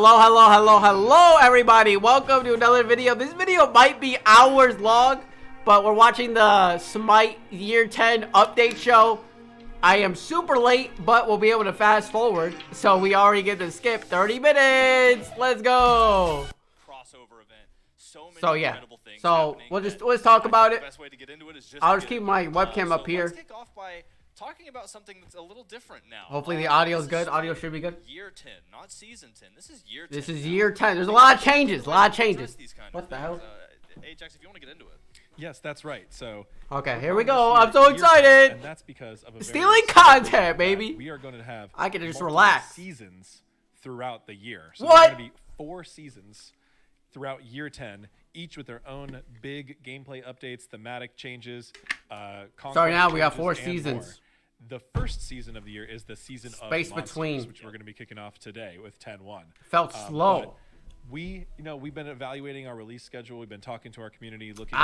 Hello, everybody. Welcome to another video. This video might be hours long, but we're watching the Smite Year 10 update show. I am super late, but we'll be able to fast forward. So we already get to skip 30 minutes. Let's go. Crossover event. So yeah. So let's talk about it. I'll just keep my webcam up here. Let's kick off by talking about something that's a little different now. Hopefully the audio is good. Audio should be good. Year 10, not season 10. This is year 10. This is year 10. There's a lot of changes. What the hell? Ajax, if you want to get into it. Yes, that's right. So okay, here we go. I'm so excited. And that's because of stealing content, baby. We are going to have I can just relax. Seasons throughout the year. So what? There's going to be 4 seasons throughout year 10, each with their own big gameplay updates, thematic changes. Sorry, now we got 4 seasons. The first season of the year is the season of Space Monsters, Between, which we're going to be kicking off today with 10-1. Felt slow. We've been evaluating our release schedule. We've been talking to our community, looking.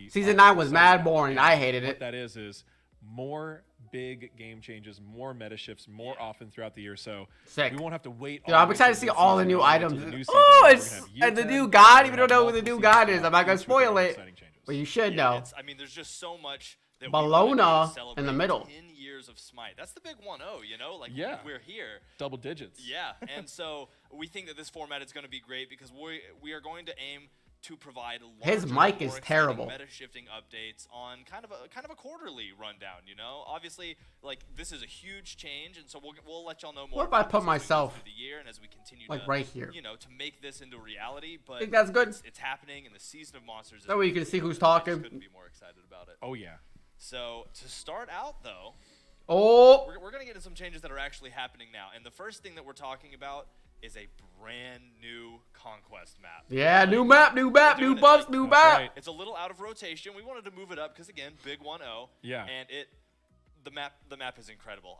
Season 9 was mad boring. I hated it. What that is more big game changes, more meta shifts, more often throughout the year. So sick. We won't have to wait. Dude, I'm excited to see all the new items. Oh, it's and the new god. Even don't know who the new god is. I'm not gonna spoil it, but you should know. I mean, there's just so much. Bologna in the middle. 10 years of Smite. That's the big 1-0, you know? Like, we're here. Double digits. Yeah, and so we think that this format is going to be great because we are going to aim to provide his mic is terrible. Meta shifting updates on kind of a quarterly rundown, you know? Obviously, like, this is a huge change, and so we'll let y'all know more. What if I put myself through the year and as we continue like to, right here, you know, to make this into reality? But I think that's good. It's happening, and the season of Monsters. That way you can see who's talking. I couldn't be more excited about it. Oh yeah. So to start out, though, we're going to get into some changes that are actually happening now. And the first thing that we're talking about is a brand new Conquest map. Yeah, new map, new buffs, new map. Right. It's a little out of rotation. We wanted to move it up because, again, big 1-0. Yeah. And the map is incredible.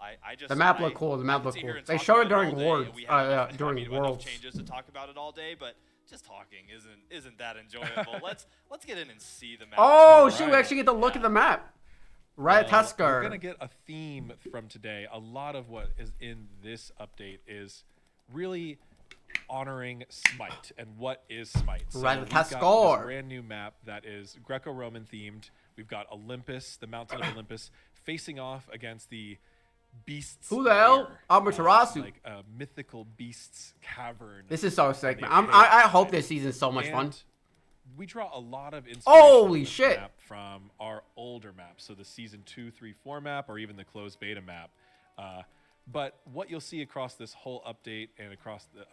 The map looked cool. The map looked cool. They showed it during Worlds. During Worlds. Changes to talk about it all day, but just talking isn't that enjoyable. let's get in and see the map. Oh, shoot, we actually get to look at the map. Right, Tusker. We're gonna get a theme from today. A lot of what is in this update is really honoring Smite and what is Smite. So right, we've got this brand new map that is Greco-Roman themed. We've got Olympus, the mountain of Olympus, facing off against the beasts. Who the hell? Amaterasu. Like a mythical beasts cavern. This is so sick, man. I hope this season's so much fun. We draw a lot of inspiration Holy shit. Map from our older maps, so the season 2, 3, 4 map, or even the closed beta map. But what you'll see across this whole update and across the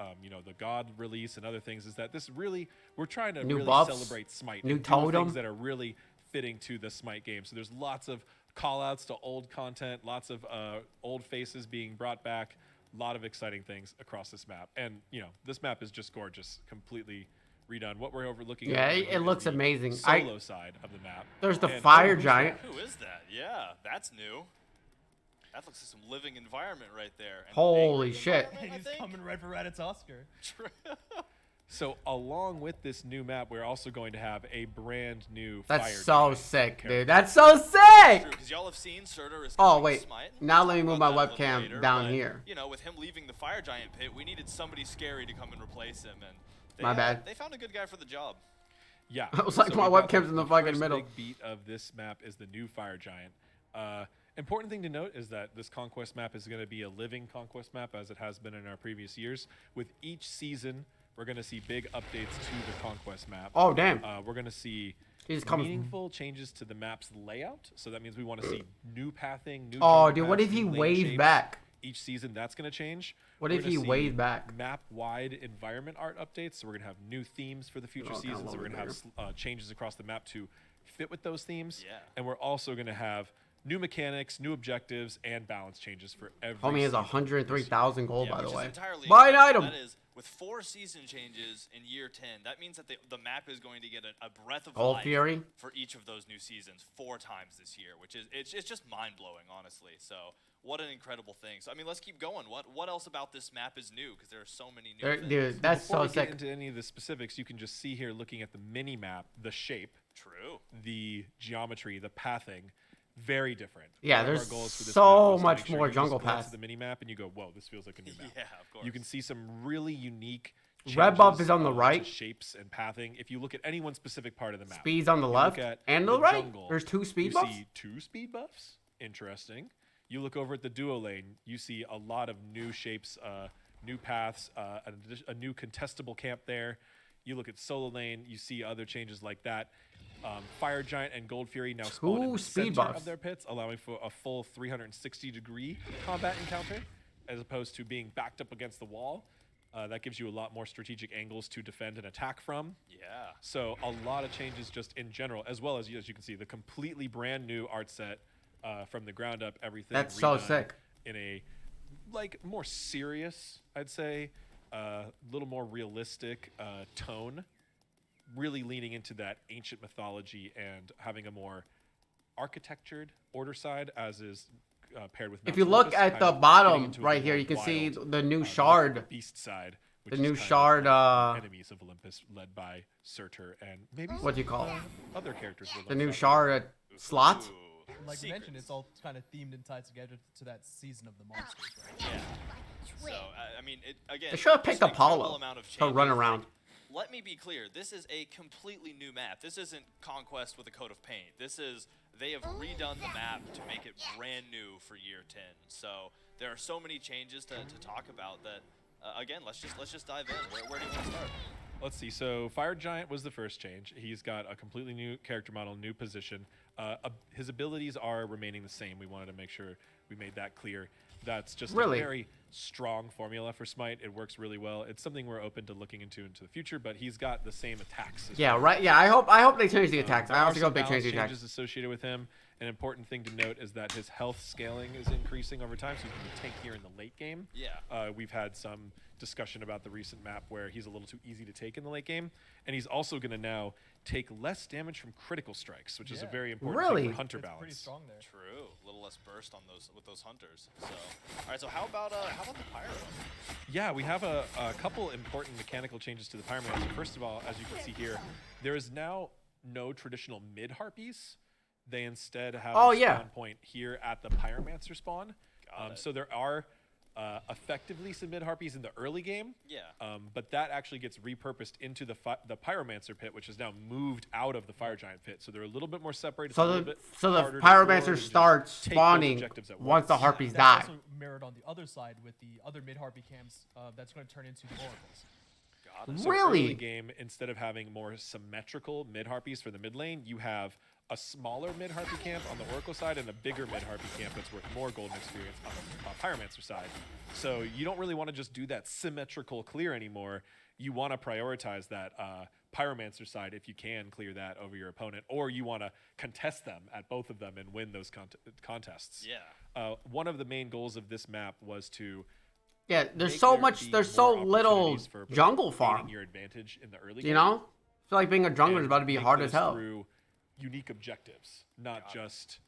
the God release and other things is that this really we're trying to really celebrate Smite, new and totem, things that are really fitting to the Smite game. So there's lots of call-outs to old content, lots of old faces being brought back, a lot of exciting things across this map, and this map is just gorgeous, completely redone. What we're overlooking, it looks amazing. Solo side of the map. There's the fire giant. Who is that? Yeah, that's new. That looks like some living environment right there. And holy shit! He's coming right for Ratatosker. So along with this new map, we're also going to have a brand new. That's so sick, dude. That's so sick. Because y'all have seen Surtur is. Oh wait, Smite. now let me move my webcam down here. You know, with him leaving the fire giant pit, we needed somebody scary to come and replace him, and. My bad. They found a good guy for the job. Yeah. I was like, my webcam's in the fucking middle. The big beat of this map is the new fire giant. Important thing to note is that this Conquest map is going to be a living Conquest map, as it has been in our previous years. With each season, we're going to see big updates to the Conquest map. Oh, damn. We're going to see meaningful changes to the map's layout. So that means we want to see new pathing, new dude, what if he waved back? Each season, that's going to change. What if he waved back? Map-wide environment art updates. So we're going to have new themes for the future seasons. So we're going to have changes across the map to fit with those themes. Yeah. And we're also going to have new mechanics, new objectives, and balance changes for every Homie has 103,000 gold, by the way. Buy an item. That is, with 4 season changes in year 10, that means that the map is going to get a breath of life Fury for each of those new seasons 4 times this year, which is it's just mind-blowing, honestly. So what an incredible thing. So I mean, let's keep going. What else about this map is new? Because there are so many new things. Dude, that's so sick. Before we get into any of the specifics, you can just see here, looking at the mini map, the shape, true, the geometry, the pathing. very different. Yeah, One of there's our goals for this so map was to much make sure more you just jungle glance paths. at the mini map and you go, whoa, this feels like a new map. Yeah, of course. You can see some really unique Red buff changes, is on the to right. shapes and pathing. If you look at any one specific part of the map, Speed's on the you left look at and the the right. jungle, There's 2 speed you buffs. see 2 speed buffs. Interesting. You look over at the duo lane, you see a lot of new shapes, new paths, a new contestable camp there. You look at solo lane, you see other changes like that. Fire Giant and Gold Fury now spawn in the speed center buffs. of their pits, allowing for a full 360-degree combat encounter, as opposed to being backed up against the wall. That gives you a lot more strategic angles to defend and attack from. Yeah. So a lot of changes just in general, as well as you can see, the completely brand new art set from the ground up, everything. That's so redone sick. In a more serious, I'd say, little more realistic tone, really leaning into that ancient mythology and having a more architectured order side, as is paired with. If you Mount look Olympus, at kind the of getting bottom into a right little here, more you can see wild, the new the shard. beast side. The Which new is kind shard, of enemies of Olympus, led by Surtur and maybe What do you call it? other characters. The new shard slot. Ooh, Like you mentioned, secrets. it's all kind of themed and tied together to that season of the monsters, right? Yeah. So I mean, again, They should have just picked an incredible Apollo amount of to changes. run around. Let me be clear. This is a completely new map. This isn't Conquest with a coat of paint. They have redone the map to make it brand new for year 10. So there are so many changes to talk about that. Again, let's just dive in. Where do you want to start? Let's see. So Fire Giant was the first change. He's got a completely new character model, new position. His abilities are remaining the same. We wanted to make sure we made that clear. That's just Really? a very strong formula for Smite. It works really well. It's something we're open to looking into the future, but he's got the same attacks. As Yeah, well. right. Yeah, I hope they change the attacks. There I are also some hope they change balance the attacks. changes associated with him. An important thing to note is that his health scaling is increasing over time, so he can be tank here in the late game. Yeah. We've had some discussion about the recent map where he's a little too easy to take in the late game, and he's also going to now take less damage from critical strikes, which is a Yeah. very important Really? thing for hunter It's balance. pretty strong there. True. A little less burst on those hunters. So, all right. So how about the pyro? Yeah, we have a couple important mechanical changes to the Pyromancer. First of all, as you can see here, there is now no traditional mid harpies. They instead have a spawn point here at the Pyromancer spawn. Got it. So there are effectively some mid harpies in the early game. Yeah. But that actually gets repurposed into the Pyromancer pit, which is now moved out of the Fire Giant pit. So they're a little bit more separated. It's a little bit So the harder to explore Pyromancer and just starts take those spawning objectives at once the once. harpies That's die. also mirrored on the other side with the other mid-harpy camps that's going to turn into the oracles. Got it. So Really? early game, instead of having more symmetrical mid harpies for the mid lane, you have a smaller mid harpy camp on the Oracle side and a bigger mid harpy camp that's worth more golden experience on the Pyromancer side. So you don't really want to just do that symmetrical clear anymore. You want to prioritize that Pyromancer side if you can clear that over your opponent, or you want to contest them at both of them and win those contests. Yeah. One of the main goals of this map was to Yeah, there's make so there much. be There's so more little opportunities for jungle gaining farm. your advantage in the early You game. know, I feel like being a jungler is and about to be make hard as those hell. through unique objectives, not just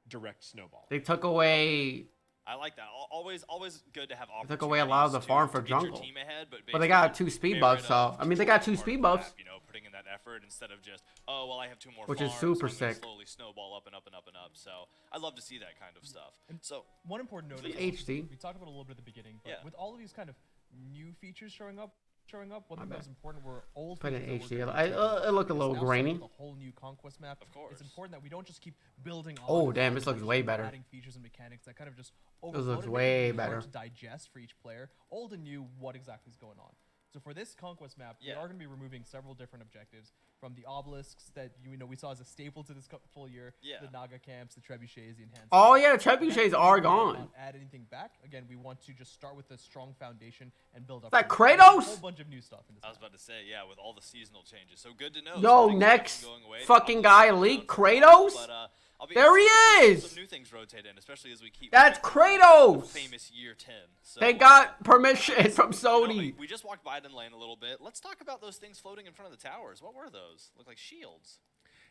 direct snowball. They took away, I like that. Always good to have opportunities. took away a lot of the to- farm to for get your jungle. team ahead, but they got basically 2 speed merit buffs. So of I mean, they got 2 part of speed the buffs. map, putting in that effort instead of just, oh well, I have 2 more Which is farms, super so I'm gonna sick. slowly snowball up and up and up and up. So I love to see that kind of stuff. So One important note is HD. we talked about it a little bit at the beginning, but Yeah. with all of these kind of new features showing up, one thing that was important were old Put in features that HD. were It looked a It's little now grainy. starting with a whole new conquest map. Of course. It's important that we don't just keep building on. Oh, and damn, on this and looks on, way keep better. Adding features and mechanics that kind of just looks overload it, way make it hard better. to digest for each player. Old and new, what exactly is going on? So for this conquest map, we Yeah. are going to be removing several different objectives from the obelisks that we saw as a staple to this full year. Yeah. The Naga camps, the trebuchets, the enhanced. Oh yeah, the Again, trebuchets we are will gone. not add anything back. Again, we want to just start with a strong foundation and build up. That from there. Kratos? A whole bunch of new stuff in this. I was map. about to say, yeah, with all the seasonal changes. So good to know. Yo, Some things next going away, fucking obviously guy around leaked for a while, Kratos? but, I'll be There he interested to see is! Some new things rotate in, especially as we keep. That's moving Kratos! the famous year 10. So, They got permission from you know, Sony. we just walked Biden lane a little bit. Let's talk about those things floating in front of the towers. What were those? Look like shields.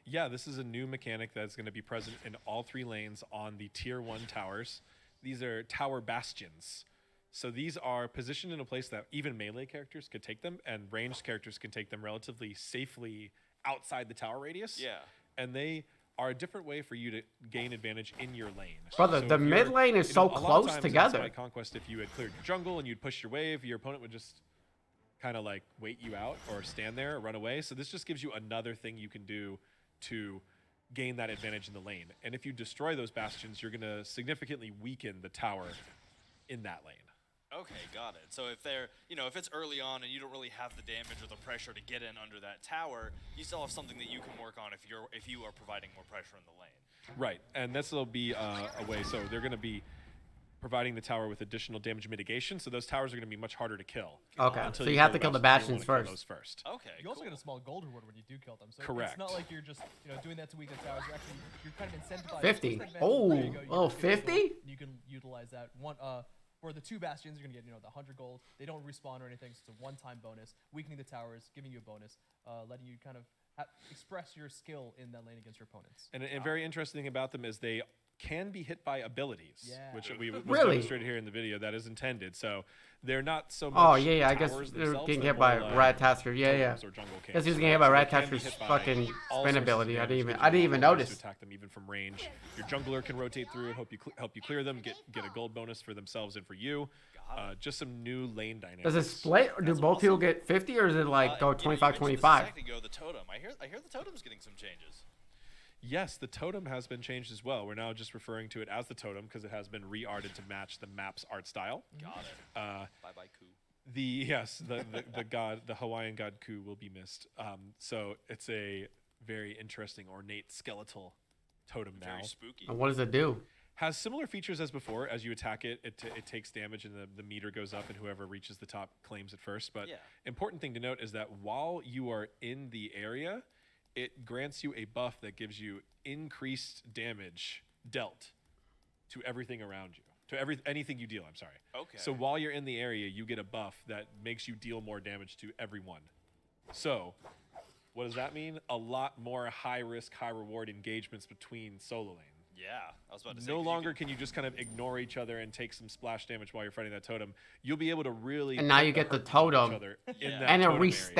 Yeah, this is a new mechanic that's going to be present in all 3 lanes on the tier 1 towers. These are tower bastions. So these are positioned in a place that even melee characters could take them, and ranged characters can take them relatively safely outside the tower radius. Yeah. And they are a different way for you to gain advantage in your lane. Brother, So the if mid you're- lane is you so know, a lot of close times in together. Smite Conquest, if you had cleared your jungle and you'd push your wave, your opponent would just kind of like wait you out or stand there or run away. So this just gives you another thing you can do to gain that advantage in the lane. And if you destroy those bastions, you're going to significantly weaken the tower in that lane. Okay, got it. So if they're, if it's early on and you don't really have the damage or the pressure to get in under that tower, you still have something that you can work on if you are providing more pressure in the lane. Right, and this will be a way. So they're going to be providing the tower with additional damage mitigation. So those towers are going to be much harder to kill. Okay, until so you have to kill kill the bastions. bastions You wanna kill first. those first. Okay, You also cool. get a small gold reward when you do kill them. So Correct. it's not like you're just doing that to weaken towers. You're kind of incentivized. 50. First advantage, Oh, there you go, you oh, get the gold, 50? and you can utilize that. For the 2 bastions, you're gonna get the 100 gold. They don't respawn or anything, so it's a one-time bonus. Weakening the towers, giving you a bonus, letting you kind of express your skill in that lane against your opponents. And a very interesting thing about them is they can be hit by abilities, Yeah. which we was Really? demonstrated here in the video. That is intended. So they're not so much. Oh, yeah, I guess towers they're themselves, getting they're hit by more, Ratatasker. Yeah, yeah. totems or jungle Guess he camps. was getting hit by So they can be Ratataker's hit by fucking all spin sorts of ability. I damage, didn't gives you even multiple ways notice. to attack them even from range. Your jungler can rotate through and help you clear them. Get a gold bonus for themselves and for you. Just some new lane dynamics. Does it split, or do That's both people awesome. get 50, or is it like go You 25, mentioned this a 25? second ago, the totem. I hear the totem's getting some changes. Yes, the totem has been changed as well. We're now just referring to it as the totem because it has been re-arted to match the map's art style. Got it. Bye-bye, Ku. The Hawaiian god Ku will be missed. So it's a very interesting ornate skeletal totem now. Very spooky. And what does it do? Has similar features as before. As you attack it, it takes damage and the meter goes up, and whoever reaches the top claims it first. But Yeah. important thing to note is that while you are in the area, it grants you a buff that gives you increased damage dealt to everything around you. To anything you deal, I'm sorry. Okay. So while you're in the area, you get a buff that makes you deal more damage to everyone. So what does that mean? A lot more high risk, high reward engagements between solo lane. Yeah, I was about to say. No 'cause you longer can- can you just kind of ignore each other and take some splash damage while you're fighting that totem. You'll be able to really And now you put get the hurt on each totem. other in Yeah. that And it totem area. They're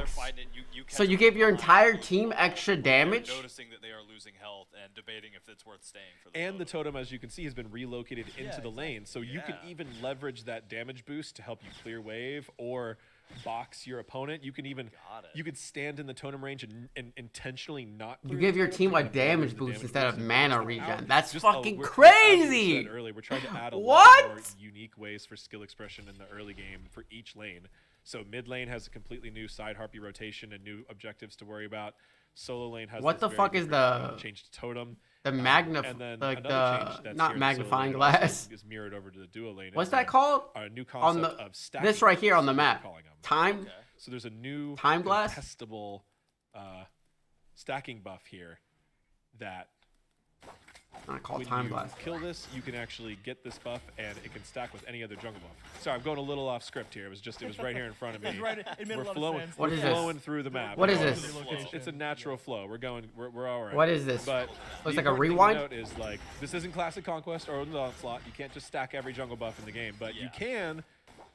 restacks. fighting it. You So catch you them give your from entire behind, team extra you're damage? noticing that they are losing health and debating if it's worth staying for the And the totem. totem, as you can see, has been relocated into the lane. So you can Yeah. even leverage that damage boost to help you clear wave or box your opponent. You can even Got it. you could stand in the totem range and intentionally not. You clear give the your totem team to a leverage damage the boost damage instead of boost and mana boost them regen. out. That's Just fucking as we crazy! said earlier, we're trying to add a What? lot more unique ways for skill expression in the early game for each lane. So mid lane has a completely new side harpy rotation and new objectives to worry about. Solo lane has What this the very fuck is different, the- changed totem. The And magnif, then like another change the that's not here in the solo magnifying lane also glass. is mirrored over to the duo lane. What's is that called? A new On concept the of stacking. this right here on the is what map. we're calling them. Time. Okay. So there's a new Time glass? contestable stacking buff here that Not called when time you glass. kill this, you can actually get this buff and it can stack with any other jungle buff. Sorry, I'm going a little off script here. It was right here in front of me. It's right. It made We're a lot flowing, of sense. What we're is this? flowing through the map. What is We're this? going- It's a natural flow. We're all right. What is this? But Looks the like a important thing to rewind? note is like this isn't classic conquest or the onslaught. You can't just stack every jungle buff in the game, but you Yeah. can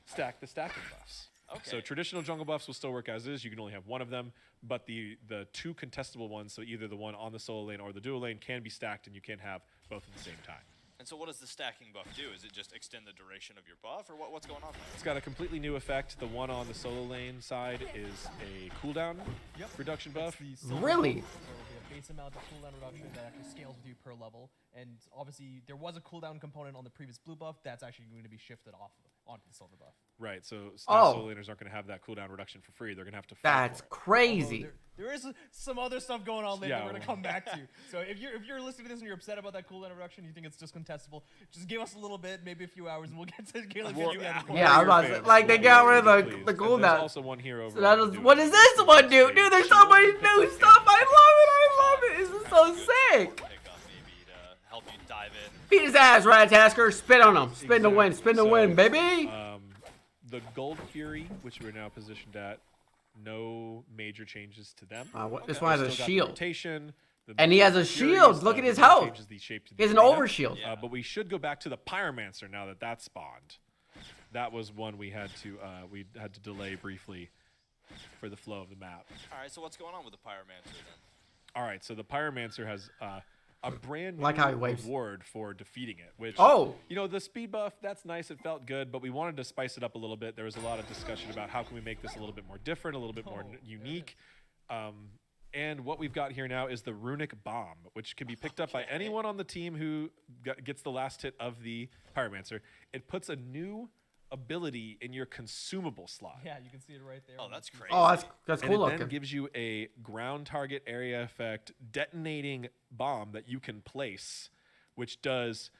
stack the stacking buffs. Okay. So traditional jungle buffs will still work as is. You can only have one of them, but the two contestable ones, so either the one on the solo lane or the duo lane, can be stacked, and you can have both at the same time. And so what does the stacking buff do? Is it just extend the duration of your buff, or what's going on there? It's got a completely new effect. The one on the solo lane side is a cooldown reduction buff. It's the silver Really? buff, so it'll be a base amount of cooldown reduction that actually scales with you per level. And obviously, there was a cooldown component on the previous blue buff that's actually going to be shifted onto the silver buff. Right, so Oh. solo laners aren't going to have that cooldown reduction for free. They're going to have to fight That's for it. crazy. Although there is some other stuff going on later Yeah, that we're going to well- come back to. So if you're listening to this and you're upset about that cooldown reduction, you think it's just contestable, just give us a little bit, maybe a few hours, and we'll get to Caleb. Well, Yeah, I was about to say, like, they got rid of the Please. the And cooldown. There's also one here over. So that on the is, duo what lane. does this one do? Dude, there's so much new stuff. I love it. This is so sick. Pick up maybe to help you dive in. Beat his ass, Ratatasker. Spin on him. Spin to win. Spin to So, win, baby. The Gold Fury, which we're now positioned at, no major changes to them. This They've one has a still got the shield. rotation, the And he has a Fury shield. stuff Look at his that health. changes the shape to the He has an arena. overshield. Yeah. But we should go back to the Pyromancer now that that spawned. That was one we had to delay briefly for the flow of the map. All right, so what's going on with the Pyromancer then? All right, so the Pyromancer has a brand new Like how he waves. reward for defeating it, which, Oh. you know, the speed buff, that's nice. It felt good, but we wanted to spice it up a little bit. There was a lot of discussion about how can we make this a little bit more different, a little bit more unique. And what we've got here now is the Runic Bomb, which can be picked up by anyone on the team who gets the last hit of the Pyromancer. It puts a new ability in your consumable slot. Yeah, you can see it right there. Oh, on the that's screen. crazy. Oh, that's And cool it then looking. gives you a ground target area effect detonating bomb that you can place, which does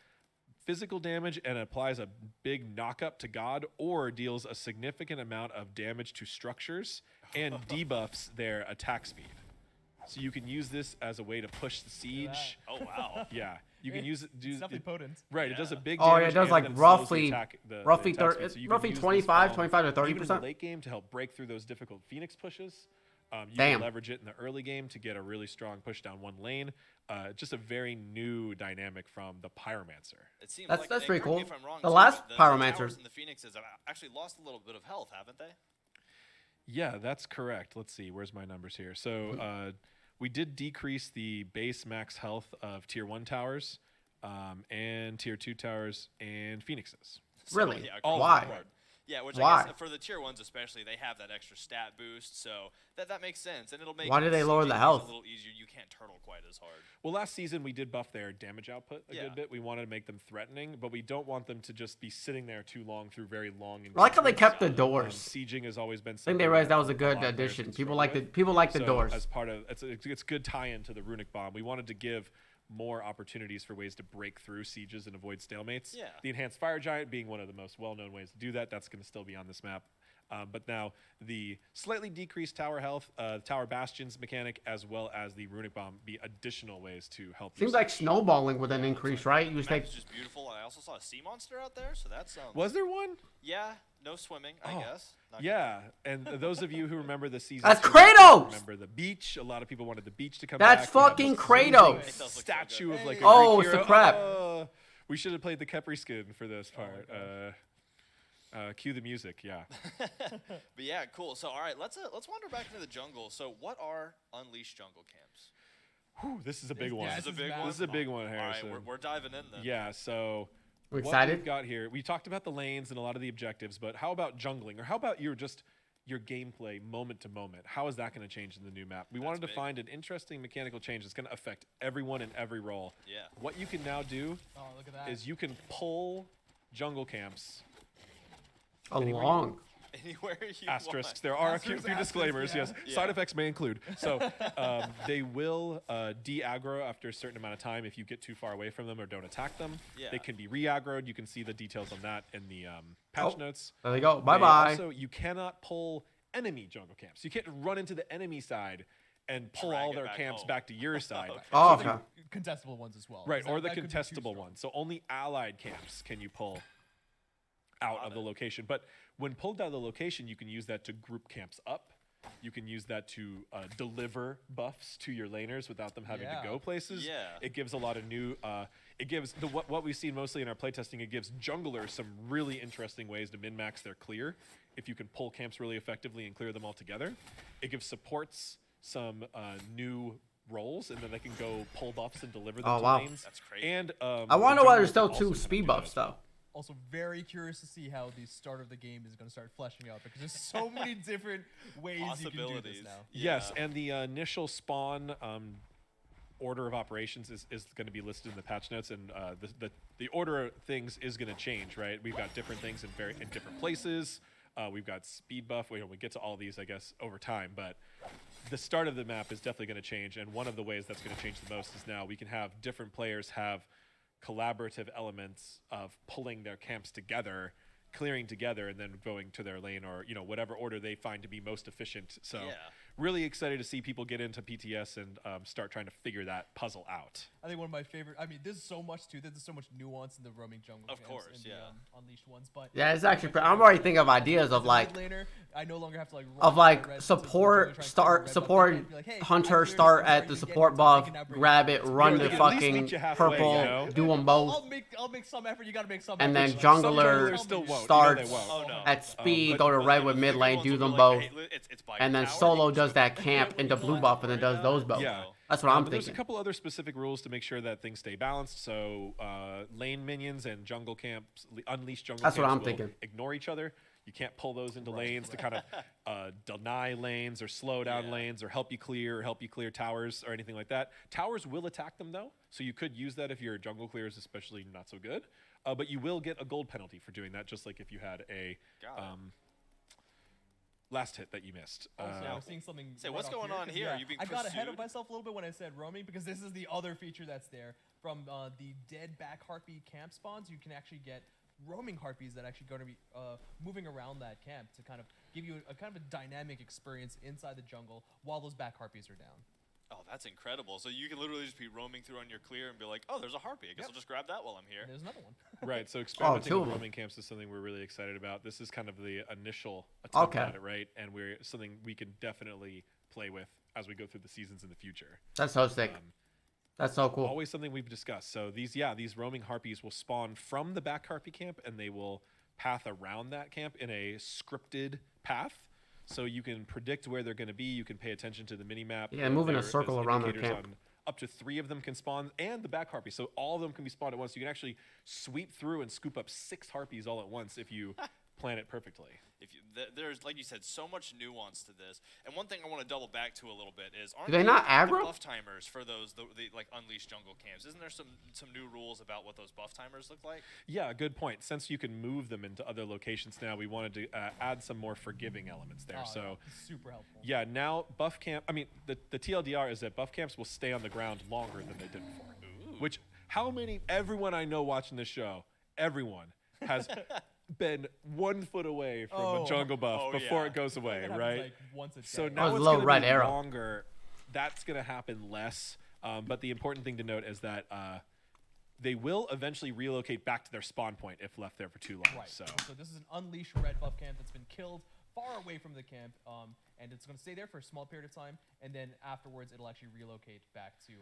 physical damage and applies a big knock-up to God, or deals a significant amount of damage to structures and debuffs their attack speed. So you can use this as a way to push the siege. Oh, wow. Yeah, you can use it. It's definitely potent. Right, it does a big Oh, yeah, damage. it does and like then slows the roughly, attack- the roughly, attack speed. So you can roughly use this 25 bomb to even in the 30%. late game to help break through those difficult Phoenix pushes. You Damn. can leverage it in the early game to get a really strong push down one lane. Just a very new dynamic from the Pyromancer. It seems That's like, pretty correct me cool. if I'm wrong, The too, last but Pyromancer- towers and the Phoenixes have actually lost a little bit of health, haven't they? Yeah, that's correct. Let's see. Where's my numbers here? So we did decrease the base max health of tier 1 towers and tier 2 towers and Phoenixes. So, Really? yeah, All Why? across the board. Yeah, which Why? I guess for the tier 1s especially, they have that extra stat boost, so that makes sense, and it'll make Why did they lower sieging the things health? a little easier. You can't turtle quite as hard. Well, last season we did buff their damage output a Yeah. good bit. We wanted to make them threatening, but we don't want them to just be sitting there too long through very long. I like how they engagements. kept the doors. Sieging has always been. I think they realized that was a good lot of players addition. can People struggle like the with. people like the So doors. as part of it's good tie-in to the Runic Bomb. We wanted to give more opportunities for ways to break through sieges and avoid stalemates. Yeah. The Enhanced Fire Giant being one of the most well-known ways to do that. That's going to still be on this map. But now the slightly decreased tower health, tower bastions mechanic, as well as the Runic Bomb be additional ways to help. Seems your like siege. snowballing with an increase, right? You The just map take. is just beautiful. I also saw a sea monster out there, so that's Was there one? yeah, no swimming, I Oh, guess. Not Yeah, and those of you who remember the season, That's 2, Kratos! Remember the beach? A lot of people wanted the beach to come That's back. We had fucking this Kratos. amazing It does look so statue good. of like a Oh, Greek it's the hero. crap. We should have played the Kepri skin for this part. Cue the music. Yeah. But yeah, cool. So all right, let's wander back into the jungle. So what are unleashed jungle camps? Whew, this is a big one. yeah, This is a is big massive. one. This is a big one, All Harrison. right, we're diving in then. Yeah. So. We're What excited. we've got here, we talked about the lanes and a lot of the objectives, but how about jungling, or how about your gameplay moment to moment? How is that going to change in the new map? We wanted to big. find an interesting mechanical change that's going to affect everyone in every role. Yeah. What you can now do Oh, look at that. is you can pull jungle camps. Along. Anywhere you Asterisks. want. There are a Asterisks, few disclaimers. yeah. Yes, side Yeah. effects may include. So they will de-aggro after a certain amount of time if you get too far away from them or don't attack them. Yeah. They can be re-aggroed. You can see the details on that in the patch Oh. notes. There they go. They Bye bye. Also, you cannot pull enemy jungle camps. You can't run into the enemy side and pull Drag all it their back camps home. back to your side. Oh, So the okay. contestable ones as well. Right, 'cause or the that could be too contestable strong. one. So only allied camps can you pull out of the location. But when pulled out of the location, you can use that to group camps up. You can use that to deliver buffs to your laners without them having to Yeah. go places. Yeah. It gives a lot of new. It gives what we've seen mostly in our playtesting. It gives junglers some really interesting ways to min-max their clear. If you can pull camps really effectively and clear them all together, it gives supports some new roles, and then they can go pull buffs and deliver them Oh, to wow. lanes. That's crazy. And I want to know why there's junglers still can two also speed kinda do that buffs as well. though. Also, very curious to see how the start of the game is going to start fleshing out because there's so many different ways you can do this Possibilities. now. Yes, Yeah. and the initial spawn order of operations is going to be listed in the patch notes, and the order of things is going to change, right? We've got different things in different places. We've got speed buff. We get to all these, I guess, over time, but the start of the map is definitely going to change, and one of the ways that's going to change the most is now we can have different players have collaborative elements of pulling their camps together, clearing together, and then going to their lane, or whatever order they find to be most efficient. So Yeah. really excited to see people get into PTS and start trying to figure that puzzle out. I think one of my favorite. I mean, there's so much too. There's so much nuance in the roaming jungle. Of camps course, and yeah. the unleashed ones, but Yeah, it's actually. I'm already thinking of ideas of as a like mid laner, I no longer have to like. of run like red to support try and start clear red buff. support They can't be like, hey, hunter I cleared start this at before the you get support it, buff, they can now bring grab it, run Yeah, the they can at least fucking meet you halfway, purple, you know? do them both, I'll make some effort. You gotta make some and effort. then Like, Some jungler junglers still won't. starts They won't. Oh no. at speed, but- go to But red then with the mid bigger lane, ones do will be them like, both, "Hey, it's by and then tower, solo you does just that go camp get what into you blue want, buff and then worry does about those it." both. Yeah. That's what I'm But there's a thinking. couple other specific rules to make sure that things stay balanced. So lane minions and jungle camps, unleashed jungle That's what camps I'm will thinking. ignore each other. You can't pull those into lanes to kind of deny lanes or slow down lanes or help you clear towers or anything like that. Towers will attack them though, so you could use that if your jungle clear is especially not so good. But you will get a gold penalty for doing that, just like if you had a last hit that you missed. I was seeing something. Say, right what's off going here, on 'cause, here? yeah, Are you being I got ahead of pursued? myself a little bit when I said roaming because this is the other feature that's there from the dead back harpy camp spawns. You can actually get roaming harpies that actually going to be moving around that camp to kind of give you a kind of a dynamic experience inside the jungle while those back harpies are down. Oh, that's incredible. So you can literally just be roaming through on your clear and be like, oh, there's a harpy. I guess I'll just grab that while I'm here. And there's another one. Right, so experimenting two with of 'em. roaming camps is something we're really excited about. This is kind of the initial attempt Okay. at it, right? And we're something we can definitely play with as we go through the seasons in the future. That's so sick. That's so cool. Always something we've discussed. So these roaming harpies will spawn from the back harpy camp, and they will path around that camp in a scripted path. So you can predict where they're going to be. You can pay attention to the mini map. Yeah, move in a There circle is around their indicators camp. on up to 3 of them can spawn, and the back harpy. So all of them can be spawned at once. You can actually sweep through and scoop up 6 harpies all at once if you plan it perfectly. If you, there's, like you said, so much nuance to this. And one thing I want to double back to a little bit is, aren't Do they not the aggro? buff timers for those the like unleashed jungle camps? Isn't there some new rules about what those buff timers look like? Yeah, good point. Since you can move them into other locations now, we wanted to add some more forgiving elements there. Oh, So yeah, super helpful. yeah, now buff camp. I mean, the TLDR is that buff camps will stay on the ground longer than they did before. Which everyone I know watching this show, everyone has been 1 foot away from a jungle buff before it goes away, That happens, right? like, once a So day. now was it's low going to red be arrow. longer. That's going to happen less. But the important thing to note is that they will eventually relocate back to their spawn point if left there for too long. Right. So So this is an unleashed red buff camp that's been killed far away from the camp, and it's going to stay there for a small period of time, and then afterwards it'll actually relocate back to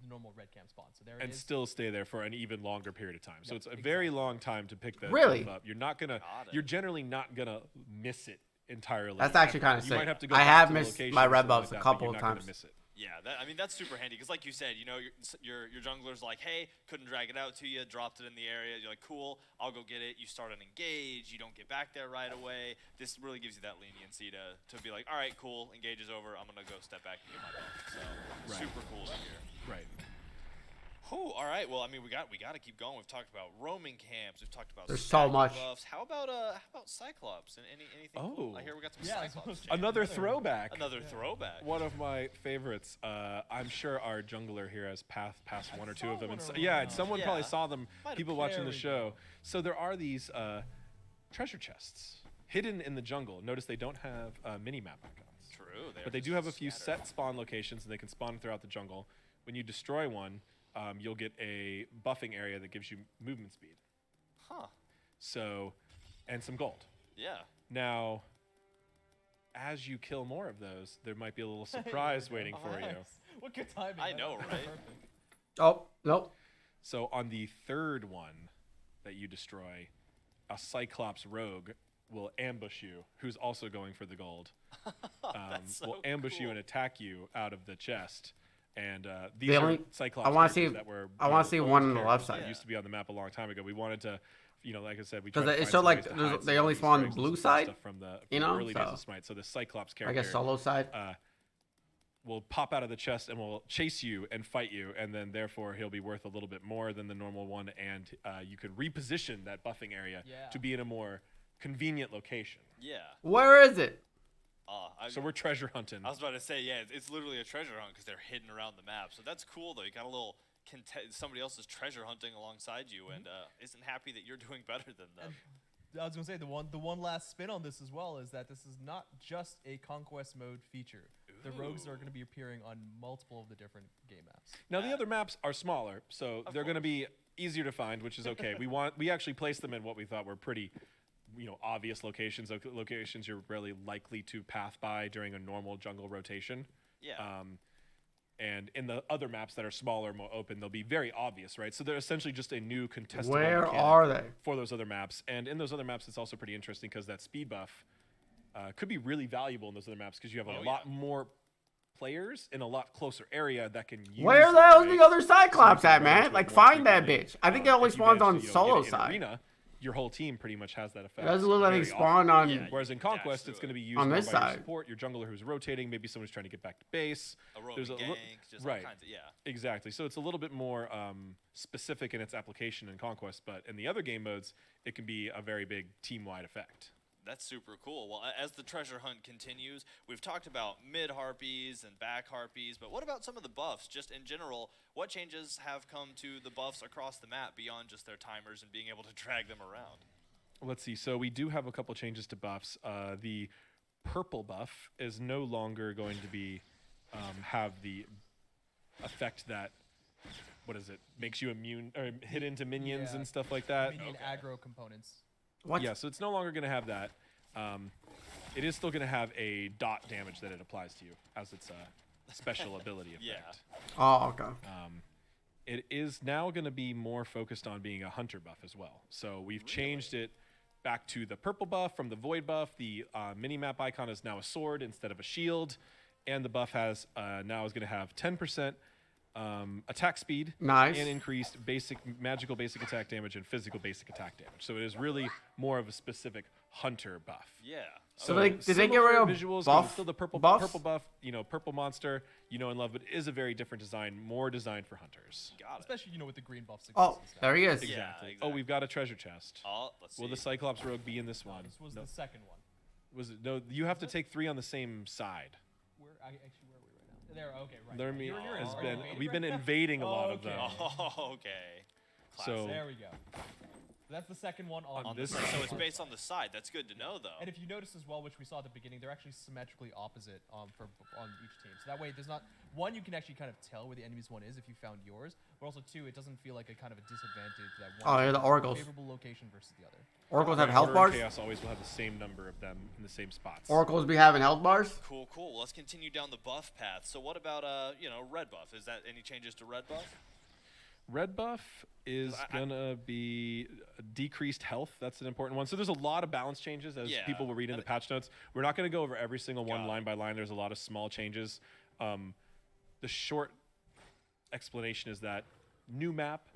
the normal red camp spawn. So there it and is. still stay there for an even longer period of time. So Yep, it's a very exactly. long time to pick the Really? buff up. You're not gonna. Got it. You're generally not gonna miss it entirely. That's actually kind of You sick. might have to go I back have to the missed location my or red something buffs like a that, but couple you're of not gonna times. miss it. Yeah, I mean, that's super handy because, like you said, you know, your jungler's like, hey, couldn't drag it out to you, dropped it in the area. You're like, cool, I'll go get it. You start an engage, you don't get back there right away. This really gives you that leniency to be like, all right, cool, engage is over. I'm gonna go step back and get my buff. So super cool to hear. Right. Oh, all right. Well, I mean, we got to keep going. We've talked about roaming camps. We've talked about There's so stacking much. buffs. How about Cyclops and anything? Cool? I hear we got some Yeah, Cyclops. changes. Another throwback. Another throwback. One of my favorites. I'm sure our jungler here has passed 1 or 2 of them. one And around. yeah, and someone probably Yeah. saw them. Might have People watching There the we show. go. So there are these treasure chests hidden in the jungle. Notice they don't have mini-map icons. True. But they do have a few scattered. set spawn locations, and they can spawn throughout the jungle. When you destroy one, you'll get a buffing area that gives you movement speed. Huh. So, and some gold. Yeah. Now, as you kill more of those, there might be a little surprise waiting for you. Nice. What good timing. I That- know, that's right? perfect. Oh, nope. So on the 3rd one that you destroy, a Cyclops rogue will ambush you, who's also going for the gold. That's so will ambush you cool. and attack you out of the chest. And these are only- Cyclops I wanna see- characters that were I wanna see old one on the characters left that side. used to be on the map a long time ago. We wanted to, like I said, we Because tried to it find showed some like ways to there's- hide they some only Easter spawn on the eggs and blue some fun side, stuff from the you know, early days so- of Smite. So the Cyclops I character guess solo side. will pop out of the chest and will chase you and fight you, and then therefore he'll be worth a little bit more than the normal one, and you could reposition that buffing area Yeah. to be in a more convenient location. Yeah. Where is it? So we're treasure hunting. I was about to say, yeah, it's literally a treasure hunt because they're hidden around the map. So that's cool, though. You got a little somebody else is treasure hunting alongside you and isn't happy that you're doing better than them. I was gonna say the one last spin on this as well is that this is not just a conquest mode feature. The rogues are gonna be appearing on multiple of the different game maps. Now the other maps are smaller, so they're going to be easier to find, which is okay. we actually placed them in what we thought were pretty, obvious locations, locations you're really likely to path by during a normal jungle rotation. Yeah. And in the other maps that are smaller, more open, they'll be very obvious, right? So they're essentially just a new contestable Where mechanic are they? for those other maps. And in those other maps, it's also pretty interesting because that speed buff could be really valuable in those other maps because you have a lot more players in a lot closer area that can use Where it, the hell's right? the other So you Cyclops can at, run into man? it Like, more find that frequently. bitch. I think it only If you spawns manage on to, solo get it in side. Arena, your whole team pretty much has that effect. It doesn't look like very they spawn often. on Yeah, Whereas in you can dash Conquest, through it's going to it. be used On more this by your side. support, your jungler who's rotating, maybe someone's trying to get back to base. A rogue There's a gank, just all right. kinds of, yeah. Exactly. So it's a little bit more specific in its application in Conquest, but in the other game modes, it can be a very big team-wide effect. That's super cool. Well, as the treasure hunt continues, we've talked about mid harpies and back harpies, but what about some of the buffs? Just in general, what changes have come to the buffs across the map beyond just their timers and being able to drag them around? Let's see. So we do have a couple changes to buffs. The purple buff is no longer going to be have the effect that makes you immune or hit into minions Yeah. and stuff like that. Minion aggro components. What? Yeah, so it's no longer going to have that. It is still going to have a dot damage that it applies to you as its special ability effect. Yeah. Oh, okay. It is now going to be more focused on being a hunter buff as well. So we've changed it back to the purple buff from the void buff. The mini-map icon is now a sword instead of a shield. And the buff has now is going to have 10% attack speed, Nice. and increased magical basic attack damage and physical basic attack damage. So it is really more of a specific hunter buff. Yeah. So did they get similar rid of visuals, 'cause buff? it's still the purple buffs? buff, purple monster, and love, but it is a very different design, more designed for hunters. Got it. Especially, with the green buffs. Oh, there he is. Yeah. Exactly. exactly. Oh, we've got a treasure chest. Oh, let's see. Will the Cyclops Rogue be in this one? This was No. the second one. Was it? No, you have to take 3 on the same side. Where are we right now? There. Okay, right. There right. me- You're in. has Are you been, invading we've right been now? invading a lot Oh, of them. okay. Oh, okay. So There we go. That's the second one on, On this this, side. so it's based on the side. That's good to know, though. And if you notice as well, which we saw at the beginning, they're actually symmetrically opposite on each team. So that way, there's not one, you can actually kind of tell where the enemy's one is if you found yours, but also 2, it doesn't feel like a kind of a disadvantage that one Oh, yeah, the team has a oracles. favorable location versus the other. Oracles have Right, health Order and bars? Chaos always will have the same number of them in the same spots. Oracles be having health bars? Cool, cool. Let's continue down the buff path. So what about, red buff? Is that any changes to red buff? Red buff is gonna be decreased health. That's an important one. So there's a lot of balance changes, as Yeah, people will read in the and- patch notes. We're not gonna go over every single one Got it. line by line. There's a lot of small changes. The short explanation is that new map,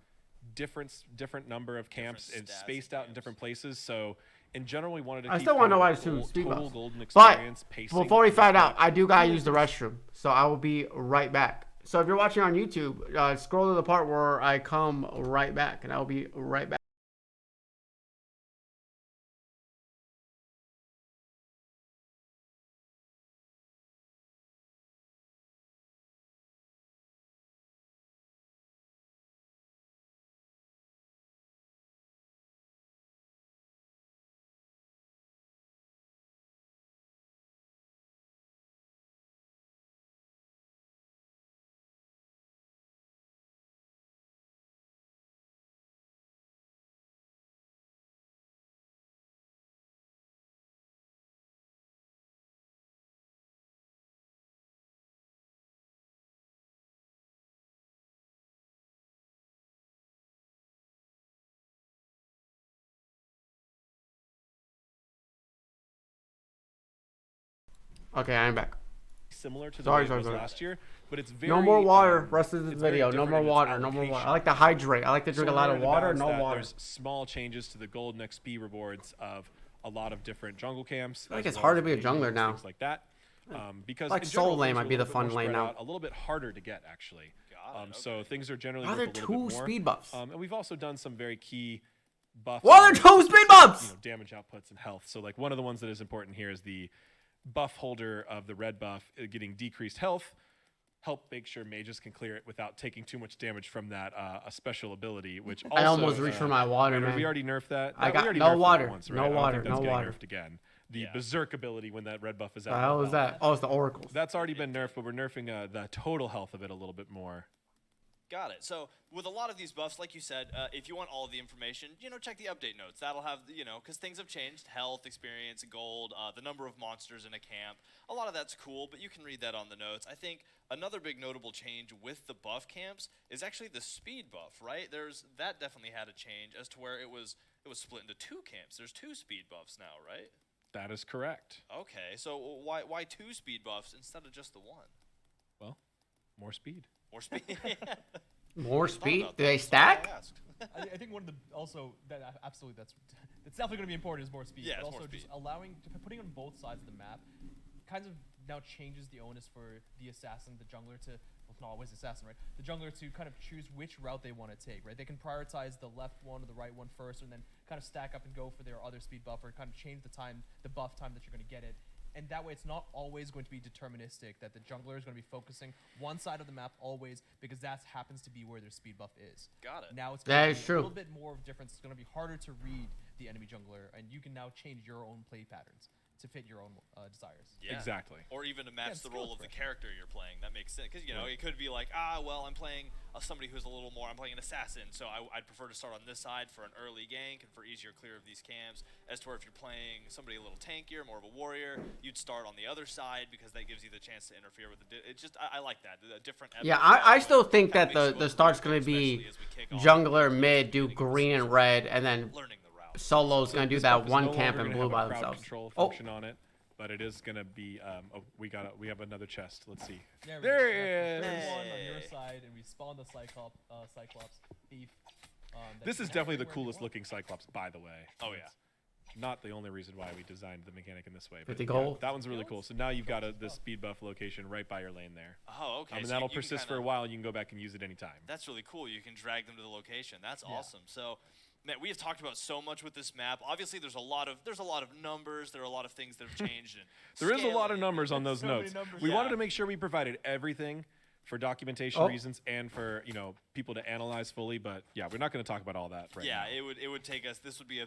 different number of camps, Different and stats spaced and out in different camps. places. So in general, we wanted to I keep still wanna kind know of why a it's two speed total buffs. golden But experience pacing. before we find out, But I do gotta use the restroom, so I will be right back. So if you're watching on YouTube, scroll to the part where I come right back, and I will be right back. Okay, I'm back. similar to the Sorry, way it was sorry. last year, but it's very No more water. Rest of the it's very video. No different more in its water. No more water. application. I like to hydrate. I like to drink So a lot in of order to water. balance No that, water. There's small changes to the golden XP rewards of a lot of different jungle camps. feel like as it's well hard as to be a mini jungler games, now. Things like that. Because Like in Soul general, lane things might are a be the little bit fun more lane spread now. out, a little bit harder to get actually. Got it, So okay. things are generally Why are worth there a little two bit more. speed buffs? And we've also done some very key buffs. Why are on, there two speed bumps? damage outputs and health. So like one of the ones that is important here is the buff holder of the red buff getting decreased health. Help make sure mages can clear it without taking too much damage from that a special ability, which also, I almost reached for my water, remember, man. we already nerfed that. I we got already no nerfed that water, Once, no right? I don't water, think that's no getting water. nerfed again. The Yeah. berserk ability when that red buff is out. The hell is that? Oh, it's the oracles. That's already been nerfed, but we're nerfing the total health of it a little bit more. Got it. So with a lot of these buffs, like you said, if you want all of the information, check the update notes. That'll have, because things have changed. Health, experience, gold, the number of monsters in a camp. A lot of that's cool, but you can read that on the notes. I think another big notable change with the buff camps is actually the speed buff, right? That definitely had a change as to where it was split into 2 camps. There's 2 speed buffs now, right? That is correct. Okay. So why 2 speed buffs instead of just the 1? Well, more speed. More speed. More speed? about Do that. they That's why I stack? asked. I think one of the also that absolutely that's definitely going to be important is more speed. Yeah, but it's more also just speed. putting on both sides of the map kind of now changes the onus for the assassin, the jungler to not always assassin, right? The jungler to kind of choose which route they want to take, right? They can prioritize the left one or the right one first, and then kind of stack up and go for their other speed buffer, kind of change the buff time that you're going to get it. And that way, it's not always going to be deterministic that the jungler is going to be focusing one side of the map always, because that happens to be where their speed buff is. Got it. Now it's That going is to be true. a little bit more of a difference. It's going to be harder to read the enemy jungler, and you can now change your own play patterns to fit your own desires. Yeah. Exactly. Or even to match it's the skill role of the expression. character you're playing. That makes sense. Because, you know, Right. it could be like, well, I'm playing somebody who's a little more, I'm playing an assassin, so I'd prefer to start on this side for an early gank and for easier clear of these camps. As to where if you're playing somebody a little tankier, more of a warrior, you'd start on the other side because that gives you the chance to interfere with the... It's just, I like that. The different... Yeah, ebbs and I flows still think kinda that makes the both start's work, going to be especially as we kick off jungler the mid, do beginning of the green and season. red, and then Learning the route. solo's going to do This that buff is one no camp longer and gonna blue have by a crowd themselves. control Oh, function on it, but it is gonna be. We have another chest. Let's see. There There we go. he That's the is. third one on your side, and we spawn the Cyclops thief. that This you is can definitely the have anywhere you coolest want. looking Cyclops, by the way. Oh, yeah. It's not the only reason why we designed the mechanic in this way. But 50 yeah, gold. that one's really cool. So now you've got the speed buff location right by your lane there. Oh, okay. And so that'll you can persist for a kinda- while, and you can go back and use it anytime. That's really cool. You can drag them to the location. That's Yeah. awesome. So, man, we have talked about so much with this map. Obviously, there's a lot of numbers. There are a lot of things that have changed. And There is a lot of scaling. numbers on those So many notes. numbers. We Yeah. wanted to make sure we provided everything for documentation Oh. reasons and for people to analyze fully. But yeah, we're not going to talk about all that right Yeah, now. it would take us. This would be a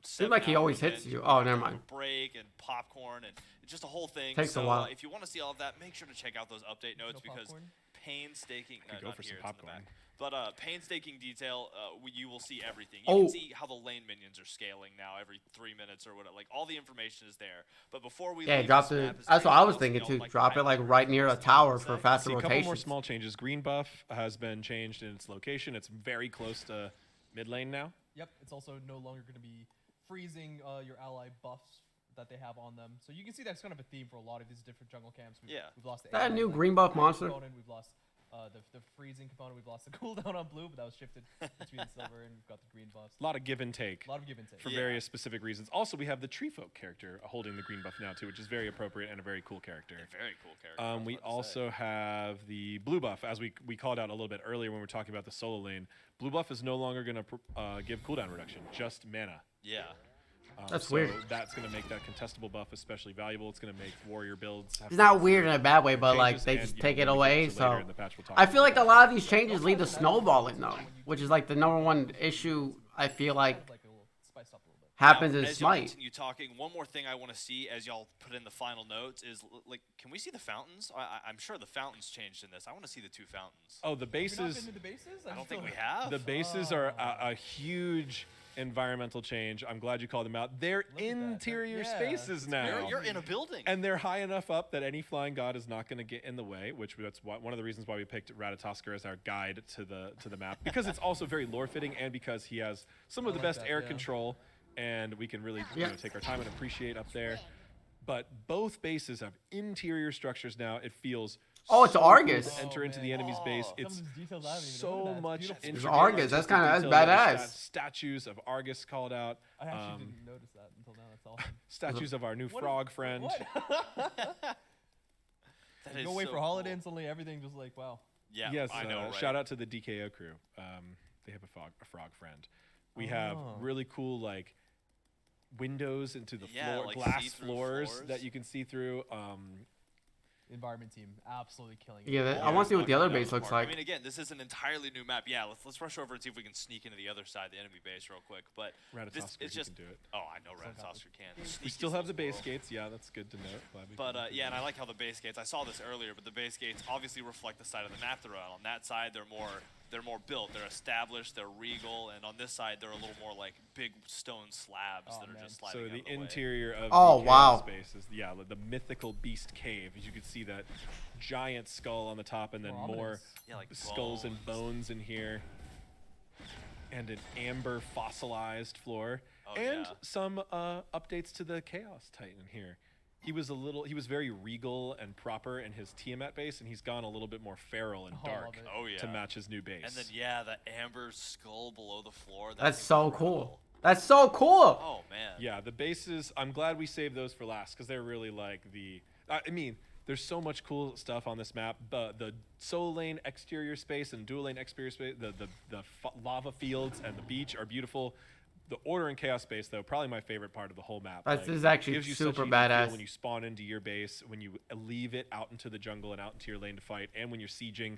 Seems like he 7-hour always hits event. you. We'd Oh, have to never have a mind. break and popcorn and just a whole thing. Takes a so, while. if you want to see all of that, make sure to check out those update notes No because popcorn? painstaking. Could go not for some here, it's in the popcorn. back. But painstaking detail, you will see everything. You Oh. can see how the lane minions are scaling now every 3 minutes or whatever. Like all the information is there. But before we Yeah, leave drop this the. map, is That's there what I was anything thinking else too. y'all would Drop it like highlight right near a first tower thing for to faster See, a couple more rotations. small changes. Green buff has been changed in its location. It's very close to mid lane now. Yep, it's also no longer going to be freezing your ally buffs that they have on them. So you can see that's kind of a theme for a lot of these different jungle camps. We've lost the That AI, new like, green buff iron monster? component, we've lost the freezing component. We've lost the cooldown on blue, but that was shifted between silver, and we've got the green buffs. A lot of give and take A lot of give and take. for Yeah. various specific reasons. Also, we have the tree folk character holding the green buff now too, which is very appropriate and a very cool character. Very cool character. I was We about to say. also have the blue buff, as we called out a little bit earlier when we were talking about the solo lane. Blue buff is no longer going to give cooldown reduction, just mana. Yeah. That's so weird. That's going to make that contestable buff especially valuable. It's going to make warrior builds. Have It's not weird in a bad way, but like changes, they and, just you know, take it when we get away. to later So in the patch, we'll talk I about feel like that. a lot of these changes lead to snowballing though, which is like the number one issue I feel like Like a little spiced up a little bit. happens Now, in as y'all Smite. continue talking, one more thing I want to see as y'all put in the final notes is like, can we see the fountains? I'm sure the fountains changed in this. I want to see the two fountains. Oh, the Have we not bases. been to the bases? I don't think we still- have. The bases are a huge environmental change. I'm glad you called them out. They're Look at that. interior Yeah, spaces it's now. You're in a building. And they're high enough up that any flying god is not going to get in the way, which that's one of the reasons why we picked Ratatoskr as our guide to the map, because it's also very lore fitting and because he has some of I the like best that, air yeah. control, and we can really Yeah. take our time and appreciate up there. But both bases have interior structures now. It feels Oh, it's so cool Argus. to enter Oh, into the man. enemy's base. Oh. It's Some of these details I haven't even so noted that. It's much beautiful. intricate Argus, that's kinda- that's detail. There's badass. Statues of Argus called out. I actually didn't notice that until now. That's awesome. Statues of our new What frog friend. What? That You is go away so for holiday cool. and suddenly everything just like, wow. Yeah, Yes, I know. Right? shout out to the DKO crew. They have a frog friend. We have Oh. really cool like windows into the Yeah, floor, like glass see-through floors floors. that you can see through. Environment team absolutely killing it. Yeah, Oh, I want to see what the other knocking it out base of the looks park. like. I mean, again, this is an entirely new map. Yeah, let's rush over and see if we can sneak into the other side, the enemy base, real quick. But this Ratatoskr, it's he just can do it. Oh, I know Ratatoskr can. We Sneaky still have the little base squirrel. gates. Yeah, that's good to note. Glad we But can yeah, and I like how the base gates. I saw this earlier, but the base gates obviously reflect the side of the map they're on. On that side, they're more built. They're established. They're regal. And on this side, they're a little more like big stone slabs Oh, that are man. just sliding So out the of the way. interior of Oh, the wow. space is like the mythical beast cave. As you can see that giant skull on the top, and then More more ominous. Yeah, like skulls and bones in here, and an amber fossilized floor, Oh, and yeah. some updates to the Chaos Titan here. he was very regal and proper in his Tiamat base, and he's gone a little bit more feral and Oh, love dark it. Oh yeah. to match his new base. And then yeah, the amber skull below the floor. That's so incredible. cool. That's so cool. Oh man. Yeah, the bases, I'm glad we saved those for last because they're really like I mean, there's so much cool stuff on this map. The solo lane exterior space and dual lane exterior space, the lava fields and the beach are beautiful. The order and chaos space, though, probably my favorite part of the whole map. This is actually gives you super such a unique feel badass. when you spawn into your base, when you leave it out into the jungle and out into your lane to fight, and when you're sieging.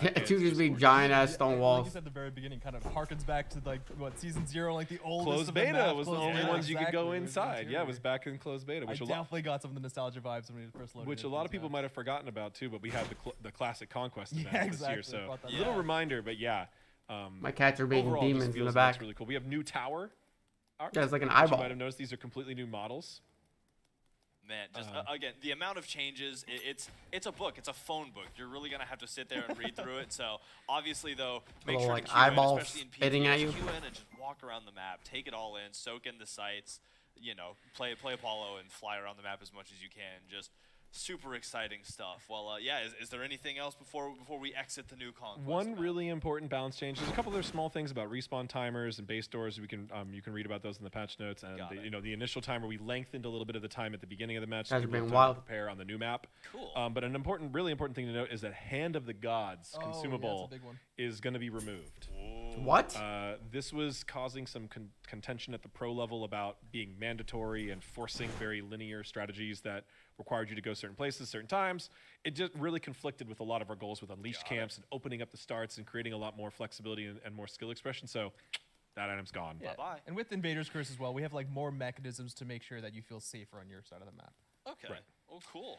It should just be giant ass stone Like you walls. said at the very beginning, kind of harkens back to like what season 0, like the oldest Closed of the beta maps. was the Closed only beta, ones you could go exactly. It was inside. Yeah, it was interior. back in closed beta, I which definitely got some of the nostalgia vibes when we first loaded. a lot of people might have forgotten about too. But we had the classic conquest Yeah, events this year, exactly. so Brought that a little back. reminder. But yeah, My cats are being overall, just demons in feels the and back. looks really cool. We have new tower. Yeah, it's like an Which you eyeball. might have noticed these are completely new models. Man, just again, the amount of changes, it's a book. It's a phone book. You're really going to have to sit there and read through it. So obviously, though, make Little, sure like, to queue in, eyeballs especially in spitting at PTS, you. queue in and just walk around the map, take it all in, soak in the sights, you know, play Apollo and fly around the map as much as you can. Just super exciting stuff. Well, yeah, is there anything else before we exit the new conquest? One map? really important balance change. There's a couple other small things about respawn timers and base doors. We can you can read about those in the patch notes. And Got it. the initial timer, we lengthened a little bit of the time at the beginning of the match. Guys are people being have time to wild. prepare on the new map. Cool. But really important thing to note is that Hand of the Gods Oh, yeah, consumable that's a big one. is going to be removed. What? This was causing some contention at the pro level about being mandatory and forcing very linear strategies that required you to go certain places, certain times. It just really conflicted with a lot of our goals with unleashed camps and opening up the starts and creating a lot more flexibility and more skill expression. So that item's gone. Yeah. Bye-bye. And with Invader's Curse as well, we have like more mechanisms to make sure that you feel safer on your side of the map. Okay. Right. Oh, cool.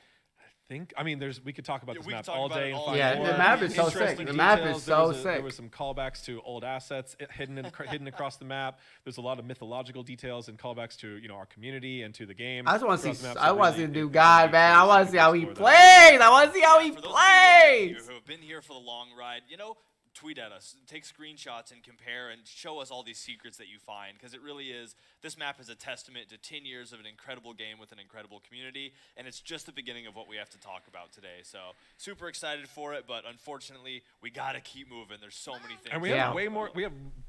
We could talk about Yeah, this we could map talk all about day it and all find Yeah, more the map is so sick. interesting The map is details. so There sick. was some callbacks to old assets hidden across the map. There's a lot of mythological details and callbacks to our community and to the game. I just want to throughout see. the map, I so want to really see the new it- guy, it's man. I really want to see how he explore that. plays. I want to see how he For those of plays. you who have been here for the long ride, tweet at us, take screenshots and compare and show us all these secrets that you find, because it really is, this map is a testament to 10 years of an incredible game with an incredible community, and it's just the beginning of what we have to talk about today. So super excited for it, but unfortunately we gotta keep moving. There's so many things. And we Yeah. have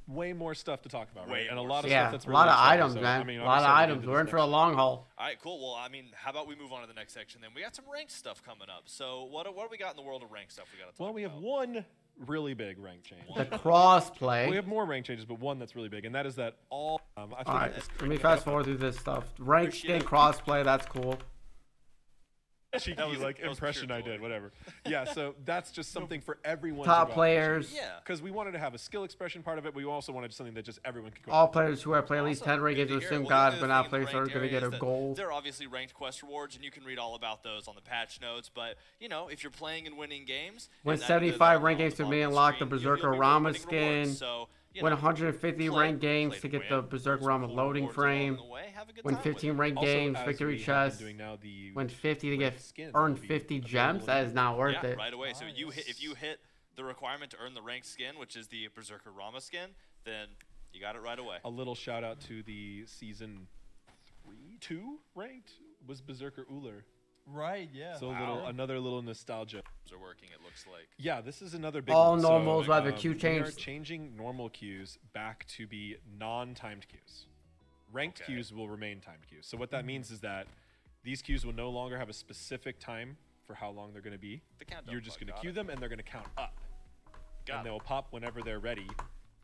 way more stuff to talk about, right? Way And a more lot of Yeah, stuff that's a lot really of exciting. items, So, man. I mean, A lot of obviously, we'll get items. into We're in this for a next long haul. All right, cool. Well, I mean, how about we move on to the next section then? We got some ranked stuff coming up. So what do we got in the world of ranked stuff we gotta talk about? Well, we have one really big rank change. The crossplay. We have more rank changes, but one that's really big, and that is that all. I think All right, it's let me fast forward through this stuff. Rank skin crossplay. That's cool. cheeky That was impression pure I joy. did, whatever. Yeah, so that's just something for everyone. Top players. Yeah. Because we wanted to have a skill expression part of it, but we also wanted something that just everyone could go. All players who have played at least Awesome. 10 rank Good games to with hear. Sim Well, God the but other not thing in players the are ranked going to get area a is that gold. There are obviously ranked quest rewards, and you can read all about those on the patch notes. But if you're playing and winning games, Win and that- 75 they're rank on games the to bottom Mean of the Alot, the screen, Berserker you'll be Rama winning skin. rewards. So, Win 150 play- ranked games play to to get the win. Berserker There's Rama cool loading rewards along frame. the way. Have a good Win time with 15 it. ranked Also, games, as victory we have been chests. doing now, the Win 50 to ranked get skins earn will be 50 available gems. That is not worth Yeah, it. right away. So Nice. if you hit the requirement to earn the ranked skin, which is the Berserker Rama skin, then you got it right away. a little shout out to the season 2 ranked was Berserker Uller. Right, yeah. So Wow. another little nostalgia. Are working. It looks like. Yeah, this is another big All one. normals So, will have their queue We are changed. changing normal queues back to be non-timed queues. Ranked Okay. queues will remain timed queues. So what that means is that these queues will no longer have a specific time for how long they're going to be. The countdown You're just bug, going to got queue it. them, and they're going to count up. Got And it. they'll pop whenever they're ready,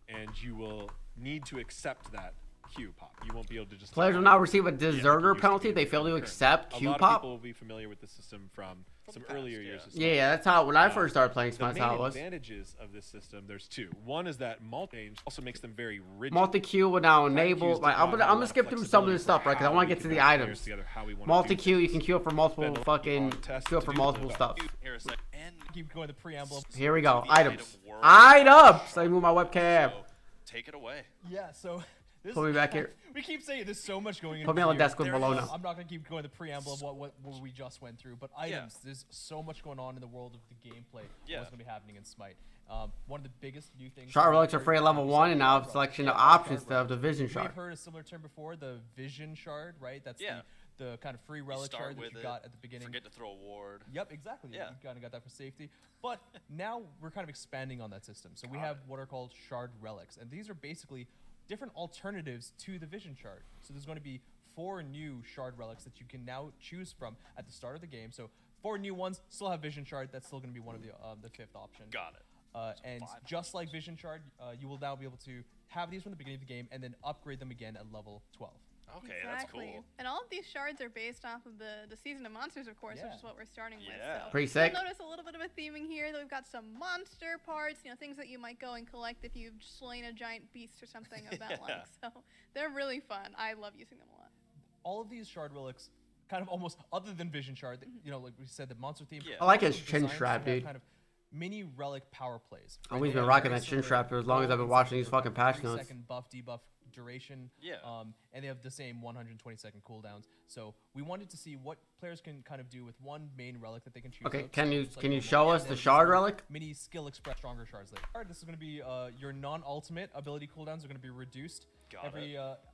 and you will need to accept that queue pop. You won't be able to just... Players will now receive a deserter penalty if they fail to accept A queue lot of pop. people will be familiar with the system from some the earlier past, years. yeah. of Yeah, Smite. yeah, that's how when I first started playing The Smite, main that's how it was. advantages of this system, there's two. One is that multi also makes them very rigid. Multi-queue will now Timed enable. queues Like, do I'm not gonna have a lot of skip through some of this flexibility stuff, right? Because I for want to how get to we the can put players items. together, how we wanna do Multi-queue, you things. can queue up for multiple Spend a lot fucking on tests queue up to for do multiple that. stuff. Here a sec. And Keep going the preamble. Here we go. to the Items. item world. Items. Let me move my webcam. So, take it away. Yeah, so this Put me back here. We keep saying there's so much going Put me on the desk with There Bologna. is. I'm not gonna keep going the preamble of what we just went through, but items. There's so much going on in the world of the gameplay. Yeah. What's gonna be happening in Smite? One of the biggest new things. Shard relics are free at level 1, and now have selection of options to have the vision We've shard. heard a similar term before, the vision shard, right? That's Yeah. the kind of free relic start shard that with you it, got at the beginning. Forget to throw a ward. Yep, exactly. Yeah. You kind of got that for safety. But now we're kind of expanding on that system. So we Got have it. what are called shard relics. And these are basically different alternatives to the vision shard. So there's going to be 4 new shard relics that you can now choose from at the start of the game. So 4 new ones, still have vision shard. That's still going to be one of the 5th option. Got it. And 5 just like vision shard, you will now be able to have these from the beginning of the game and then upgrade them again at level 12. Okay, that's Exactly. cool. And all of these shards are based off of the Season of Monsters, of course, Yeah. which is what we're starting with. Yeah. So Pretty sick. You'll notice a little bit of a theming here. That we've got some monster parts, things that you might go and collect if you've slain a giant beast or something of that like. So they're really fun. I love using them a lot. All of these shard relics, kind of almost other than vision shard, like we said, the monster theme. Yeah. I like his also chin designed strap, to have dude. Kind of mini relic power plays. Always They been have rocking very that chin similar strap for as long as I've been gold watching and these fucking patch 3 notes. second buff, debuff duration. Yeah. And they have the same 120-second cooldowns. So we wanted to see what players can kind of do with one main relic that they can choose. Okay, out. can So you just like can you normal. show Yeah, us they the have shard these relic? mini skill express stronger shards later. Alright, this is going to be your non-ultimate ability cooldowns are going to be reduced Got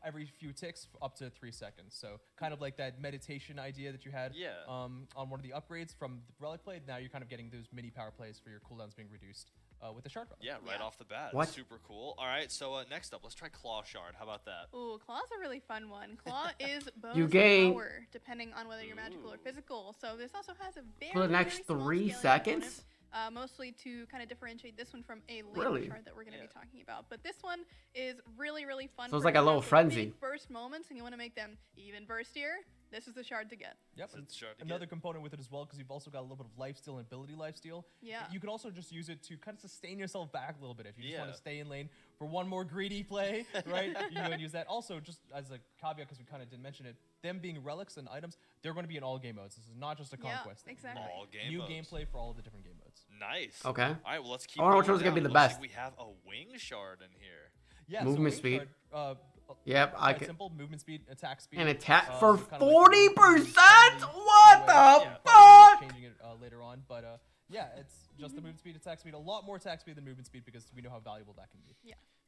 every few ticks up to 3 seconds. So kind of like that meditation idea that you had Yeah. on one of the upgrades from the relic play. Now you're kind of getting those mini power plays for your cooldowns being reduced with the shard relic. Yeah, right Yeah. off the bat. What? Super cool. All right, so next up, let's try Claw Shard. How about that? Ooh, Claw's a really fun one. Claw is bonus You gain- power, depending on whether you're magical or Ooh. physical. So this also has a very, For the next very small 3 scaling seconds? component, mostly to kind of differentiate this one from a later Really? shard that we're going to Yeah. be talking about. But this one is really, really fun. So it's for like a if you little have those frenzy. Big burst moments, and you want to make them even burstier. This is the shard to get. Yep. So and it's shard to another get. component with it as well, because you've also got a little bit of lifesteal and ability lifesteal. Yeah. You can also just use it to kind of sustain yourself back a little bit. If you just want Yeah. to stay in lane for one more greedy play, right? You can go and use that. Also, just as a caveat, because we kind of didn't mention it, them being relics and items, they're going to be in all game modes. This is not just a Yeah, conquest thing. exactly. All game New modes. gameplay for all of the different game modes. Nice. Okay. All right, well, let's keep I wonder which going one's gonna be down. the Looks like best. we have a Wing Shard in here. Yeah. Movement so Wing speed. Shard, Yep, I quite can. simple. Movement speed, attack speed. And attack so for kind of like 40%? the What way- the Yeah. fuck? Changing it later on, but yeah, it's just the movement speed, attack speed. A lot more attack speed than movement speed because we know how valuable that can be.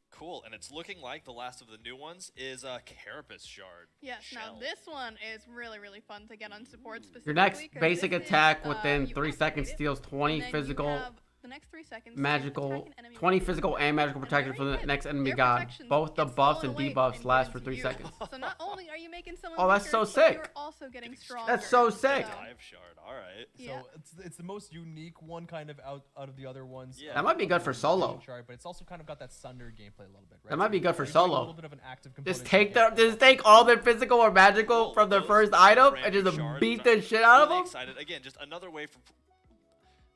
Cool, and it's looking like the last of the new ones is a Carapace Shard. Yes, Shell. now this one is really, really fun to get on support specifically. Your next 'cause basic this is, attack within you 3 activate seconds it, steals 20 and then you physical, have the next 3 seconds to magical, attack an enemy 20 with physical and magical And protection very for the good. next enemy Their god. protection Both the gets buffs stolen and away debuffs and last given for to 3 you. seconds. So not only are you making someone Oh, that's weaker, so but sick. you're also getting Getting stronger. That's so sick. So, Dive Shard. All right. Yeah. So it's the most unique one kind of out of the other ones. Yeah. That might be good for solo. Shard, but it's also kind of got that Sunder gameplay a little bit, right? That might be good for you're doing solo. A little bit of an active component Just to take the game. just take all their physical or magical from the Those first item brand and new just shards, beat I'm the shit out of really them. excited. Again, just another way for.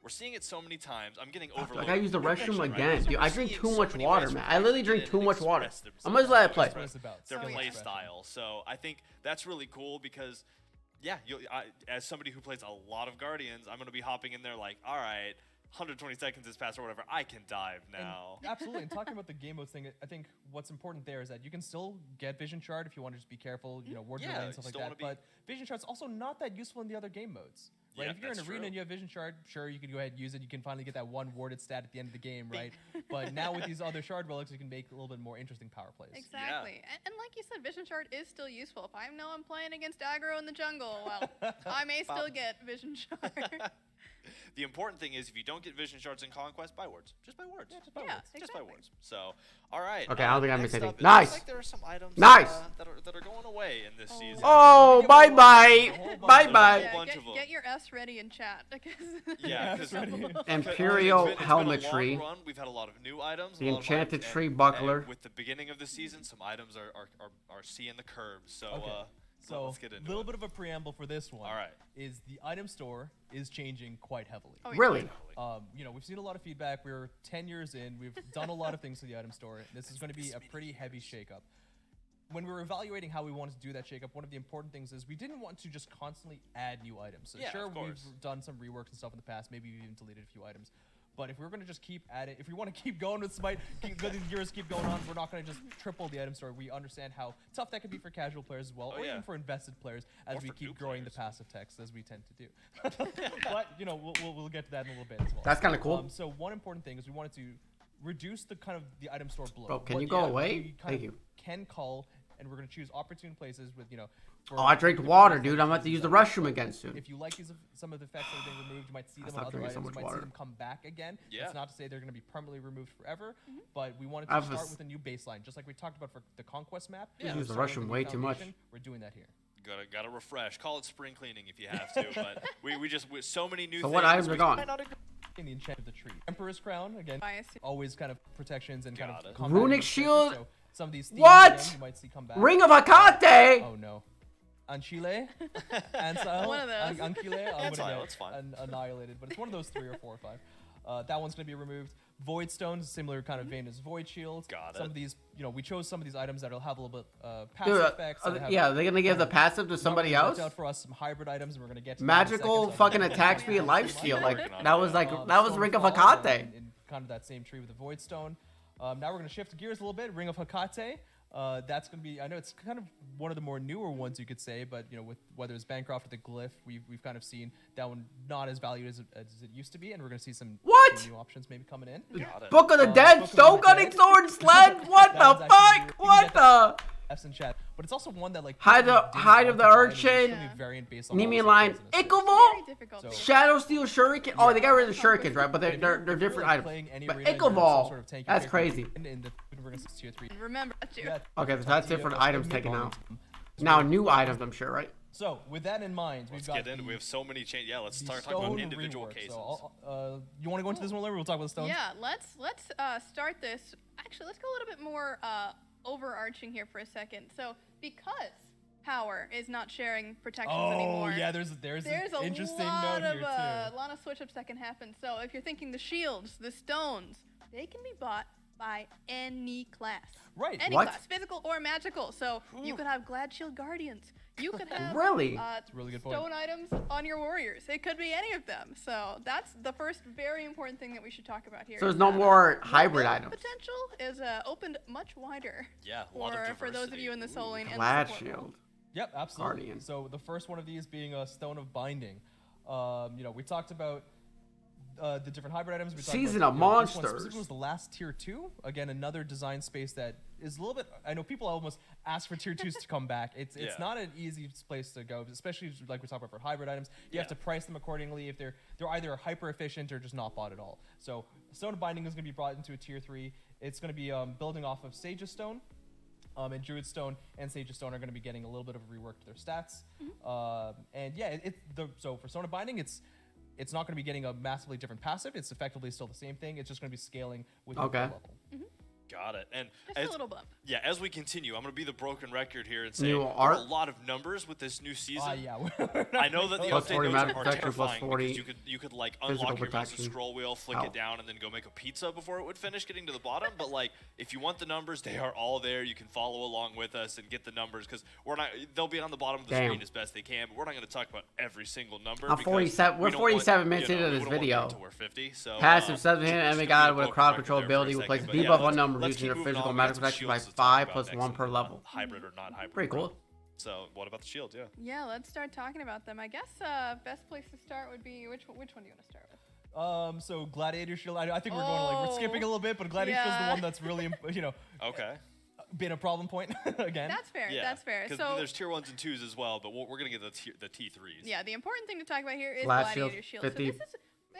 We're seeing it so many times. I'm getting I overloaded. gotta use the with restroom right? again, So dude. we're I drink seeing too so much many water, ways man. for I literally players drink to too much water. express I'm gonna just let it play. That's what it's about. Their Oh, yeah. play Expression. style. So I think that's really cool because, yeah, as somebody who plays a lot of Guardians, I'm gonna be hopping in there like, all right, 120 seconds has passed or whatever. I can dive And now. absolutely. And talking about the game modes thing, I think what's important there is that you can still get Vision Shard if you want to just be careful, ward your Yeah, lane and stuff you like still wanna that. be- But Vision Shard's also not that useful in the other game modes. Right? Yeah, If you're in that's arena true. and you have Vision Shard, sure, you can go ahead and use it. You can finally get that one warded stat at the end of the game, right? But now with these other Shard relics, you can make a little bit more interesting power plays. Exactly. And like you said, Vision Shard is still useful. If I know I'm playing against aggro in the jungle, well, I may still get Vision Shard. The important thing is if you don't get Vision Shards in Conquest, buy wards. Just buy wards. Yeah, just buy Yeah, wards. Just buy exactly. wards. So, all right. Okay, I don't think I next missed anything. up, it Nice. looks like there are some items Nice. that are going away in this Oh. season. Oh, bye bye, bye There's a bye. whole bunch of them. Get your S ready in chat because Yeah, That's because ready. Imperial it's been helmetry. a long run. We've had a lot of new items. The a lot of enchanted items, tree and buckler. with the beginning of the season, some items are seeing the curbs. So, Okay. So let's get a into little it. bit of a preamble for this one. All right. Is the item store is changing quite heavily. Oh, yeah. Really? We've seen a lot of feedback. We're 10 years in. We've done a lot of things to the item store. This is going to be a pretty heavy shakeup. When we were evaluating how we wanted to do that shakeup, one of the important things is we didn't want to just constantly add new items. So Yeah, sure, of course. we've done some reworks and stuff in the past. Maybe we've even deleted a few items. But if we're going to just keep adding, if we want to keep going with Smite, the years keep going on, we're not going to just triple the item store. We understand how tough that can be for casual players as well, Oh, or yeah. even for invested players, as Or we for new keep growing the players. passive text, as we tend to do. But we'll get to that in a little bit as well. That's kind of cool. So one important thing is we wanted to reduce the kind of the item store bloat. Bro, can What you go we away? kind Thank of you. Can call and we're going to choose opportune places with, for Oh, I drank different water, reasons dude. that I'm we about to choose use the these items. restroom again soon. If you like some of the effects that are being removed, you might see them on stopped other drinking so items. You much might see water. them come back again. Yeah. That's not to say they're going to be permanently removed forever, but we wanted I to have start this- with a new baseline, just like we talked about for the Conquest map. Yeah. we Use the started with a restroom new way too much. foundation. We're doing that here. Gotta refresh. Call it spring cleaning if you have to. But we just with so many new So things. what items are we gone? might not agree. In the enchant of the tree. Emperor's Crown, again, Bias. always kind of protections and kind Got of it. combat Runic against shield? characters, so some of these themes What? again, you might see come back. Ring of Hecate! Oh no. Anchile? Ansile? One of those. Anchile? I'm Ansile, gonna that's fine. get annihilated, but it's one of those 3 or 4 or 5. That one's gonna be removed. Void Stones, similar kind of vein as Void Shield. Got Some it. of these, we chose some of these items that'll have a little bit passive Dude, effects. that have yeah, they're gonna give the passive to somebody worked else? out for us some hybrid items, and we're gonna get to that in a Magical second, so fucking I'm gonna attack get speed and to lifesteal. that. Like, Working on that it, was yeah. like, that was Stone Ring of Fall, Hecate. in kind of that same tree with the Void Stone. Now we're going to shift gears a little bit. Ring of Hecate. That's going to be, I know it's kind of one of the more newer ones you could say, but with whether it's Bancroft or the Glyph, we've kind of seen that one not as valued as it used to be, and we're going to see some new options maybe coming in. Got it. Book of the Dead, Book of Stone the Cutting Dead. Sword, Sled, what That the one's actually fuck? new. You can What get the? F's in chat, but it's also one that like Hide people of- didn't Hide want of the to buy, and Urchin. it's gonna be variant based on all Nemean the Lion, supplies and Ickleval? Very difficult. So- to Shadow Steel Shuriken? Oh, they got rid of the Shurikens, right? But If they're you're different like items. playing any But arena and you're some Ickleval, sort of tanky that's character crazy. in the we're gonna tier 3. Remember that too. Yeah, Okay, so that's the, different the items mid taken out. bonus. Now, new items, I'm sure, right? So with that in mind, Let's we've got get into. We have so many changes. Yeah, let's the start talking stone about individual rework. cases. So you want to go into this one, Larry? We'll talk about the stones. Yeah, let's start this. Actually, let's go a little bit more overarching here for a second. So because power is not sharing protections Oh anymore. yeah, there's There's an a interesting lot note of here a too. lot of switch-ups that can happen. So if you're thinking the shields, the stones, they can be bought by any class. Right. Any What? class, physical or magical. So you could have Glad Shield Guardians. You could have Really? a really good point. stone items on your warriors. It could be any of them. So that's the first very important thing that we should talk about here. So there's is no that, more the hybrid build items. Potential is opened much wider. Yeah, a lot of For those of diversity. you in the soul lane and the Glad support role. Shield. Yep, absolutely. Guardian. So the first one of these being a Stone of Binding. We talked about the different hybrid items. We talked Season about, of this one Monsters. specifically was the last tier 2. Again, another design space that is a little bit. I know people almost ask for tier 2s to come back. It's Yeah. not an easy place to go, especially like we talked about for hybrid items. You have to price them accordingly if they're either hyper efficient or just not bought at all. So Stone of Binding is going to be brought into a tier 3. It's going to be building off of Sage's Stone. And Druid Stone and Sage's Stone are going to be getting a little bit of a rework to their stats. And yeah, so for Stone of Binding, it's not going to be getting a massively different passive. It's effectively still the same thing. It's just going to be scaling with your Okay. level. Got it. And Just as, a little bump. yeah, as we continue, I'm going to be the broken record here and say New there are art? a lot of numbers with this new season. Yeah. I know that the Plus update 40 notes magic are protection, plus terrifying 40 because you could like physical unlock your mouse and protection. scroll wheel, flick Oh. it down, and then go make a pizza before it would finish getting to the bottom. But like, if you want the numbers, they are all there. You can follow along with us and get the numbers because they'll be on the bottom of the Damn. screen as best they can. But we're not going to talk about every single number. I'm because 47 we we're don't 47 want, minutes you know, into we this don't want video. them to wear 50, so, Passive 7 just hit gonna enemy be god a with a broken crowd record control there for a ability will second, place a but yeah, debuff on let's- number, let's reducing keep their moving physical on. magic We got some protection by shields to talk 5 about plus next 1 and per then level. Hybrid or not hybrid. Pretty cool. So what about the shield? Yeah. Yeah, let's start talking about them. I guess best place to start would be which one do you want to start with? So Gladiator Shield. I think we're going we're skipping a little bit, but Gladiator Shield's the Yeah. one that's really Okay. been a problem point again. That's fair. Yeah. That's fair. Because So there's tier 1s and 2s as well, but we're going to get the T3s. yeah, the important thing to talk about here is Glass Gladiator shield, Shield. So 50 this is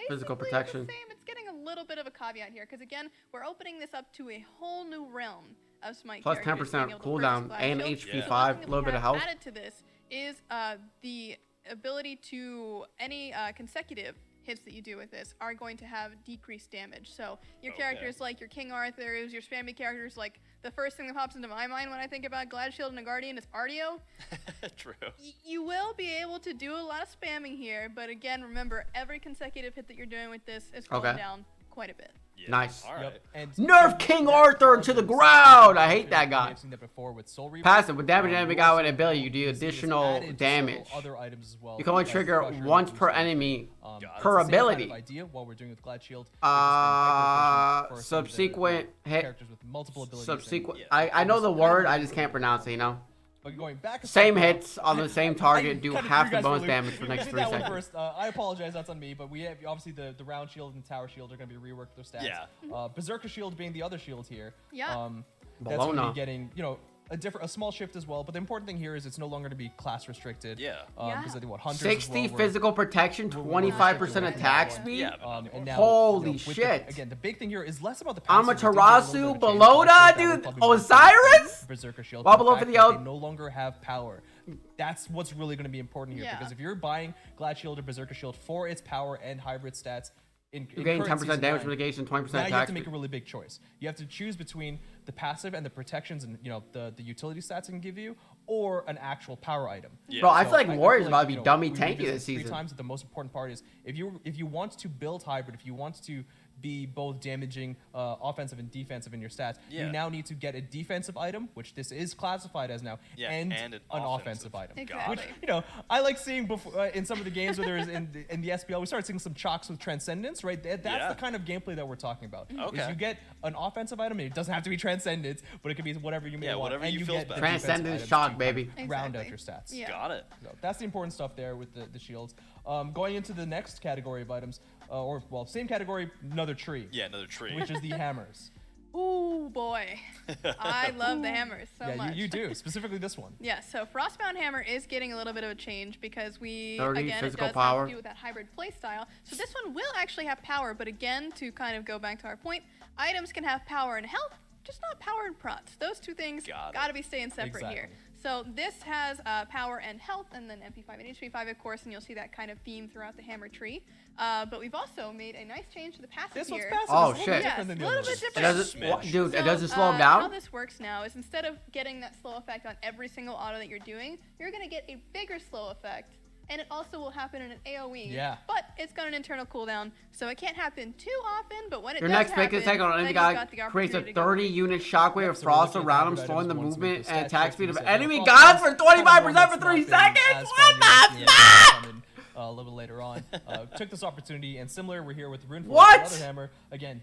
physical basically protection. the same. It's getting a little bit of a caveat here because again, we're opening this up to a whole new realm of Smite Plus characters 10% being able to cooldown purchase Glass and Shield. HP So one 5, thing a that little we bit of have health. added to this is the ability to any consecutive hits that you do with this are going to have decreased damage. So your Okay. characters like your King Arthurs, your spammy characters, like the first thing that pops into my mind when I think about Glad Shield and a Guardian is Artio. True. You will be able to do a lot of spamming here, but again, remember every consecutive hit that you're doing with this is cooling Okay. down quite a bit. Yeah. Nice. All right. Yep. And Nerf King Arthur to the ground! I hate that guy. I've seen that before with Soul Reaper. Passive, with damage enemy god with also ability, you do see this additional added to damage. several other items as well. You can only like trigger Crusher and once per Booster. enemy Got it. It's per the same kind of ability. idea what we're doing with Glad Shield. which has been hyper-efficient for some of the Subsequent hit. characters with multiple abilities. Subsequent. Yeah. I know the word, I just can't pronounce it, you know? But going back, a Same step, hits on the same target, do kinda half threw the you guys for a bonus loop. damage for We the next did 3 that one seconds. first. I apologize, that's on me. But we have obviously the round shield and tower shield are going to be reworked their stats. Yeah. Berserker shield being the other shield here. Yeah. That's going to Bologna. be getting a small shift as well. But the important thing here is it's no longer to be class restricted. Yeah. Because I think what hunters 60 as well, physical protection, 25% attack speed. Yeah. And now, Holy with shit. again, the big thing here is less about the passive. Amaterasu, Belota, dude, Osiris? Berserker Shield. Well the below fact for the that out. they no longer have power. That's what's really going to be important here. Yeah. Because if you're buying Glad Shield or Berserker Shield for its power and hybrid stats, in You're getting current 10% Season damage 9, mitigation, 20% now you have attack to make a speed. really big choice. You have to choose between the passive and the protections and the utility stats it can give you, or an actual power item. Yeah. Bro, I feel like Warriors about to be you know, dummy we tanky revisited this three season. times, but the most important part is if you want to build hybrid, if you want to be both damaging offensive and defensive in your stats, Yeah. you now need to get a defensive item, which this is classified as now, Yeah, and and an an offensive offensive. item. Exactly. Which, I like seeing before in some of the games where there's in the SPL, we started seeing some chalks with Transcendence, right? That's Yeah. the kind of gameplay that we're talking about. Okay. Is you get an offensive item, and it doesn't have to be Transcendence, but it could be whatever you may Yeah, want. whatever and you you feels get the best. defensive Transcendence items shock, to baby. round out Exactly. your stats. Yeah. Got it. So that's the important stuff there with the shields. Going into the next category of items, same category, another tree, Yeah, another tree. which is the hammers. Ooh, boy. I love the hammers so Yeah, much. you do, specifically this one. Yeah, so Frostbound Hammer is getting a little bit of a change because 30 again, it physical does power. have to do with that hybrid playstyle. So this one will actually have power, but again, to kind of go back to our point, items can have power and health, just not power and prots. Those two things Got it. gotta be staying separate here. Exactly. So this has power and health, and then MP5 and HP5, of course, and you'll see that kind of theme throughout the hammer tree. But we've also made a nice change to the passive This one's here. passive. Oh, It's a little shit. bit different Yes, than the a little other bit ones. It different. doesn't, dude, it doesn't So, slow him How down? this works now is instead of getting that slow effect on every single auto that you're doing, you're going to get a bigger slow effect. And it also will happen in an AoE. Yeah. But it's got an internal cooldown, so it can't happen too often. But when it Your does next big happen, attack on then enemy you've guy got the creates a opportunity to go 30-unit shockwave of So frost we're looking at around him, hybrid slowing the items, ones with movement the and stat attack shift speed of reset. enemy Well, gods that's for kind of 25% one for that's 3 not been seconds? as What fun. the You'll see fuck? it coming, a little bit later on. Took this opportunity, and similar, we're here with Rune Force, What? another hammer. Again,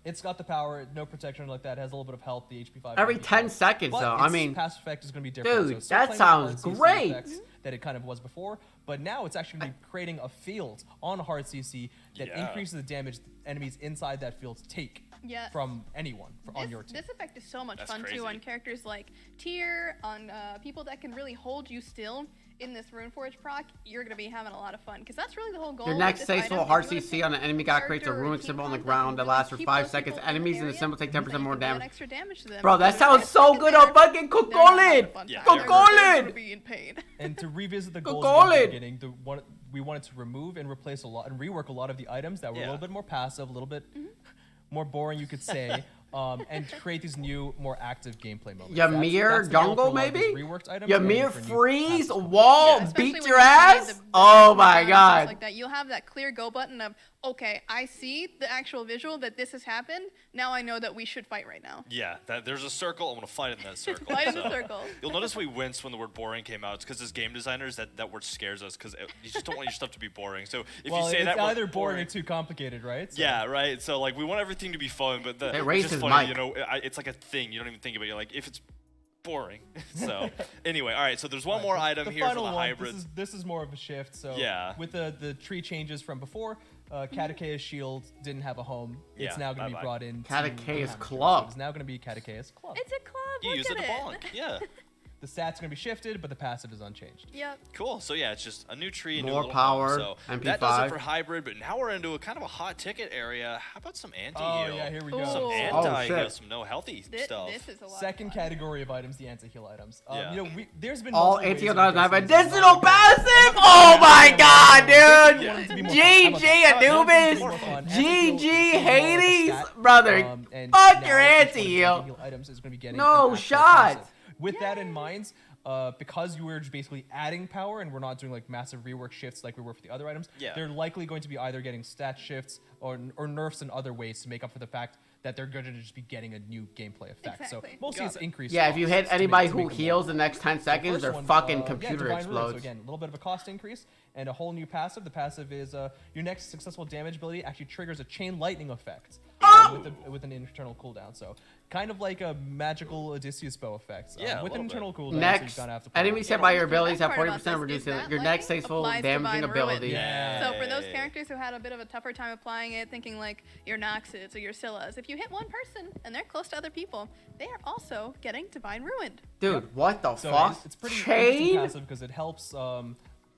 it's got the power, no protection like that, has a little bit of health, the HP5. Every and 10 HP5. seconds, But though. I its mean, passive effect is going to be different. dude, so it's still that playing sounds with the hard CC great. effects that it kind of was before, but now it's actually going to be creating a field on hard CC that Yeah. increases the damage enemies inside that field take Yes. from anyone on your team. This effect is so much That's fun crazy. too on characters like Tyr, on people that can really hold you still in this Runeforge proc. You're gonna be having a lot of fun because that's really the whole goal. Your with next this tasteful item. hard If you CC wanna on an enemy guy creates a character or runic team symbol on the comp that ground can that really lasts for keep 5 those seconds. people in Enemies the in the area, symbol take then 10% you more can do an damage. extra damage to them. Bro, that Because if sounds they're so stuck in good there, on fucking they're not having a Kokolid! fun Yeah, time. they're Kokolid! gonna be in pain. And to revisit the goals Kokolid! again at the beginning, we wanted to remove and replace a lot and rework a lot of the items that were a Yeah. little bit more passive, a little bit more boring, you could say, and to create these new, more active gameplay moments. Ymir That's the goal for jungle, a lot of these maybe? reworked items Ymir and for new freeze, passive wall, Yeah, especially beat when your you see ass? the Oh background my and stuff god. Like that, you'll have that clear go button of, okay, I see the actual visual that this has happened. Now I know that we should fight right now. Yeah, there's a circle. I'm gonna fight in that circle. Fight in the So, circle. You'll notice we winced when the word boring came out. It's because as game designers, that word scares us because you just don't want your stuff to be boring. So if Well, you say it's that word either boring or too complicated, right? So- yeah, right. So like we want everything to be fun, but They it's raised just his funny, mic. you know. It's like a thing you don't even think about. You're like, if it's boring. So anyway, all right. So there's one more item here for the final hybrid. This is more of a shift. So Yeah. with the tree changes from before, Katakea's shield didn't have a home. It's Yeah, now going to be bye-bye. brought in. Katakea's to Club. It's now going to be Katakea's Club. It's a club. You Look use it at to bonk. Yeah. The stats are going to be shifted, but the passive is unchanged. Yep. Cool. So yeah, it's just a new tree, a new More little power, home. So MP5. that does it for hybrid. But now we're into a kind of a hot ticket area. How about some anti-heal? Oh yeah, here we go. Some Ooh. anti-heal, shit. some no healthy This, stuff. this is a lot. Second of fun. category of items, the anti-heal items. Yeah. You know, there's been All multiple ways anti-heal of doesn't have addressing these additional items. passive? Oh my god, Basically, dude! you want it to be more fun. How about GG that? How about that? Anubis! More fun. Anti-heal is GG more of a Hades! stat, Brother, and fuck now your each one of these anti-heal. anti-heal items is going to be getting No an actual shot. passive. With that in mind, because you were just basically adding power and we're not doing like massive rework shifts like we were for the other items, Yeah. they're likely going to be either getting stat shifts or nerfs in other ways to make up for the fact that they're going to just be getting a new gameplay effect. Exactly. So mostly Got it's it. increased. Yeah, if you hit costs to anybody make who them more. heals the next 10 seconds, First their one, fucking yeah, computer Divine Ruin. So explodes. again, a little bit of a cost increase and a whole new passive. The passive is your next successful damage ability actually triggers a chain lightning effect with an internal cooldown. So kind of like a magical Odysseus bow effect. Yeah, a with an little internal bit. cooldown. So Next, you have to play enemies it. hit by your The best abilities have part 40% about this reduced. is that Your next lightning tasteful applies damaging Divine ability. Ruin. Yeah. So for those characters who had a bit of a tougher time applying it, thinking like your Noxes or your Scyllas, if you hit one person and they're close to other people, they are also getting Divine Ruined. Dude, what the So fuck? it's pretty interesting Chain? passive because it helps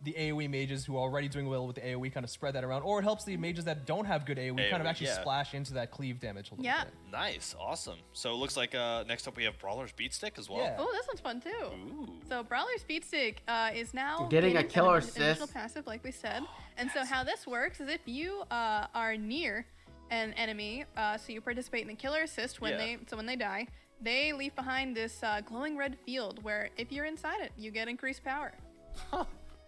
the AoE mages who are already doing well with the AoE kind of spread that around, or it helps the mages that don't have good AoE kind of AoE, actually yeah. splash into that cleave damage a little Yeah. bit. Nice, awesome. So it looks like next up we have Brawler's Beat Stick as well. Yeah. Oh, this one's fun too. Ooh. So Brawler's Speed Stick is now Getting a gaining killer an additional assist. passive, like we said. And so how this works is if you are near an enemy, so you participate in the killer assist when Yeah. when they die, they leave behind this glowing red field where if you're inside it, you get increased power.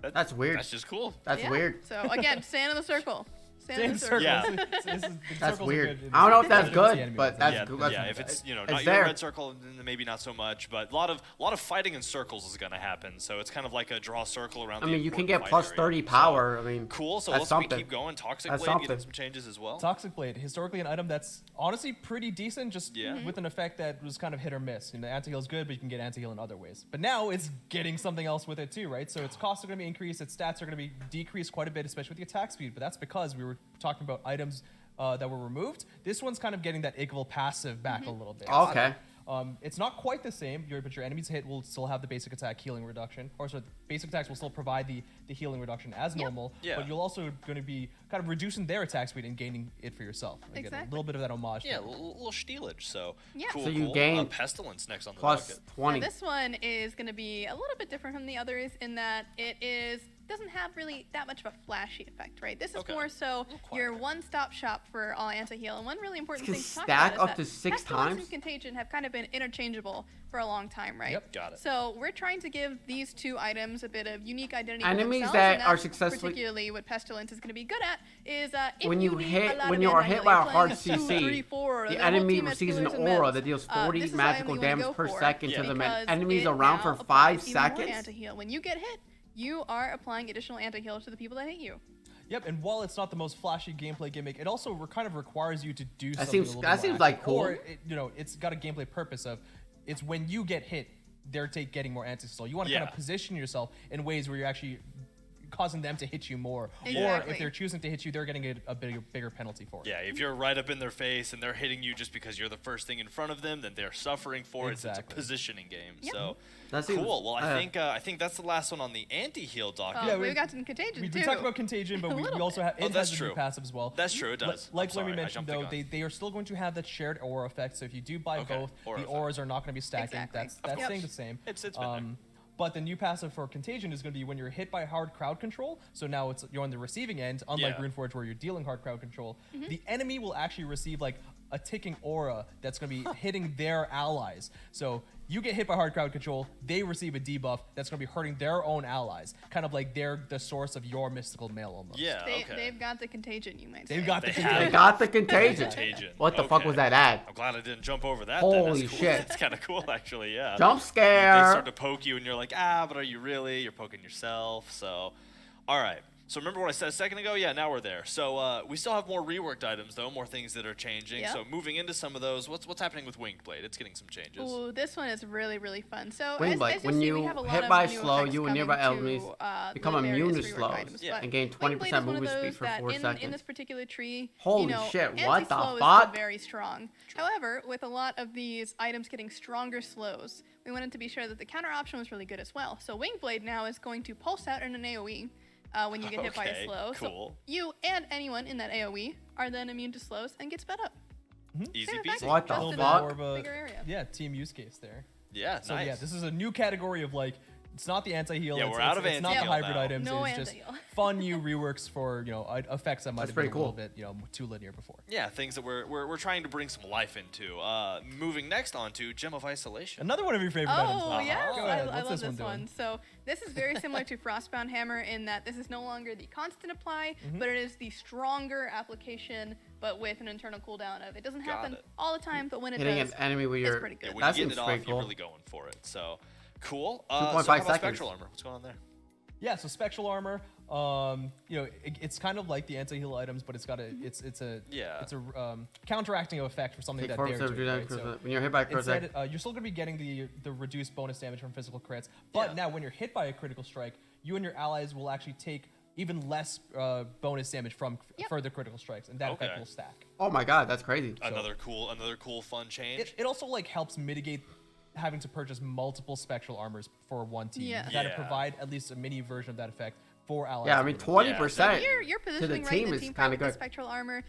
That's weird. That's just cool. That's Yeah. weird. So again, stand in the circle. Stand in the Circles. circle. Yeah. The That's circles are weird. good. I don't know if that's It's the enemy good, but ones. that's yeah, good. yeah. If it's not it's your there. red circle, then maybe not so much. But a lot of fighting in circles is gonna happen. So it's kind of like a draw circle around. I the mean, you can important get fight plus area. 30 So, power. I mean, cool. So that's let's something. keep going. Toxic That's Blade getting something. some changes as well. Toxic Blade, historically an item that's honestly pretty decent, just Yeah. with an effect that was kind of hit or miss. You know, anti-heal is good, but you can get anti-heal in other ways. But now it's getting something else with it too, right? So its costs are going to be increased, its stats are going to be decreased quite a bit, especially with the attack speed. But that's because we were talking about items that were removed. This one's kind of getting that Igval passive back a little bit. Okay. It's not quite the same, but your enemy's hit will still have the basic attack healing reduction. Or sorry, basic attacks will still provide the healing reduction as normal, Yeah. but you're also going to be kind of reducing their attack speed and gaining it for yourself. Again, Exactly. a little bit of that homage. to Yeah, a it. little stealage. So Yeah. cool. So you cool. gain Pestilence next on the plus docket. 20. Now, this one is going to be a little bit different from the others in that it doesn't have really that much of a flashy effect, right? This is Okay. more so little your quieter. one-stop shop for all anti-heal. And one really important Can thing to talk stack about is up to that 6 Pestilence times? and Contagion have kind of been interchangeable for a long time, right? Yep. Got it. So we're trying to give these two items a bit of unique identity. for Enemies themselves, that and are that's successfully- particularly what Pestilence is going to be good at is if When you need hit- a lot when of you are anti-heal, hit by you're a hard playing 2, CC, 3, 4, the their whole enemy team has receives an healers and aura meds. that deals 40 this is magical the item you wanna damage go per for second to the because enemies it around now for applies 5 even more seconds. anti-heal. When you get hit, you are applying additional anti-heal to the people that hit you. Yep, and while it's not the most flashy gameplay gimmick, it also kind of requires you to do That something seems- a little that bit seems more like active. cool. Or, it's got a gameplay purpose of, it's when you get hit, they're getting more anti-heal. You want to kind Yeah. of position yourself in ways where you're actually causing them to hit you more. Or Exactly. if they're choosing to hit you, they're getting a bigger penalty for it. Yeah, if you're right up in their face and they're hitting you just because you're the first thing in front of them, then they're suffering for it. It's a Exactly. positioning game. Yep. So That seems- cool. Well, I think that's the last one on the anti-heal docket. Yeah, We've got some Contagion We too. talked about Contagion, but A we little also bit. have Oh, it that's has a new true. passive as well. That's true, it does. Like I'm Larry sorry, I mentioned, jumped the though, gun. they are still going to have that shared aura effect. So if you do buy Okay, both, aura the effect. auras are not going to be stacking. Exactly. That's Yep. staying the same. It's been there. But the new passive for Contagion is going to be when you're hit by hard crowd control. So now you're on the receiving end, unlike Yeah. Runeforge where you're dealing hard crowd control. The enemy will actually receive like a ticking aura that's going to be hitting their allies. So you get hit by hard crowd control, they receive a debuff that's going to be hurting their own allies. Kind of like they're the source of your mystical mail almost. Yeah, okay. They've got the Contagion, you might say. They've got the They Contagion. They got the contagion. Contagion. What the fuck Okay. was that ad? I'm glad I didn't jump over that. Holy That's cool. shit. That's kind of cool, actually. Yeah. Jump They scare. start to poke you, and you're like, but are you really? You're poking yourself. So, all right. So remember what I said a second ago? Yeah, now we're there. So we still have more reworked items, though, more things that are changing. Yeah. So moving into some of those, what's happening with Winged Blade? It's getting some changes. Ooh, this one is really, really fun. So Wing as, Blade, as you when see, you we have a lot hit of by new slow, effects you and coming nearby to, enemies become the immune various to rework slows items, Yeah. but and gain Wing Blade 20% is one of movement speed those for that 4 in seconds. this particular tree, Holy you know, shit, what the anti-slow is fuck? still very strong. However, with a lot of these items getting stronger slows, we wanted to be sure that the counter option was really good as well. So Wing Blade now is going to pulse out in an AoE. When you get hit by a Okay, slow. cool. So you and anyone in that AoE are then immune to slows and get sped up. Easy Same peasy. effect, What the just A little in bit fuck? more of a bigger area. team use case there. Yeah, So nice. yeah, this is a new category of like, it's not the anti-heal. Yeah, it's, we're out it's, of it's not the anti-heal hybrid now. items. No it's just anti-heal. fun new reworks for effects that might That's have been pretty a little cool. bit too linear before. Yeah, things that we're trying to bring some life into. Moving next on to Gem of Isolation. Another one of your favorite items. Oh, Bob. yes. Go ahead. I What's love this this one one. doing? So this is very similar to Frostbound Hammer in that this is no longer the constant apply, but it is the stronger application, but with an internal cooldown of it doesn't Got happen it. all the time, but when it Hitting does, an enemy with it's your... pretty good. Yeah, when That you get seems it pretty off, cool. you're really going for it. So cool. 2.5 so how about seconds. Spectral Armor? What's going on there? Yeah, so Spectral Armor, It's kind of like the anti-heal items, but it's got a counteracting effect for something that they're doing. Right? So when you're hit by a critical instead, you're still gonna be getting the reduced bonus damage from physical crits, but now when you're hit by a critical strike, you and your allies will actually take even less bonus damage from further critical strikes, and that effect will stack. Oh my god, that's crazy. Another cool fun change. It also like helps mitigate having to purchase multiple spectral armors for one team. You gotta provide at least a mini version of that effect for allies. Yeah, I mean 20% You're to the positioning right team in the is team kind fight of with good. spectral armor.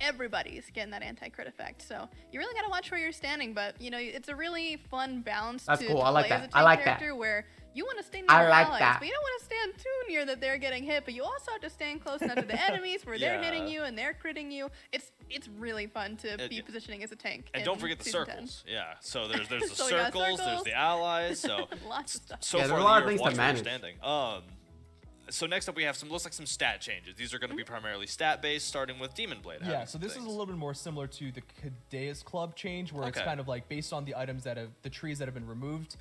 Everybody's getting that anti-crit effect, so you really gotta watch where you're standing. But it's a really fun balance That's to cool. I like play that. as a I tank like that. character where you want to stay near I your like allies, that. but you don't want to stand too near that they're getting hit. But you also have to stand close enough to the enemies where they're hitting you and they're critting you. It's really fun to be positioning as a tank. And don't forget the Season circles. Yeah. So there's the So we got circles, there's circles. the allies. So Lots of stuff. so Yeah, far there are a lot of the year things to watch where you're manage. standing. So next up we have looks like some stat changes. These are going to be primarily stat based, starting with Demon Blade. Yeah, so this is a little bit more similar to the Cadeus Club change, where it's Okay. kind of like based on the items the trees that have been removed.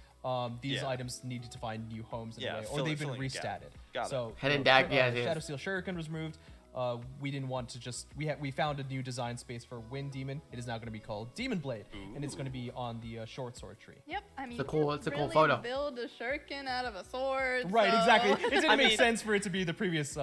These items needed to find new homes in a way, or they've been filling a gap. restatted. Got it. So Hidden dagger, yeah, it is. Shadow Steel Shuriken was removed. We didn't want to just we found a new design space for Wind Demon. It is now going to be called Demon Blade, and it's going to be on the short sword tree. Yep, I mean, It's a cool- you it's a can't cool really photo. build a shuriken out of a sword. Right, so- exactly. It didn't I make mean- sense for it to be the previous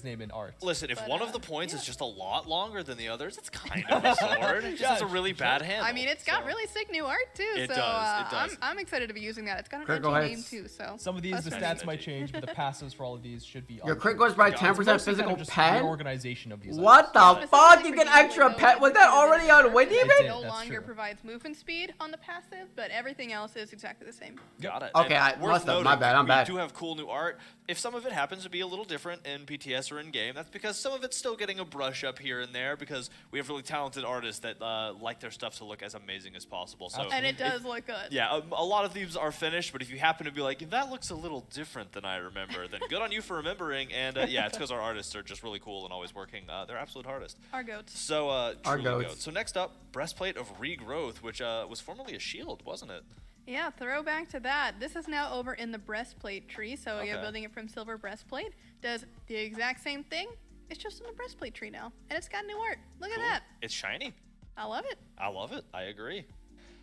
name in art. Listen, if But, one of the points is yeah. just a lot longer than the others, it's kind of a sword. It just has a really bad handle. I mean, it's got so. really sick new art too. It so does, it does. I'm excited to be using that. It's got an Critical edgy name hits. too. So Some of these, that's the what stats I mean. might change, but the passives for all of these should be. Your crit unchanged. goes by It's 10% Mostly kind physical of just pen? reorganization of these. What the Specifically fuck? You for get Demon extra Blade, pet? though, Was that it's already on Wind It Demon? did. no that's longer true. provides movement speed on the passive, but everything else is exactly the same. Got it. Okay, And I worth must have. noting, My bad, I'm bad. We do have cool new art. If some of it happens to be a little different in PTS or in game, that's because some of it's still getting a brush up here and there because we have really talented artists that like their stuff to look as amazing as possible. So And it does look good. yeah, a lot of these are finished, but if you happen to be like, that looks a little different than I remember, then good on you for remembering. And yeah, it's because our artists are just really cool and always working. They're absolute artists. Our goats. So, truly goats. goats. So next up, Breastplate of Regrowth, which was formerly a shield, wasn't it? Yeah, throwback to that. This is now over in the breastplate tree, so you're Okay. building it from silver breastplate. Does the exact same thing. It's just in the breastplate tree now, and it's got new art. Look Cool. at that. It's shiny. I love it. I love it. I agree.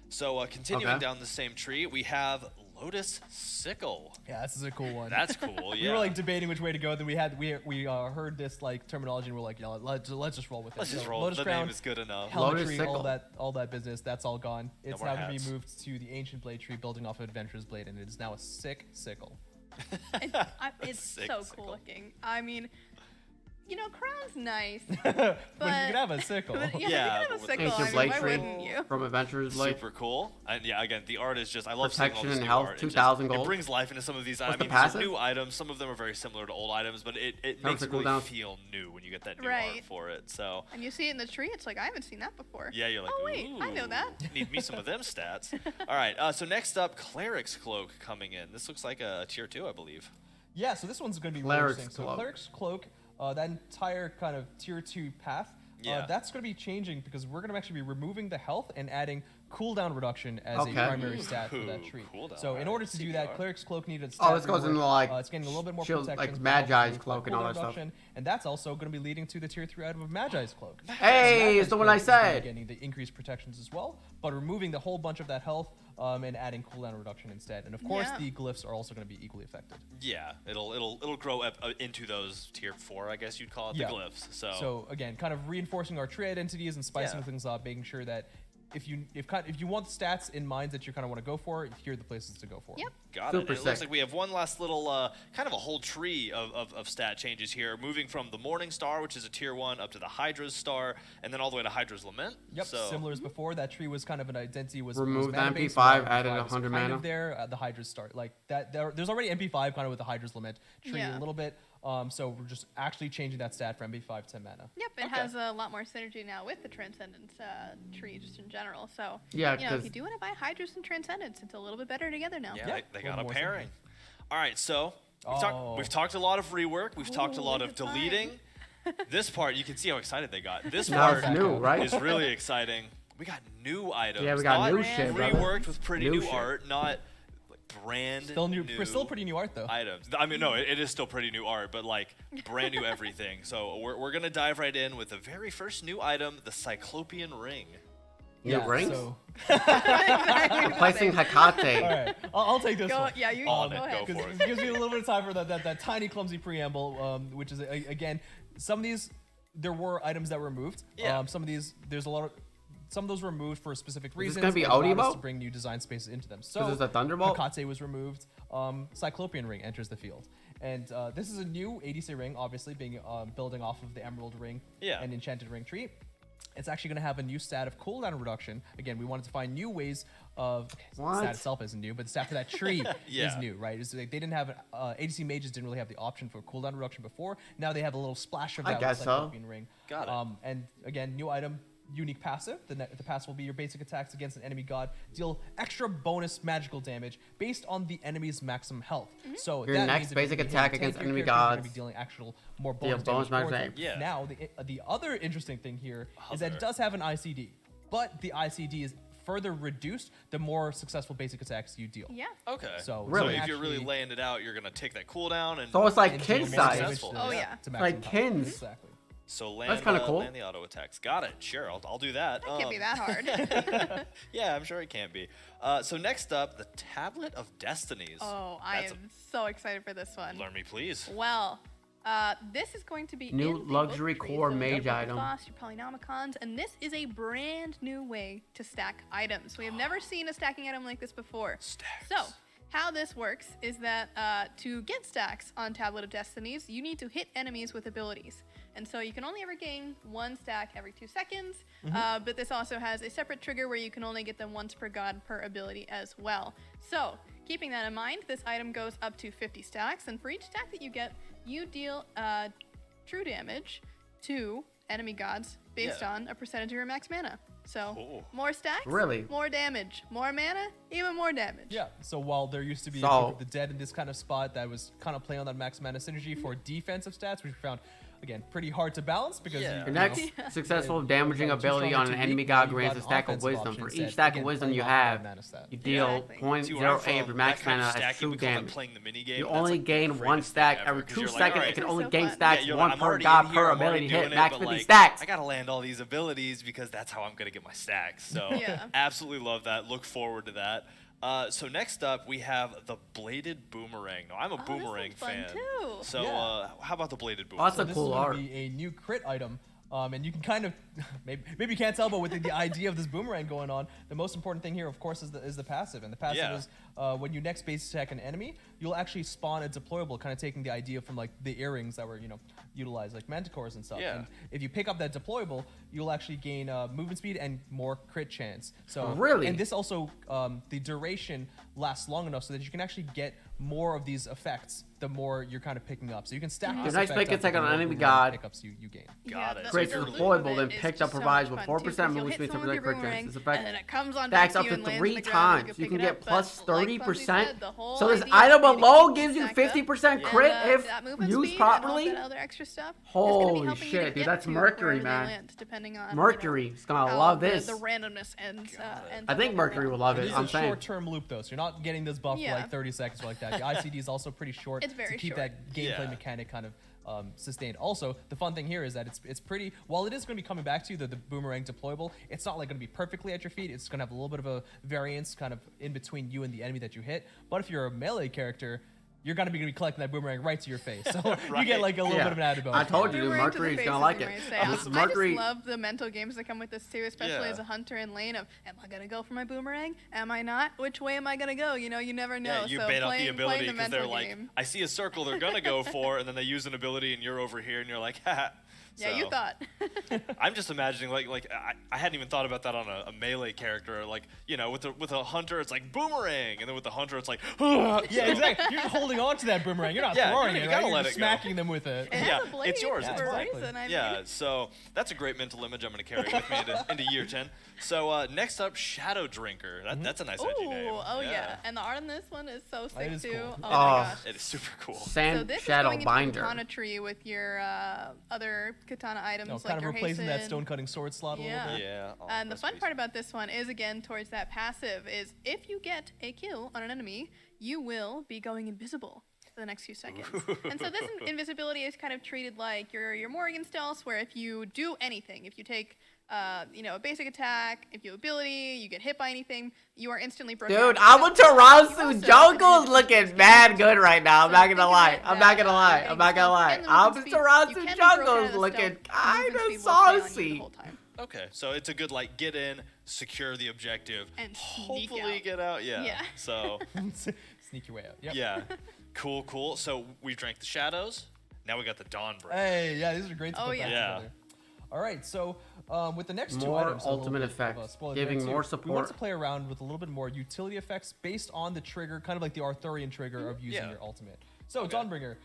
So continuing Okay. down the same tree, we have Lotus Sickle. Yeah, this is a cool one. That's cool. Yeah. We were like debating which way to go. Then we heard this like terminology, and we're like, yeah, let's just roll with it. Let's just So roll. Lotus The Crown, name is good enough. Lotus Helmet tree, Sickle. all that business, that's all gone. It's more now going to hats. be moved to the Ancient Blade tree, building off of Adventurer's Blade, and it is now a sick sickle. It's Sick so sickle. cool looking. I mean, crown's nice. But you can have a sickle. But yeah, Yeah, you can have but a with sickle. Ancient I mean, Blade why tree wouldn't you? from Adventurers Blade. Super cool. And yeah, again, the art is just, I love seeing all Protection this and new health, art. 2,000 It gold. brings life into some of these. I What's the mean, these are passive? new items. Some of them are very similar to old items, but it How's makes the it really cooldown? feel new when you get that new art Right. for it. So And you see it in the tree. It's like I haven't seen that before. yeah, you're like, Oh wait, I know "Ooh, that. Need me some of them stats. All right, so next up, Cleric's Cloak coming in. This looks like a tier 2, I believe. Yeah, so this one's going to be really Cleric's interesting. So Cloak. Cleric's Cloak, that entire kind of tier 2 path, Yeah. that's going to be changing because we're going to actually be removing the health and adding cooldown reduction as Okay. a primary stat for that Ooh, tree. cooldown, So in alright, order to do that, CBR. Cleric's Cloak needed a stat Oh, this goes rework. into, like, It's getting a little bit more shield, protection. like but Magi's also Cloak and all cooldown that stuff. reduction, and that's also going to be leading to the tier 3 item of Magi's Cloak. Hey, Magi's it's the one I Cloak is gonna be said. Getting the increased protections as well, but removing the whole bunch of that health and adding cooldown reduction instead. And of course, Yeah. the glyphs are also going to be equally effective. Yeah, it'll grow up into those tier 4, I guess you'd call it, Yeah. the glyphs. So again, kind of reinforcing our tree identities and spicing Yeah. things up, making sure that if you want stats in mind that you kind of want to go for, here are the places to go for. Yep. Got Super it. And it sick. looks like we have one last little, kind of a whole tree of stat changes here, moving from the Morning Star, which is a tier 1, up to the Hydra's Star, and then all the way to Hydra's Lament. Yep, So, similar as before. That tree was kind of an identity. Was Removed mana the based, MP5, so added MP5 is 100 kind mana. of there. The Hydra's start like that. There's already MP5 kind of with the Hydra's Lament tree Yeah. a little bit. So we're just actually changing that stat from MP5 to mana. Yep, it Okay. has a lot more synergy now with the Transcendence tree just in general. So, Yeah, if 'cause- you do want to buy Hydrus and Transcendence, it's a little bit better together now. yeah, Yeah, they a got little a more pairing. simple. All right, so Oh. we've talked a lot of rework. We've talked a lot look of at mine. deleting. This part, you can see how excited they got. This Now part it's new, right? is really exciting. We got new items. Yeah, we got not new shit, brother. reworked with pretty New new shit. art, not like brand Still still pretty new art though. items. I mean, no, it is still pretty new art, but like brand new everything. So we're gonna dive right in with the very first new item, the Cyclopean Ring. New rings? So, Replacing Hecate. all right, I'll take this Go, one. yeah, you On go it, ahead. go for Because it gives me a little bit of time for that tiny clumsy preamble, which is again, some of these there were items that were removed. Yeah. Some of these some of those were removed for specific this reasons. gonna be and allowed Audio us mode? to bring new design spaces into them. So This is a Thunderbolt? Hecate was removed. Cyclopean Ring enters the field. And this is a new ADC ring, obviously being building off of the Emerald Ring and Enchanted Ring tree. It's actually going to have a new stat of cooldown reduction. Again, we wanted to find new ways of... the What? stat itself isn't new, but the stat for that tree Yeah. is new, right? It's like they didn't have... ADC mages didn't really have the option for cooldown reduction before. Now they have a little splash of I that guess with so. Cyclopean Ring. Got it. And again, new item, unique passive. The passive will be your basic attacks against an enemy god. Deal extra bonus magical damage based on the enemy's maximum health. So Your that next means if you're basic gonna attack tank against your enemy character, you're gonna gods, be dealing actual more deal bonus bonus damage magic towards them. Yeah. Now, the other interesting thing here is that it does have an ICD, but the ICD is further reduced the more successful basic attacks you deal. Yeah. Okay. So Really? if you're really actually- laying it out, you're gonna take that cooldown and So it's like and kid deal more size. damage Successful. to- Oh, yeah. to Like maximum health. kins. Exactly. so land, That's kinda cool. land the auto attacks. Got it. Sure, I'll do that. That can't be that hard. Yeah, I'm sure it can't be. So next up, the Tablet of Destinies. Oh, I That's am so excited for this one. Learn me, please. Well, this is going to be New in the luxury book tree, core so you mage got your item. Boss, your Polynomicons, and this is a brand new way to stack items. We have never seen a stacking item like this before. Stacks. So, how this works is that to get stacks on Tablet of Destinies, you need to hit enemies with abilities. And so you can only ever gain one stack every 2 seconds, but this also has a separate trigger where you can only get them once per god per ability as well. So, keeping that in mind, this item goes up to 50 stacks, and for each stack that you get, you deal true damage to enemy gods based Yeah. on a percentage of your max mana. So, Cool. more stacks, Really? more damage. More mana, even more damage. Yeah, so while there used to be So- a Book of the Dead in this kind of spot that was kind of playing on that max mana synergy for defensive stats, which we found, again, pretty hard to balance because Yeah. you Your know, next Yeah. successful Yeah, damaging too ability strong on or an too enemy weak, god you've grants got a an stack of offensive wisdom. option For instead. each stack Again, of wisdom playing you off that have, mana stat. you deal Exactly. 0.08 from your max that kind mana of as stacking, true we call it damage. playing the mini game. You That's, only like, the gain one greatest thing stack ever, every 'cause 2 you're like, seconds. alright, It can This is only so gain fun. stacks you're 1 like, I'm per already god in per here, I'm ability already doing hit. it, Max but, 50 like, stacks. I gotta land all these abilities because that's how I'm gonna get my stacks. So Yeah. absolutely love that. Look forward to that. So next up, we have the Bladed Boomerang. Now, I'm a Oh, this Boomerang one's fun fan. too. So Yeah. how about the Bladed Oh, Boomerang? that's So a this cool is going art. to be a new crit item, and you can kind of maybe you can't tell, but with the idea of this boomerang going on, the most important thing here, of course, is the passive. And the passive Yeah. is when you next base attack an enemy, you'll actually spawn a deployable, kind of taking the idea from like the earrings that were utilized, like manticores and stuff. Yeah. And if you pick up that deployable, you'll actually gain movement speed and more crit chance. So Really? and this also the duration lasts long enough so that you can actually get more of these effects the more you're kind of picking up. So you can stack this nice effect pick up attack the on more enemy boomerang god. pickups you gain. Got it. the- Creates the a loop deployable, of then it is picked up just so provides much with fun, 4% too, 'cause you'll movement hit speed to someone with predict your crit chance. This boomerang, effect and then it comes on stacks top up of you to and lands 3 on the ground, times. you You can can pick it get up, plus but like Clumsy 30%. said, the whole So this idea item is to alone keep gives you stacked up, 50% and, crit that movement if used speed and all properly. that other extra stuff is gonna be Holy helping you shit, to dude, get that's to Mercury, wherever they man. land, depending on Mercury is gonna how love the- this. The randomness ends. I think Mercury will love It it. is I'm a saying. short-term loop though, so you're not getting this buff Yeah. for like 30 seconds or like that. The ICD is also pretty short It's very to keep short. that gameplay Yeah. mechanic kind of sustained. Also, the fun thing here is that it's pretty. While it is going to be coming back to you, the boomerang deployable, it's not like going to be perfectly at your feet. It's going to have a little bit of a variance kind of in between you and the enemy that you hit. But if you're a melee character, you're going to be collecting that boomerang right to your face, so you get like a little bit of an added bonus. I told you, Boomerang to the Mercury's face gonna is like what it. I say. This is I Mercury. just love the mental games that come with this too, especially Yeah. as a hunter in lane of, am I gonna go for my boomerang? Am I not? Which way am I gonna go? You never know. Yeah, you so bait out the playing ability the because they're mental like, game. I see a circle they're gonna go for, and then they use an ability, and you're over here, and you're like, haha. Yeah, you So, thought. I'm just imagining I hadn't even thought about that on a melee character. Like with a hunter it's like boomerang, and then with the hunter it's like Yeah, exactly. You're just holding on to that boomerang. You're not Yeah, throwing you it. gotta Right? let You're just it go. smacking them with it. It has Yeah, a blade it's yours, for it's a perfect. reason. I yeah. mean. So that's a great mental image I'm gonna carry with me into year 10. So next up, Shadow Drinker. That's a nice edgy name. Ooh, oh yeah. And the art on this one is so sick is too. cool. Oh my Oh. gosh. It is super cool. So Sand this Shadow is going Binder. into the Katana tree with your other katana items like kind of your replacing that hasten. stone cutting sword slot a little bit. Yeah. Oh, And the fun recipes. part about this one is, again, towards that passive, is if you get a kill on an enemy, you will be going invisible for the next few seconds. And so this invisibility is kind of treated like your Morrigan stealth, where if you do anything, if you take a basic attack, if you ability, you get hit by anything, you are instantly broken. Dude, out. Amaterasu Jungle's looking mad good right now. I'm not gonna lie. I'm not gonna lie. I'm not gonna lie. Amaterasu Jungle's looking kind of saucy. Okay, so it's a good get in, secure the objective, And sneak hopefully out. get out. Yeah. Yeah. So Sneak your way out. Yep. yeah, cool. So we drank the shadows. Now we got the Dawnbreaker. Hey, yeah, these are great to Oh, put yeah. back Yeah. together. All right, so with the next two More items, a little ultimate bit of a effects, spoiler giving there, more too. We want support. to play around with a little bit more utility effects based on the trigger, kind of like the Arthurian trigger of using Yeah. your ultimate. So, Okay. Dawnbringer,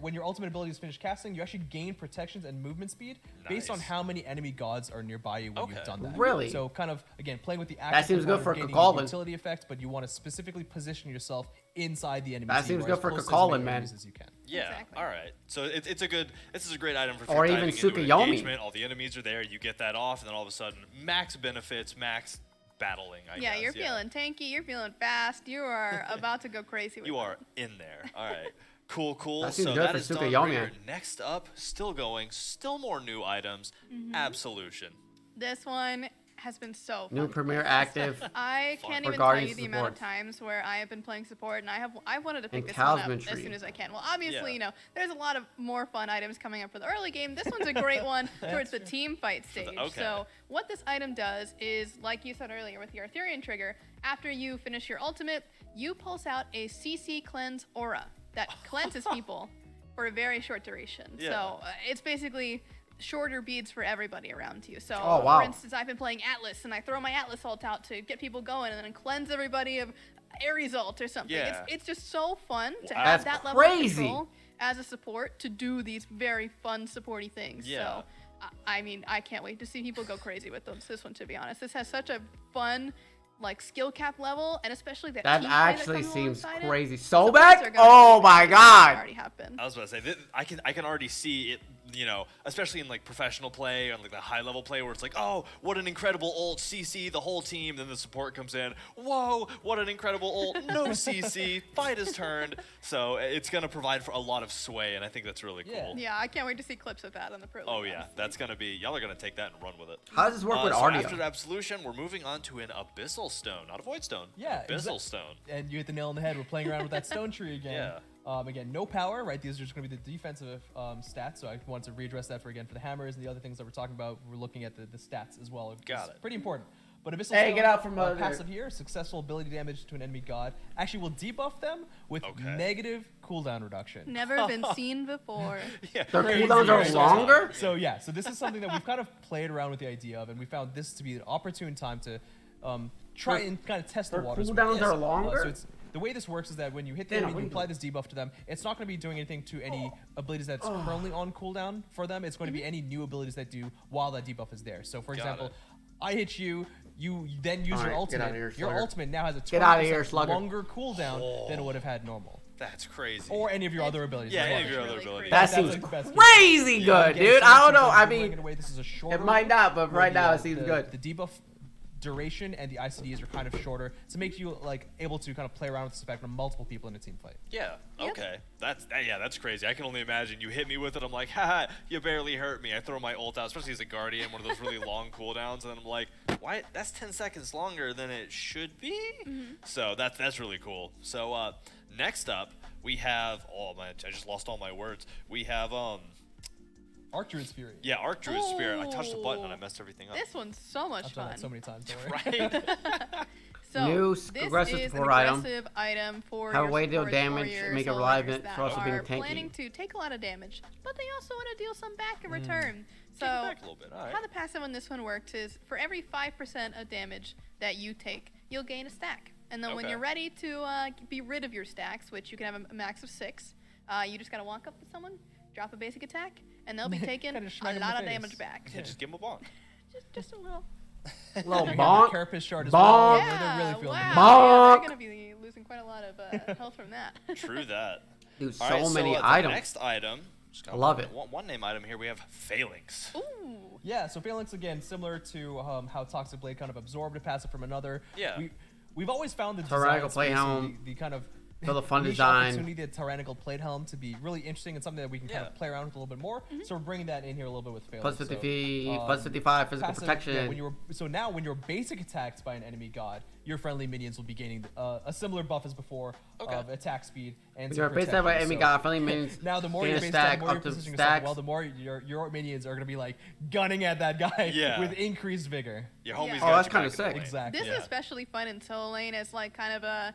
when your ultimate ability is finished casting, you actually gain protections and movement speed based on Nice. how many enemy gods are nearby you when Okay. you've done that. Really? So, kind of, again, playing with the active seems good component for of gaining Kakalin. utility effect, but you want to specifically position yourself inside the enemy That team, seems or good as for close to as Kakalin, many man. enemies as you can. Yeah. Exactly. All right. So this is a great item for Or diving even into an Tsukuyomi. engagement. All the enemies are there. You get that off, and then all of a sudden, max benefits, max battling. I Yeah, guess. you're feeling tanky, you're feeling fast, you are about to go crazy with You it. are in there. All right. Cool. That seems So good that for is Tsukuyomi, Dawnbreaker. man. Next up, still going, still more new items. Absolution. This one has been so fun. New Premier active. I can't For even tell Guardians you the amount of support. times where I have been playing support, and I wanted to pick And this one up Talisman as Tree. soon as I can. Well, obviously, Yeah. there's a lot of more fun items coming up for the early game. This one's a great one towards the team fight stage. okay. So what this item does is, like you said earlier with your Arthurian trigger, after you finish your ultimate, you pulse out a CC cleanse aura that cleanses people for a very short duration. Yeah. So it's basically shorter beads for everybody around you. So, Oh, wow. for instance, I've been playing Atlas, and I throw my Atlas ult out to get people going, and then cleanse everybody of Ares ult or something. Yeah. It's just so fun to Wow. have That's that level of crazy. control as a support to do these very fun supporty things. Yeah. So, I mean, I can't wait to see people go crazy with this one, to be honest. This has such a fun, skill cap level, and especially that That team play actually comes seems alongside it. crazy. Some Sobek? things are gonna Oh be my really god. already happen. I was about to say, I can already see it, especially in professional play and the high level play where it's oh, what an incredible ult, CC the whole team, then the support comes in, whoa, what an incredible ult, no CC, fight is turned. So it's gonna provide for a lot of sway, and I think that's really cool. Yeah, I can't wait to see clips of that on the pro. Oh League, yeah, honestly. that's gonna be, y'all are gonna take that and run with it. How does this work with So audio? after Absolution, we're moving on to an Abyssal Stone, not a Void Stone. Yeah, Abyssal Stone. And you hit the nail on the head. We're playing around with that stone tree again. Yeah. Again, no power, right? These are just going to be the defensive stats. So I wanted to readdress that for the hammers and the other things that we're talking about. We're looking at the stats as well. Got It's it. pretty important. But Abyssal Hey, Stone, get out from over there. passive here, successful ability damage to an enemy god. Actually will debuff them with Okay. negative cooldown reduction. Never been seen before. Their Crazy, cooldowns are right? longer? So this is something that we've kind of played around with the idea of, and we found this to be an opportune time to try Their- and kind of test the their waters. with cooldowns this. are longer? So it's, the way this works is that when you hit the Damn, enemy, what you are you apply this debuff to them. It's not going to be doing anything to any abilities that's Oh. currently on cooldown for them. It's going to be any new abilities that do while that debuff is there. So, for example, it. I hit you. You then use All your right, get outta ultimate. here, Your Slugger. ultimate now has a Get outta here, 20% Slugger. longer cooldown than it would have had normal, That's crazy. or any of your other abilities. yeah, as any well. of your other Really abilities. That That's seems like the best case. crazy Yeah, good, again, dude. I don't know. I sometimes mean, in a way, this is a shorter it might not, but where right now it the, seems the, good. The debuff duration and the ICDs are kind of shorter to make you able to kind of play around with the spectrum multiple people in a team fight. Yeah. Yep. Okay. That's crazy. I can only imagine. You hit me with it. I'm like, haha, you barely hurt me. I throw my ult out, especially as a guardian, one of those really long cooldowns, and then I'm like, why? That's 10 seconds longer than it should be. So that's really cool. So next up we have. Oh man, I just lost all my words. We have Archdruid's Fury. Yeah, Archdruid Spirit. I touched the button and I Ooh. messed everything up. This one's so much I've done fun. that so many times. Don't worry. Right. So New this aggressive is support an item. aggressive item for Have a your way to deal support damage, warriors, make it soul reliant warriors for also that being are tanky. planning to take a lot of damage, but they also want to deal some back in return. Kick it So back a little bit. All right. how the passive on this one works is for every 5% of damage that you take, you'll gain a stack. And then when Okay. you're ready to be rid of your stacks, which you can have a max of 6, you just gotta walk up to someone, drop a basic attack, and they'll be taking Kinda a smack 'em in lot the of face. damage back. Yeah, just give him a bonk. Just a little. Little Again, bonk. Carapace shard as Bonk. well. Yeah, They're really feeling wow. it. Bonk. Yeah, they're gonna be losing quite a lot of health from that. True that. Dude, All so right, many the items. next item, Just I got love it. One name item here. We have Phalanx. Ooh. Yeah, so Phalanx, again, similar to how Toxic Blade kind of absorbed a passive from another. Yeah. We've always found the Tyrannical design Blade space and Helm. the kind of For the fun niche design. opportunity, the Tyrannical Plate Helm, to be really interesting and something that we can kind Yeah. of play around with a little bit more. So we're bringing that in here a little bit with Phalanx. Plus 50 So, feet, plus 55 physical passive, protection. yeah, so now when you're basic attacked by an enemy god, your friendly minions will be gaining a similar buff as before of attack speed and If some you're basic attack by protection. enemy So god, friendly minions now the more gain you're a based stack on, the more up you're to positioning yourself stacks. well, the more your minions are going to be like gunning at that guy Yeah. with increased vigor. Your homies Yeah. got Oh, that's you kinda back in the sick. lane. Exactly. This Yeah. is especially fun in solo lane as like kind of a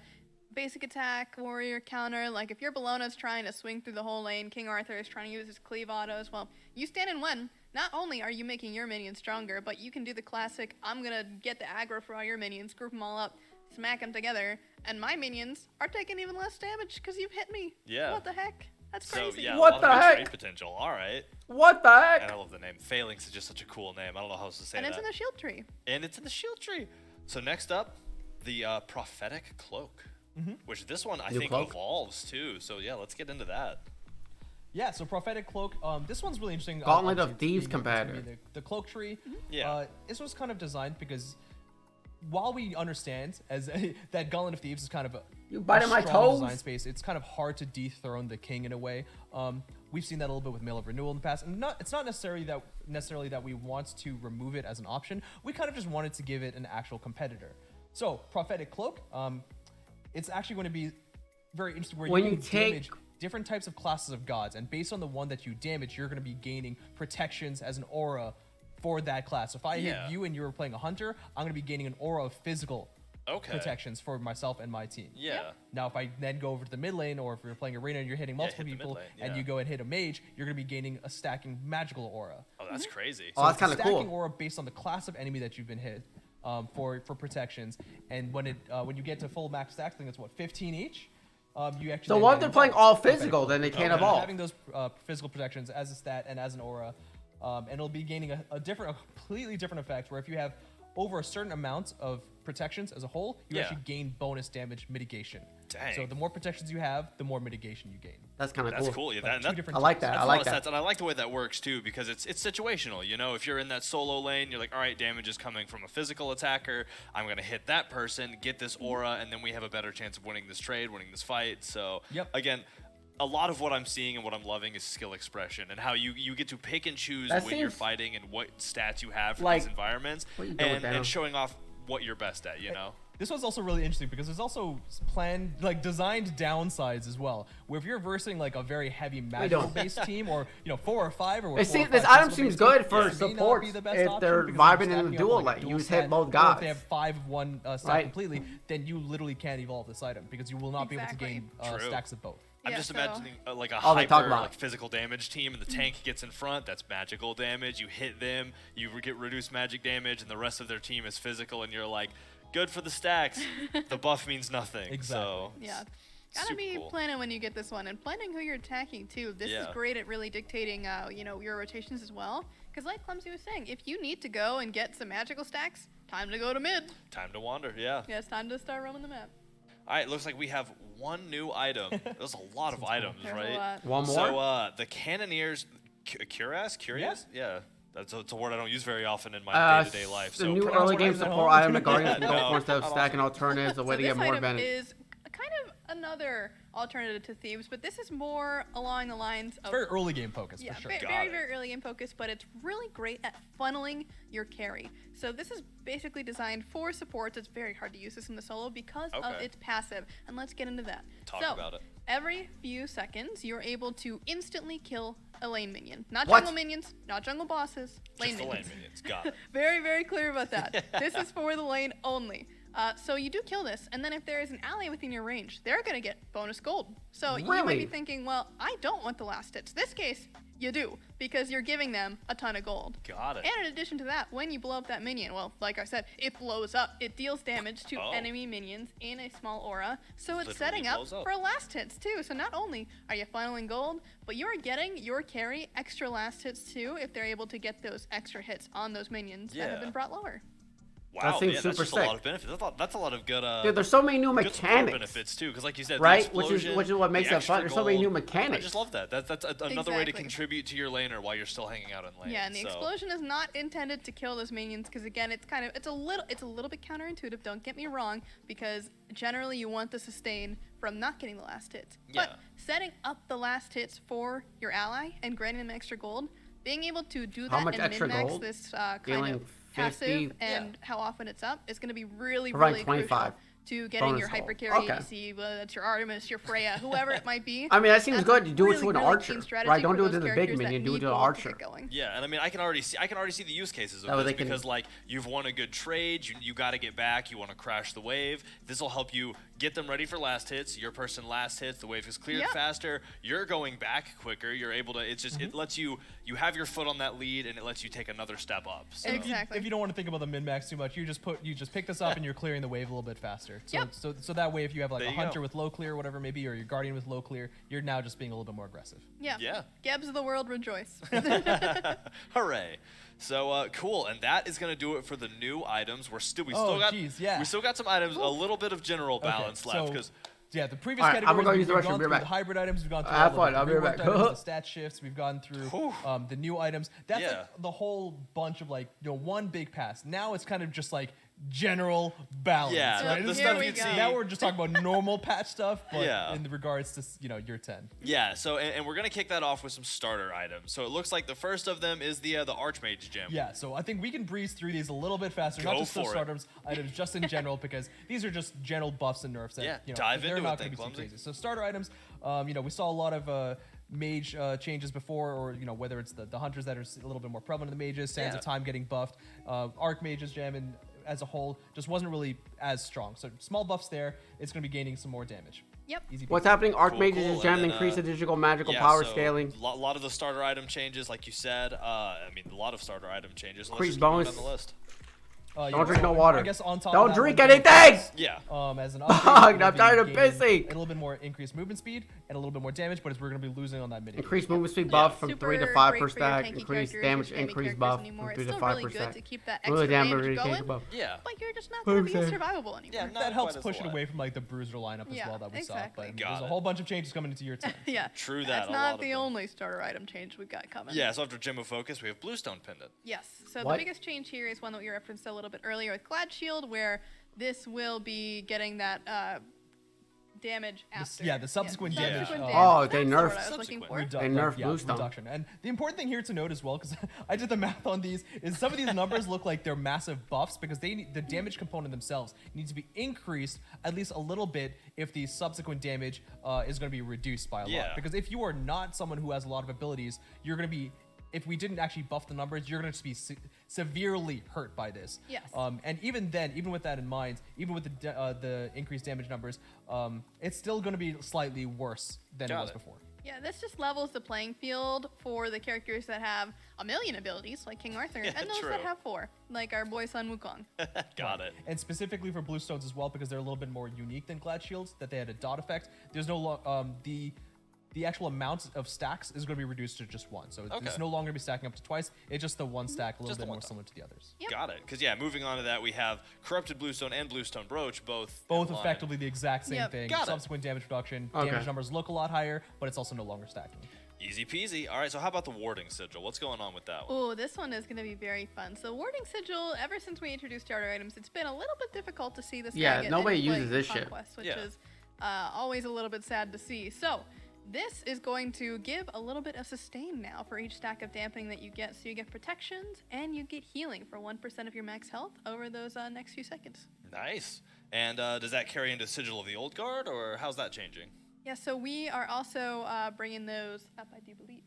basic attack warrior counter. Like if your Bellona's trying to swing through the whole lane, King Arthur is trying to use his cleave autos. Well, you stand in one. Not only are you making your minions stronger, but you can do the classic, I'm gonna get the aggro for all your minions, group them all up, smack them together, and my minions are taking even less damage because you've hit me. Yeah. What the heck? That's So crazy. yeah, What a lot the of good heck? trade potential. All right. What the And I heck? love the name. Phalanx is just such a cool name. I don't know how else to say And that. it's in the shield tree. And it's in the shield tree. So next up, the prophetic cloak, which this one I New think cloak? evolves too. So yeah, let's get into that. Yeah, so Prophetic Cloak, this one's really interesting. Gauntlet of obviously, Thieves it's gonna be competitor. The cloak tree. Yeah. This was kind of designed because while we understand as that Gauntlet of Thieves is kind of a You biting my strong design toes? space, it's kind of hard to dethrone the king in a way. We've seen that a little bit with Mail of Renewal in the past, and it's not necessarily that we want to remove it as an option. We kind of just wanted to give it an actual competitor. So Prophetic Cloak, it's actually going to be very interesting where When you you can take- damage different types of classes of gods, and based on the one that you damage, you're going to be gaining protections as an aura for that class. So if I Yeah. hit you and you were playing a hunter, I'm going to be gaining an aura of physical Okay. protections for myself and my team. Yeah. Now, if I then go over to the mid lane, or if you're playing arena and you're hitting multiple hit the mid people, lane, and yeah. you go and hit a mage, you're going to be gaining a stacking magical aura. Oh, that's crazy. Oh, that's It's a kind of stacking cool. aura based on the class of enemy that you've been hit for protections. And when you get to full max stacks, I think it's what, 15 each. You actually. So then what get if they're playing involved. all Prophetic physical, Cloak. then they can't Okay. evolve? Having those physical protections as a stat and as an aura, and it'll be gaining a completely different effect. Where if you have over a certain amount of protections as a whole, you Yeah. actually gain bonus damage mitigation. Dang. So the more protections you have, the more mitigation you gain. That's kind of That's cool. cool. Yeah, Like that, two different I like types. that. That's I a like lot of that. sense, and I like the way that works too, because it's situational. You know, if you're in that solo lane, you're like, all right, damage is coming from a physical attacker. I'm gonna hit that person, get this aura, and then we have a better chance of winning this trade, winning this fight. So Yep. again, a lot of what I'm seeing and what I'm loving is skill expression and how you get to pick and choose That when you're seems- fighting and what stats you have for Like, these environments, what you doing with and that? showing off what you're best at. You know. This one's also really interesting because there's also designed downsides as well. Where if you're versing like a very heavy magical based team, or 4 or 5 or It 4 or seems, this 5 item physical seems based good teams, for it may not supports be the best if option they're because vibing they're in the stacking up duel, on, like dual you just stat, hit both or if gods. they have 5 of one stack Right. completely, then you literally can't evolve this item because you will not be able to Exactly. gain True. stacks of both. I'm Yeah, just so- imagining like a Oh, they talk hyper about like it. physical damage team, and the tank gets in front. That's magical damage. You hit them, you get reduced magic damage, and the rest of their team is physical, and you're like, good for the stacks. The buff means nothing. Exactly. So Yeah. Gotta super be cool. planning when you get this one, and planning who you're attacking too. This is Yeah. great at really dictating, your rotations as well. Because like Clumsy was saying, if you need to go and get some magical stacks, time to go to mid. Time to wander. Yeah. Yeah, it's time to start roaming the map. All right. Looks like we have one new item. There's a lot of items, There's right? a lot. One more? So the cannoneers, curious? Yeah. That's a word I don't use very often in my day-to-day life. The So new pronounce early what game I know. support item that Guardians can No, go for instead of not stacking often. alternatives, a way So to this get more item advantage. is kind of another alternative to Thieves, but this is more along the lines of Very early game focus yeah, for sure. very, Got very, it. very early game focus, but it's really great at funneling your carry. So this is basically designed for supports. It's very hard to use this in the solo because of Okay. its passive, and let's get into that. Talk so, about it. Every few seconds, you're able to instantly kill a lane minion. Not What? jungle minions, not jungle bosses, lane Just the minions. lane minions. Got it. Very, very clear about that. This is for the lane only. So you do kill this, and then if there is an ally within your range, they're gonna get bonus gold. So you might be Really? thinking, well, I don't want the last hits. This case, you do, because you're giving them a ton of gold. Got it. And in addition to that, when you blow up that minion, well, like I said, it blows up. It deals damage to Oh. enemy minions in a small aura. So it's Literally setting up blows up. for last hits too. So not only are you funneling gold, but you're getting your carry extra last hits too if they're able to get those extra hits on those minions that have Yeah. been brought lower. Wow, seems yeah, super that's just sick. a lot of benefits. That's a lot of good. Dude, there's so many new good support mechanics. benefits too, because like you said, the Right? Which is explosion, what makes the it fun. extra There's so many new gold. mechanics. I just love that. That's another way to Exactly. contribute to your laner while you're still hanging out in lane. Yeah, and the so. explosion is not intended to kill those minions because again, it's a little bit counterintuitive. Don't get me wrong, because generally you want the sustain from not getting the last hits. Yeah. But setting up the last hits for your ally and granting them extra gold, being able to do How that much and extra min-max gold? this Dealing kind of 50? passive and how often it's up is going to be really, Provide really 25 crucial to getting bonus your gold. hyper carry Okay. ADC, whether that's your Artemis, your Freya, whoever it might be. I mean, that seems That's good. You do it really, to an really archer, keen strategy right? Don't for do it those to the big characters that minion. Do it need to an gold archer. get going. Yeah, and I mean, I can already see the use cases of That way this they can- because like you've won a good trade, you got to get back, you want to crash the wave. This will help you get them ready for last hits. Your person last hits, the wave is cleared Yep. faster. You're going back quicker. You're able to. It's just it lets you have your foot on that lead, and it lets you take another step up. So. And Exactly. if you don't want to think about the min-max too much, you just pick this up and you're clearing the wave a little bit faster. So Yep. so that way, if you have like There a you go. hunter with low clear, or whatever maybe, or your guardian with low clear, you're now just being a little bit more aggressive. Yeah. Yeah. Gebs of the world rejoice. Hooray! So cool, and that is gonna do it for the new items. We still Oh, got geez, yeah. we still got some items, a little bit of general balance Okay, left so- because. Yeah, the previous All right, I'm categories, gonna go we've use the gone restroom. Be through right the back. hybrid items, we've gone through Have all fun, of I'll the be right reworked back. items, the stat shifts, we've gone through the new items. That's Yeah. like the whole bunch of like, one big pass. Now it's kind of just like general balance. Yeah, right? the This is stuff not- you'd see- Now we're just talking about normal patch stuff, but Yeah. in regards to, year 10. Yeah, so and we're gonna kick that off with some starter items. So it looks like the first of them is the Archmage gem. Yeah, so I think we can breeze through these a little bit faster, Go not just the for it. starter items, just in general, because these are just general buffs and nerfs. That, Yeah, dive they're into not it going then, to be too Clumsy. crazy. So starter items, we saw a lot of mage changes before, or whether it's the hunters that are a little bit more prevalent in the mages, Sands of Yeah. Time getting buffed, Archmage's gem, and as a whole just wasn't really as strong. So small buffs there, it's going to be gaining some more damage. Yep. Easy What's peasy. happening? Archmage's cool. And gem, then, increase the digital magical Yeah, power so scaling. A lot of the starter item changes, like you said. I mean, a lot of starter item changes. Let's Increase just keep going bonus. down the list. Don't drink no so water. I guess on top Don't of that, drink one thing anything! is, Yeah. as an Fuck, update, we'll I'm be tired of gaining pissing. A little bit more increased movement speed and a little bit more damage, but we're going to be losing on that mid. Increase movement speed buff from 3 to Super 5 great per for your stack. tanky Increase characters, damage, your spammy increase characters buff anymore. from It's 3 to still 5 really per good stack. to keep that Really extra damage, damage increase going, buff. Yeah. but you're just not going to be 100%. survivable anymore. Yeah, not That helps quite as push it a lot. away from like the bruiser lineup as Yeah, well that we exactly. saw. But Got there's a it. whole bunch of changes coming into year 10. Yeah. True that, That's a lot not of the them. only starter item change we've got coming. Yeah, so after Gem of Focus, we have Bluestone Pendant. Yes. So What? the biggest change here is one that we referenced a little bit earlier with Glad Shield, where this will be getting that damage after. yeah, the subsequent damage. Oh, they That's the nerfed- word I was looking for. They nerfed Bluestone. reduction. And the important thing here to note as well, because I did the math on these, is some of these numbers look like they're massive buffs because they need, the damage component themselves needs to be increased at least a little bit if the subsequent damage is going to be reduced by a lot. Yeah. Because if you are not someone who has a lot of abilities, you're going to be, if we didn't actually buff the numbers, you're going to be severely hurt by this. Yes. And even then, even with that in mind, even with the increased damage numbers, it's still going to be slightly worse than Got it was it. before. Yeah, this just levels the playing field for the characters that have a million abilities, like King Arthur, Yeah, and those that true. have 4, like our boy Sun Wukong. Got it. And specifically for Bluestones as well, because they're a little bit more unique than Glad Shields, that they had a dot effect. There's no the actual amount of stacks is going to be reduced to just one. So Okay. it's no longer going to be stacking up to twice. It's just the one stack, a little Just the bit one more time. similar to the others. Yep. Got it. Because, yeah, moving on to that, we have Corrupted Bluestone and Bluestone Brooch, both Both in line. effectively the exact same Yep. thing. Got it. Subsequent damage reduction. Okay. Damage numbers look a lot higher, but it's also no longer stacking. Easy peasy. All right, so how about the Warding Sigil? What's going on with that one? Oh, this one is going to be very fun. So Warding Sigil, ever since we introduced starter items, it's been a little bit difficult to see this Yeah, guy get nobody any play uses in this shit. Conquest, which Yeah. is always a little bit sad to see. So this is going to give a little bit of sustain now for each stack of damping that you get. So you get protections and you get healing for 1% of your max health over those next few seconds. Nice. And does that carry into Sigil of the Old Guard, or how's that changing? Yeah, so we are also bringing those up, I do believe.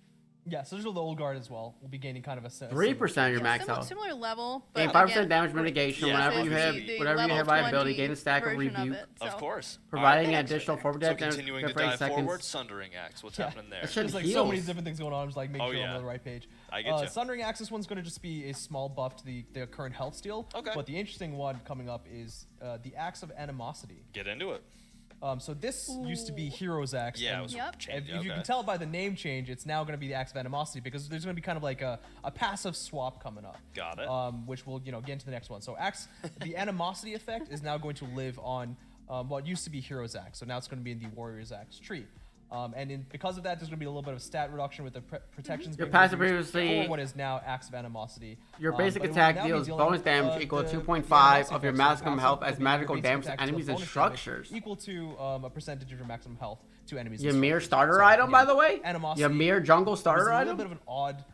Yeah, Sigil of the Old Guard as well will be gaining kind of a 3% of your Yeah, max health. similar level, Gain but 5% again, damage mitigation Yeah, whenever you this have is the whatever you level have by ability. 20 Gain a stack of version rebuke. it, Of so- course. Providing All an right. additional 4% So damage continuing to for 8 dive forward, seconds. Sundering Axe. What's Yeah. happening there? That shit There's like so many heals. different things going on. I'm just like making Oh, sure I'm yeah. on the right page. I get ya. Sundering Axe, this one's going to just be a small buff to the current health steal. Okay. But the interesting one coming up is the Axe of Animosity. Get into it. So this used to be Hero's Axe. Yeah, it and was Yep. changed. if you can tell by the name change, it's now going to be the Axe of Animosity because there's going to be kind of like a passive swap coming up. Got it. Which we'll get into the next one. So the Animosity effect is now going to live on what used to be Hero's Axe. So now it's going to be in the Warrior's Axe tree. Because of that, there's going to be a little bit of stat reduction with the protections. Your being passive reduced previously- for what is now Axe of Animosity. Your basic But it will attack now be deals dealing bonus with, damage equal to the 2.5 animosity of your effects. So maximum passive health will as be magical basic damage to attack enemies and bonus damage structures. equal to a percentage of your maximum health to enemies. and Ymir structures. starter So, item, by again, the way? Animosity. Ymir jungle was starter a little item? bit of an odd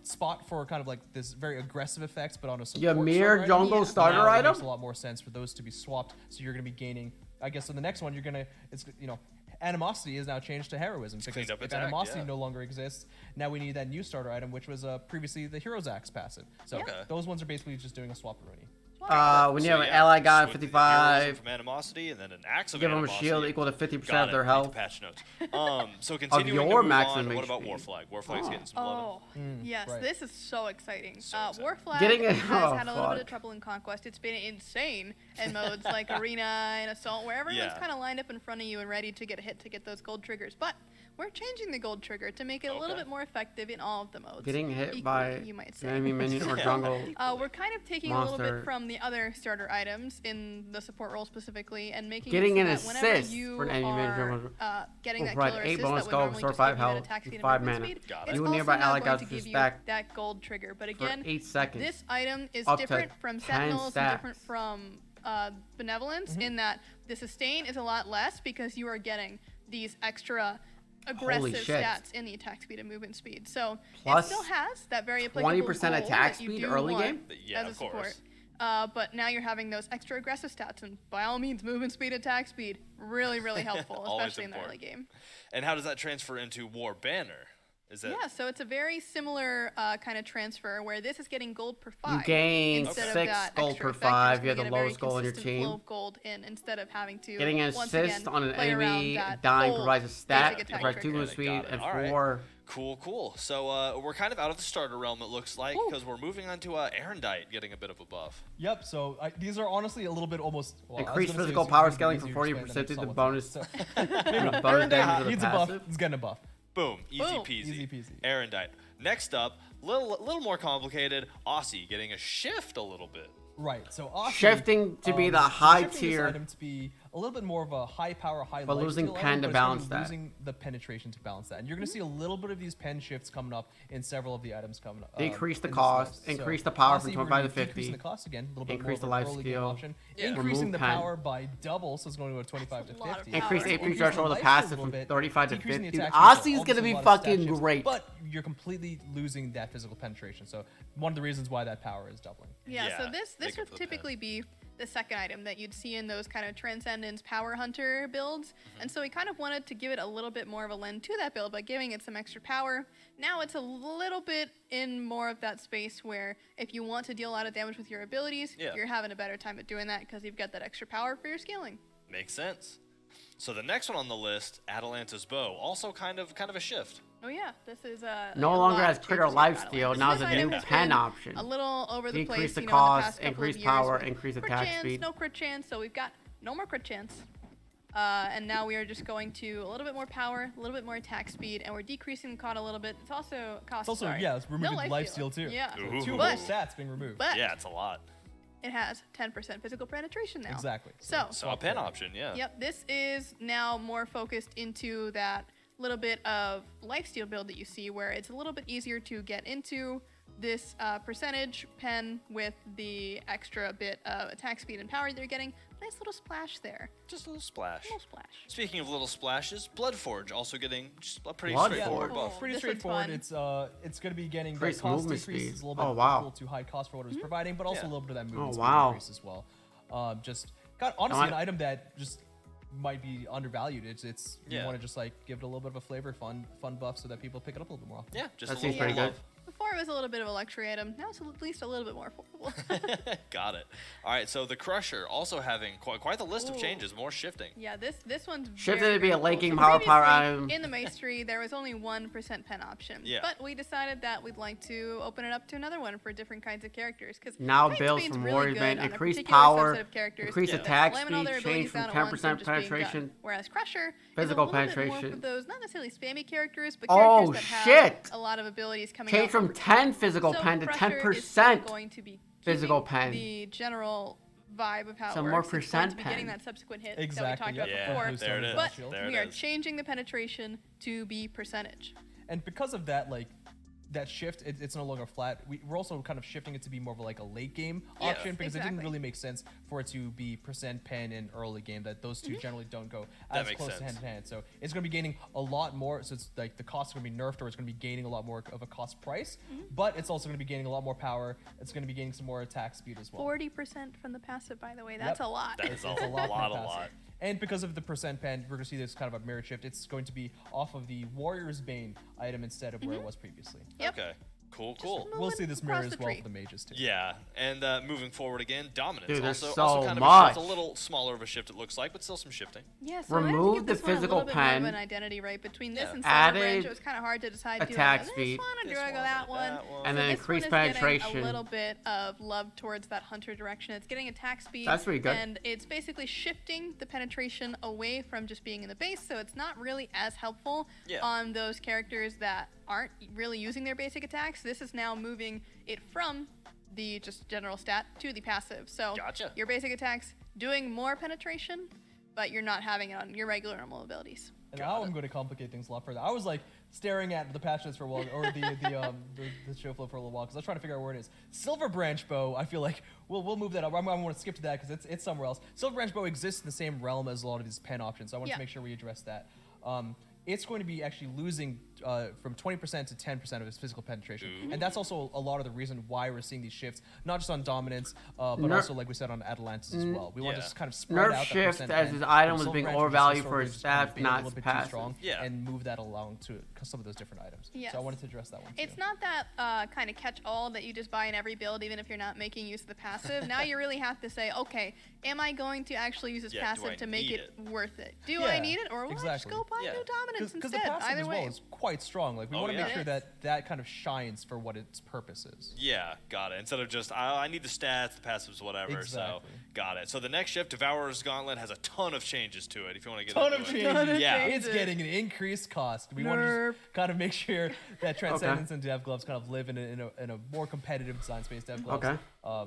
spot for kind of like this very aggressive effects, but on a support Ymir starter jungle item. starter Now it item? makes a lot more sense for those to be swapped. So you're going to be gaining. I guess on the next one Animosity is now changed to Heroism because cleaned up if attack, Animosity yeah. no longer exists, now we need that new starter item, which was previously the Hero's Axe passive. So Okay. those ones are basically just doing a swap-a-rooney. When you have an ally guy at switch the 55, heroism from Animosity and then an axe of give them a animosity. shield equal to 50% Got of their it. health. Read the patch notes. So continuing your to move maximum on, what about HP? Warflag? Warflag's getting some love. Oh, yes, right. this is so exciting. So exciting. Warflag Getting it- has oh, had a little bit fuck. of trouble in Conquest. It's been insane in modes like Arena and Assault, where everyone's Yeah. kind of lined up in front of you and ready to get a hit to get those gold triggers. But we're changing the gold trigger to make it a little Okay. bit more effective in all of the modes. Getting hit Equally, by you might an say. enemy minion or Yeah. jungle. We're kind of taking a little Monster. bit from the other starter items in the support role specifically and making Getting it an so that whenever assist you for an enemy manager are was- getting that provide killer 8 assist bonus that would scope, normally store just 5 give you that health, attack speed and 5 movement mana. speed, Got it's it. You also nearby now ally going guys to to give you stack that gold trigger. But for again, 8 seconds. this item is Up to different from 10 Sentinels and different stacks. from Benevolence Mm-hmm. in that the sustain is a lot less because you are getting these extra aggressive shit. stats in the attack speed and movement speed. So Plus it still has that very applicable 20% goal attack that you speed do early want game? Yeah, as a of course. support. But now you're having those extra aggressive stats, and by all means, movement speed, attack speed, really, really helpful, Always especially in the early important. game. And how does that transfer into War Banner? Is that Yeah, so it's a very similar kind of transfer where this is getting gold per 5. You gain instead of 6 that gold extra per effect, you're 5. just You have the gonna get a very lowest goal in your consistent flow team. of gold in instead of having to Getting an once assist again on an play around enemy that dying old provides a stat, basic attack provides 2 trigger. move speed, Got it. and All right. 4. Cool. So we're kind of out of the starter realm, it looks like, Ooh. because we're moving on to Erendite getting a bit of a buff. Yep. So these are honestly a little bit almost well, I was Increased gonna say physical it's power easier scaling to for explain 40% than through the Solid bonus. So, The bonus damage of the needs a buff. passive. He's getting a buff. Boom, easy Boom. peasy. Easy peasy. Erendite. Next up, little more complicated. Aussie getting a shift a little bit. Right. So Aussie, Shifting to be the so high shifting this tier. item to be a little bit more of a high power, high But life losing steal pen item, to but it's gonna balance be that. losing the penetration to balance that. And you're going to see a little bit of these pen shifts coming up in several of the items coming up. Decrease the in this cost, list. increase the power from Aussie, 25 we're to 50, decreasing the cost again, a little bit increase more the of an life early game steal, option. Yeah. Increasing remove the pen. power by double, so it's going to go 25 to That's a lot of 50. power. Increase the Increase AP the threshold of life the passive steal a from little bit, 35 to decreasing 50. the Dude, attack speed, Aussie's all gonna this be is a lot of stat fucking shifts, great. But you're completely losing that physical penetration. So one of the reasons why that power is doubling. Yeah, so Yeah, this make up would for the typically be the second item that you'd see in those kind of Transcendence Power Hunter builds. And so we kind of wanted to give it a little bit more of a lend to that build by giving it some extra power. Now it's a little bit in more of that space where if you want to deal a lot of damage with your abilities, Yeah. you're having a better time at doing that because you've got that extra power for your scaling. Makes sense. So the next one on the list, Atalanta's Bow, also kind of a shift. Oh yeah, this is No a longer lot has of critter changes to lifesteal, Atalantis. now This it's a item new has pen been option. A little over the Decrease place, the in cost, past couple of increase years power, with increase crit attack chance, speed. No crit chance, so we've got no more crit chance. And now we are just going to a little bit more power, a little bit more attack speed, and we're decreasing the COD a little bit. It's also cost. It's also, sorry. yeah, it's removing no lifesteal too. Yeah. Ooh. Two But- whole stats being removed. But Yeah, it's a lot. it has 10% physical penetration now. Exactly. So, So a pen option, yeah. yep, this is now more focused into that little bit of lifesteal build that you see where it's a little bit easier to get into this percentage pen with the extra bit of attack speed and power that you're getting. Nice little splash there. Just a little splash. Little splash. Speaking of little splashes, Bloodforge also getting just a pretty Bloodforge. straightforward Yeah. buff. Pretty This one's straightforward. fun. It's going to be getting that Increased cost movement decrease. speed. It's a little bit Oh, wow. equal to high cost for what it was providing, but also Yeah. a little bit of that movement Oh, speed wow. increase as well. Just honestly, I- an item that just might be undervalued. It's you Yeah. want to just like give it a little bit of a flavor, fun buff, so that people pick it up a little bit more often. Yeah, just That a seems little pretty love. good. Before Before it was a little bit of a luxury item. Now it's at least a little bit more affordable. Got it. All right, so the Crusher also having quite the list of changes, more shifting. Yeah, this one's Shifted very, to be very a cool. late game So power previously, item. In the mastery, there was only 1% pen option. Yeah. But we decided that we'd like to open it up to another one for different kinds of characters. Because Now builds from Warriors Band, increased power, increased attack speed, change from 10% penetration, whereas Crusher physical is a little bit more penetration. for those not necessarily spammy characters, but Oh, characters that shit. have a lot of abilities coming change out from over 10 physical so pen to Crusher is still 10% going to be physical keeping pen. The general vibe of how Some it more works. It's going percent to be getting pen. that subsequent hit Exactly. that we talked Yeah, about before. there it is. But There we it are is. changing the penetration to be percentage. And because of that, like that shift, it's no longer flat. We're also kind of shifting it to be more of like a late game Yes, option because it exactly. didn't really make sense for it to be percent pen in early game. That those two generally don't go That as makes close to sense. hand to hand. So it's going to be gaining a lot more. So it's like the cost is going to be nerfed, or it's going to be gaining a lot more of a cost price. But it's also going to be gaining a lot more power. It's going to be gaining some more attack speed as well. 40% from the passive, by the way. That's Yep. a lot. That is It's a lot, fantastic. And because of the percent pen, we're going to see this kind of a mirror shift. It's going to be off of the Warrior's Bane item instead of where it was previously. Yep. Okay, cool. Moving We'll see this mirror across as the well tree. for the mages too. Yeah, and moving forward again, dominance Dude, there's also so kind of a much. shift, a little smaller of a shift it looks like, but still some shifting. Yeah, so I had to Remove give the this one a physical little bit more of pen. an identity, right? Between this Yeah. and Silver Added Branch, it was kind of hard to decide. Do I attack go this speed. one or This do I go one that or one? that one. And So then this one increased is getting penetration. a little bit of love towards that hunter direction. It's getting attack speed. That's pretty good. And it's basically shifting the penetration away from just being in the base, so it's not really as helpful Yeah. on those characters that aren't really using their basic attacks. This is now moving it from the just general stat to the passive. So Gotcha. your basic attacks doing more penetration, but you're not having it on your regular normal abilities. And now I'm going to complicate things a lot further. I was like staring at the patch list for a while, or the show flow for a little while, because I was trying to figure out where it is. Silver Branch Bow, I feel like we'll move that up. I'm going to skip to that because it's somewhere else. Silver Branch Bow exists in the same realm as a lot of these pen options, so I want Yeah. to make sure we address that. It's going to be actually losing from 20% to 10% of its physical penetration. And that's also a lot of the reason why we're seeing these shifts, not just on dominance, but also, like we said, on Atalantis as well. We want to Yeah. just kind of spread Nerf out that shift percent as pen his item from was Silver being Branch, which overvalued for historically his just kind of stats, being not a little his bit too passive. strong, Yeah. and move that along to some of those different items. Yes. So I wanted to address that one too. It's not that kind of catch-all that you just buy in every build, even if you're not making use of the passive. Now you really have to say, okay, am I going to actually use this Yeah, do I passive to make need it worth it? Do I need it, or will I just exactly. go buy Yeah. new dominance Because the instead? passive Either as way. well is quite strong. Like we Oh, want to yeah. make sure It is. that kind of shines for what its purpose is. Yeah, got it. Instead of just, I need the stats, the passives, whatever. So, Exactly. got it. So the next shift, Devourer's Gauntlet, has a ton of changes to it. If you want to get Ton into of it. changes. Ton of Yeah. changes. It's getting an increased cost. We want to Nerf. just kind of make sure that Transcendence and Dev Gloves kind of live in a more competitive design space. Dev Gloves, Okay. a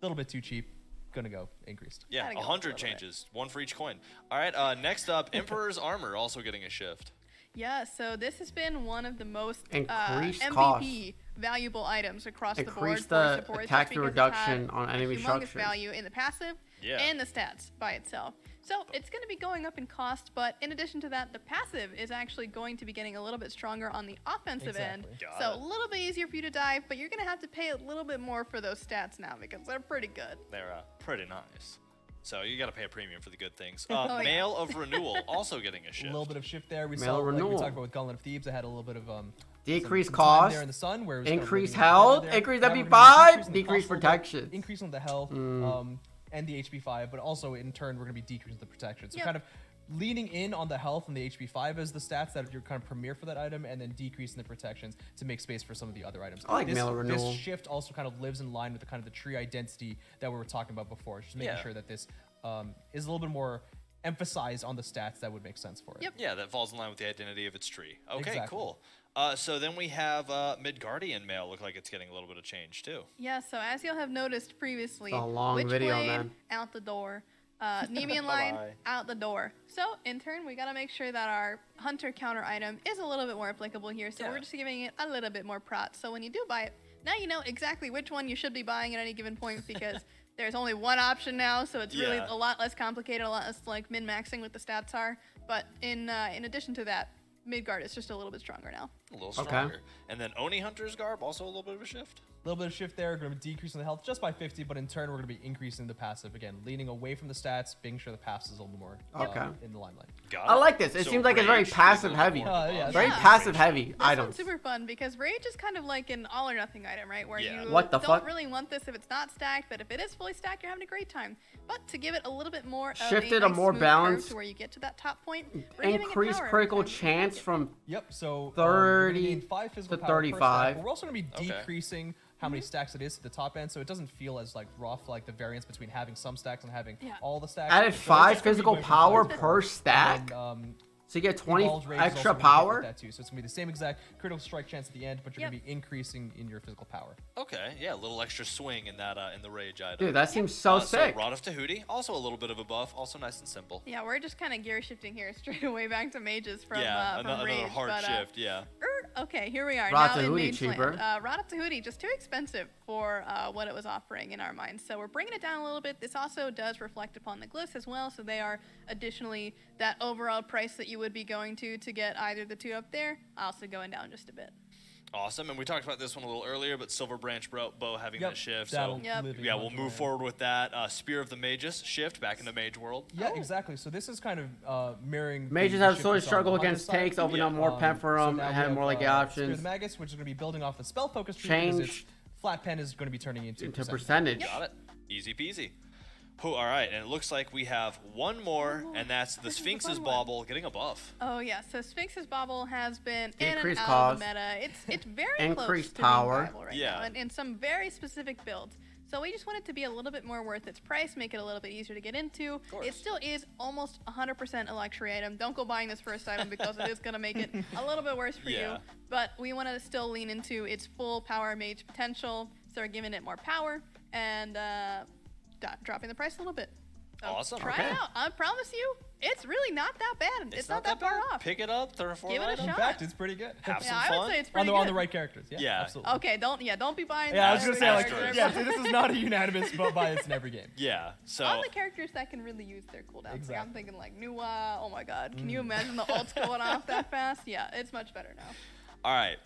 little bit too cheap. Gonna go increased. Yeah, Gotta go 100 a little bit. changes, one for each coin. All right, next up, Emperor's Armor also getting a shift. Yeah, so this has been one of the most Increased MVP valuable items across the board Increase for the support. attack just speed because it's reduction had on a enemy humongous structures. value in the passive Yeah. and the stats by itself. So it's going to be going up in cost, but in addition to that, the passive is actually going to be getting a little bit stronger on the offensive end. Exactly. Got So it. a little bit easier for you to dive, but you're going to have to pay a little bit more for those stats now because they're pretty good. They're pretty nice. So you got to pay a premium for the good things. Oh, yeah. Mail of Renewal also getting a A shift. little bit of shift there. We Mail saw, like we renewal. talked about with Gauntlet of Thebes, it had a little bit of Decreased some time cost, there in the sun, where it was kind of increase living in the sun health, there. increase Now we're gonna be MP5, decreasing the decrease cost a little bit, protection. increasing the health, and the HP5, but also in turn we're going to be decreasing the protection. So Yep. kind of leaning in on the health and the HP5 as the stats that are kind of premier for that item, and then decreasing the protections to make space for some of the other items. I like mail renewal. This shift also kind of lives in line with the kind of the tree identity that we were talking about before, just making Yeah. sure that this is a little bit more emphasized on the stats that would make sense for it. Yep. Yeah, that falls in line with the identity of its tree. Okay, Exactly. cool. So then we have Midgardian Mail. Look like it's getting a little bit of change too. Yeah, so as you'll have noticed previously, It's a long Witchblade video, man. out the door, Nemean Line Bye-bye. out the door. So in turn, we gotta make sure that our hunter counter item is a little bit more applicable here. So Yeah. we're just giving it a little bit more prot. So when you do buy it, now you know exactly which one you should be buying at any given point because there's only one option now. So it's really Yeah. a lot less complicated, a lot less like min-maxing what the stats are. But in addition to that, Midgard is just a little bit stronger now. A little Okay. stronger. And then Oni Hunter's Garb, also a little bit of a shift. little bit of shift there. We're going to be decreasing the health just by 50, but in turn, we're going to be increasing the passive. Again, leaning away from the stats, making sure the passive is a little more in the limelight. Got I it. like this. It So seems like it's very rage, passive legal, heavy. more Yeah, buff. Very Yeah. passive heavy This items. one's super fun because rage is kind of like an all or nothing item, right? Where Yeah. you What the don't fuck? really want this if it's not stacked, but if it is fully stacked, you're having a great time. But to give it a little bit more of Shifted a a nice more smooth balanced- curve to where you get to that top point, we're giving it Increased power every critical time you chance attack it. from Yep, so 30 you're gonna gain 5 physical to power per 35. stack, but we're also going to be Okay. decreasing how many stacks it is at the top end, so it doesn't feel as like rough, like the variance between having some stacks and having Yeah. all the stacks. added So it's 5 just gonna be physical going from power 5 to per 4. stack. And then, So you get 20 Evolved Rage is extra also gonna be hit with power. that too. So it's gonna be the same exact critical strike chance at the end, but you're gonna Yep. be increasing in your physical power. Okay, yeah, a little extra swing in that in the rage item. Dude, that seems so sick. So Rod of Tahuti, also a little bit of a buff, also nice and simple. Yeah, we're just kind of gear shifting here straight away back to mages from Yeah, from another rage. hard but, shift. Yeah. Okay, here we are. Rod now to in Hootie Mage cheaper. Land. Rod up to Hootie, just too expensive for what it was offering in our minds. So we're bringing it down a little bit. This also does reflect upon the glyphs as well. So they are additionally that overall price that you would be going to get either the two up there, also going down just a bit. Awesome, and we talked about this one a little earlier, but Silver Branch Bow having Yep, that shift. that'll So Yep. live in yeah, we'll Hunter move Land. forward with that. Spear of the Magus shift back into Mage World. Yeah, Oh. exactly. So this is kind of mirroring. Mages the have shift sort we of saw on struggle the Hunter against side. takes, open up more pen for so them, now we have more like Spear of options. the Magus, which is going to be building off the spell focus tree because its Changed flat pen is going to be turning into into percent. percentage. Got it. Easy peasy. Whew, all right, and it looks like we have one more, and that's the This is the Sphinx's fun one. Bauble getting a buff. Oh yeah, so Sphinx's Bauble has been in and Decreased out cost. of the meta. It's very Increased close to power. being viable right Yeah. now, and in some very specific builds. So we just want it to be a little bit more worth its price, make it a little bit easier to get into. course. It still is almost 100% a luxury item. Don't go buying this first item because it is going to make it a little bit worse for Yeah. you. But we want to still lean into its full power mage potential, start giving it more power, and dropping the price a little bit. So Awesome. Try Okay. it out. I promise you, it's really not that bad. It's not that far bad. off. Pick it up, throw it for Give it a item. In shot. fact, it's pretty good. Have some Yeah, I fun. would say it's on pretty the good. on the right characters. Yeah, Yeah. absolutely. Okay, don't be buying. Yeah, I the was gonna other say like, characters. yeah, this is not a unanimous bias in every game. Yeah, so On the characters that can really use their cooldowns. Like I'm Exactly. thinking like Nuwa. Oh my God, can you imagine the ults going off that fast? Yeah, it's much better now. all right.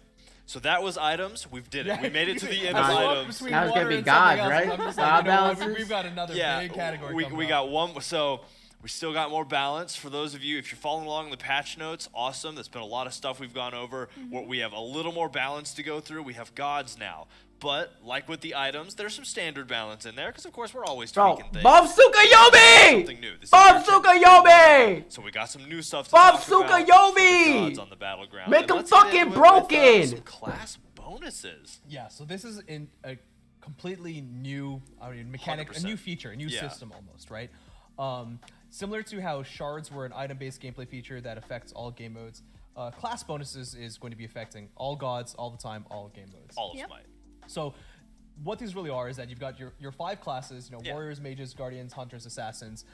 So that was items. We did it. Yeah. We made it to the end Now of it's- items. Between Now it's gonna water be and gods, something else, right? I'm just God like, you know what, balances? we've got another Yeah, big category. we coming got up. one. So we still got more balance for those of you. If you're following along in the patch notes, awesome. That's been a lot of stuff we've gone over. We have a little more balance to go through. We have gods now. But like with the items, there's some standard balance in there because of course we're always Bro, tweaking things. Bob Sukayomi! Something new. This is Bob your chance. Sukayomi! So we got some new stuff to Bob talk about for the Sukayomi! gods on the battleground. Make And 'em let's get fucking into it broken! some class bonuses. Yeah, so this is in a completely new, mechanic, a 100%. new feature, a new Yeah. system almost, right? Similar to how shards were an item-based gameplay feature that affects all game modes, class bonuses is going to be affecting all gods, all the time, all game modes. All of Yep. Smite. So what these really are is that you've got your 5 classes, Yeah. warriors, mages, guardians, hunters, assassins.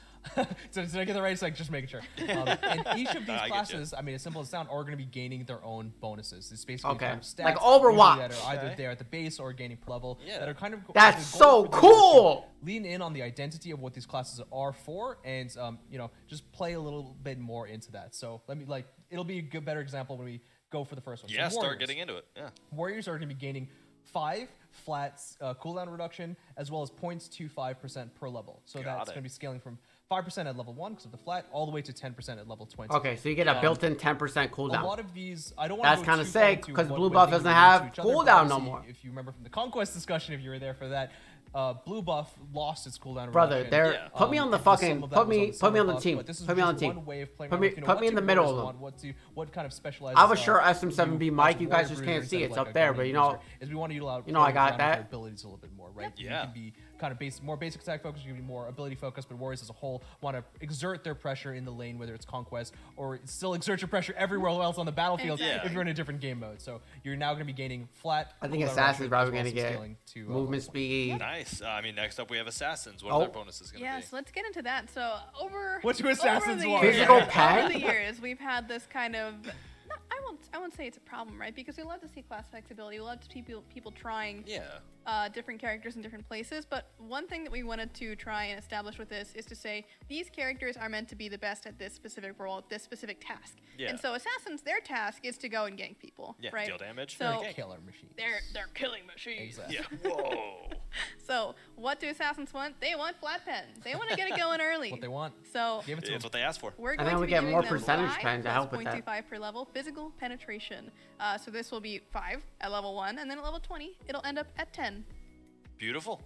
So did I get that right? It's like just making sure. And each of these I get you. classes, I mean, as simple as it sounds, are going to be gaining their own bonuses. It's basically Okay. kind of stats Like usually Overwatch. that are either Okay. there at the base or gaining per level Yeah. that are kind of That's the so goal for them is to cool! lean in on the identity of what these classes are for, and just play a little bit more into that. So it'll be a good, better example when we go for the first one. So Yeah, start warriors. getting into it. Yeah. Warriors are going to be gaining 5 flat cooldown reduction as well as 0.25% per level. So Got that's it. going to be scaling from 5% at level 1 because of the flat all the way to 10% at level 20. Okay, so you get a built-in 10% A cooldown. lot of these, I don't want That's to kinda too far sick, into 'cause what- Blue when Buff things doesn't relate to have each other, but cooldown no obviously, more. If you remember from the Conquest discussion, if you were there for that, Blue Buff lost its cooldown Brother, reduction. there. Yeah. Put me on the and some fucking. of that Put was me. Put me summer on the buff, team. but this is Put me on just the team. one way of playing Put around me. with, Put me in the what middle type of of them. heroes what kind of specialized. I have a sure SM7B you mic. as a You guys warrior just bruiser can't see instead it. of It's like up a there, guardian but you know. bruiser, is we want to allow you know I play got around with that. your abilities a little bit more, right? Yeah. You can be kind of more basic attack focused. You can be more ability focused, but warriors as a whole want to exert their pressure in the lane, whether it's conquest or still exert your pressure everywhere else on the battlefield Exactly. if you're in a different game mode. So you're now going to be gaining flat. I think cooldown Assassin's reduction probably as gonna well as get scaling to, movement level 1. speed. Nice. I mean, next up we have assassins. What Oh. are their bonuses going to Yes, be? let's get into that. So over What do over assassins the want? years- Physical Over pen? the years, we've had this kind of. I I won't say it's a problem, right? Because we love to see class flexibility. We love to see people trying Yeah. different characters in different places. But one thing that we wanted to try and establish with this is to say these characters are meant to be the best at this specific role, this specific task. Yeah. And so assassins, their task is to go and gank people, Yeah, right? deal damage. So Killer machine. they're killing machines. Exactly. Yeah. Whoa. So what do assassins want? They want flat pens. They want to get it going early. What they want. So Give it to It's them. what they asked for. we're And going then to we be get giving more them percentage 5 pen to plus help with that. 0.25 per level physical penetration. So this will be 5 at level 1, and then at level 20, it'll end up at 10. Beautiful.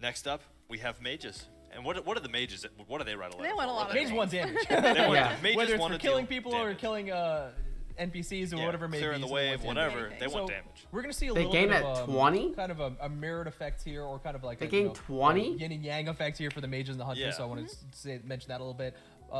Next up, we have mages. And what are the mages? What do they write a letter They want a for? lot of Mages things. want damage. They want Yeah. mages Whether it's want for to killing deal people or damage. killing NPCs or Yeah, whatever it may be. clearing the so they wave, want damage. whatever. They want So- damage. We're gonna see a They little gain bit at of 20? kind of a mirrored effect here, or kind of like They a, gain 20? yin and yang effect here for the mages and the hunters. Yeah. So I want to mention that a little bit.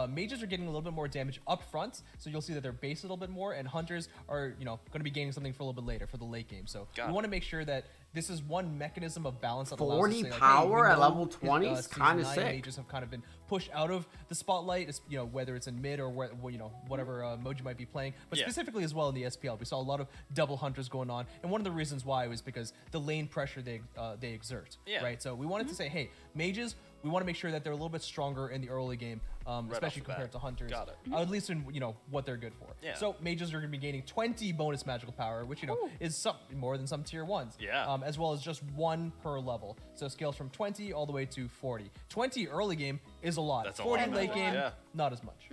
Mages are getting a little bit more damage up front, so you'll see that they're based a little bit more, and hunters are going to be gaining something for a little bit later for the late game. So Got we it. want to make sure that this is one mechanism of balance that allows us to 40 say, like, power hey, we at know level 20 is season kinda 9 sick. Mages have kind of been pushed out of the spotlight, whether it's in mid or whatever mode you might be playing, but Yeah. specifically as well in the SPL, we saw a lot of double hunters going on, and one of the reasons why was because the lane pressure they exert. Yeah. Right. So we wanted to say, hey, mages, we want to make sure that they're a little bit stronger in the early game, especially the bat. compared to hunters. Got it. At least in what they're good for. Yeah. So mages are going to be gaining 20 bonus magical power, which is more than some tier 1s. Yeah. As well as just 1 per level. So it scales from 20 all the way to 40. 20 early game is a lot. That's a 40 lot of late magic, game, yeah. not as much.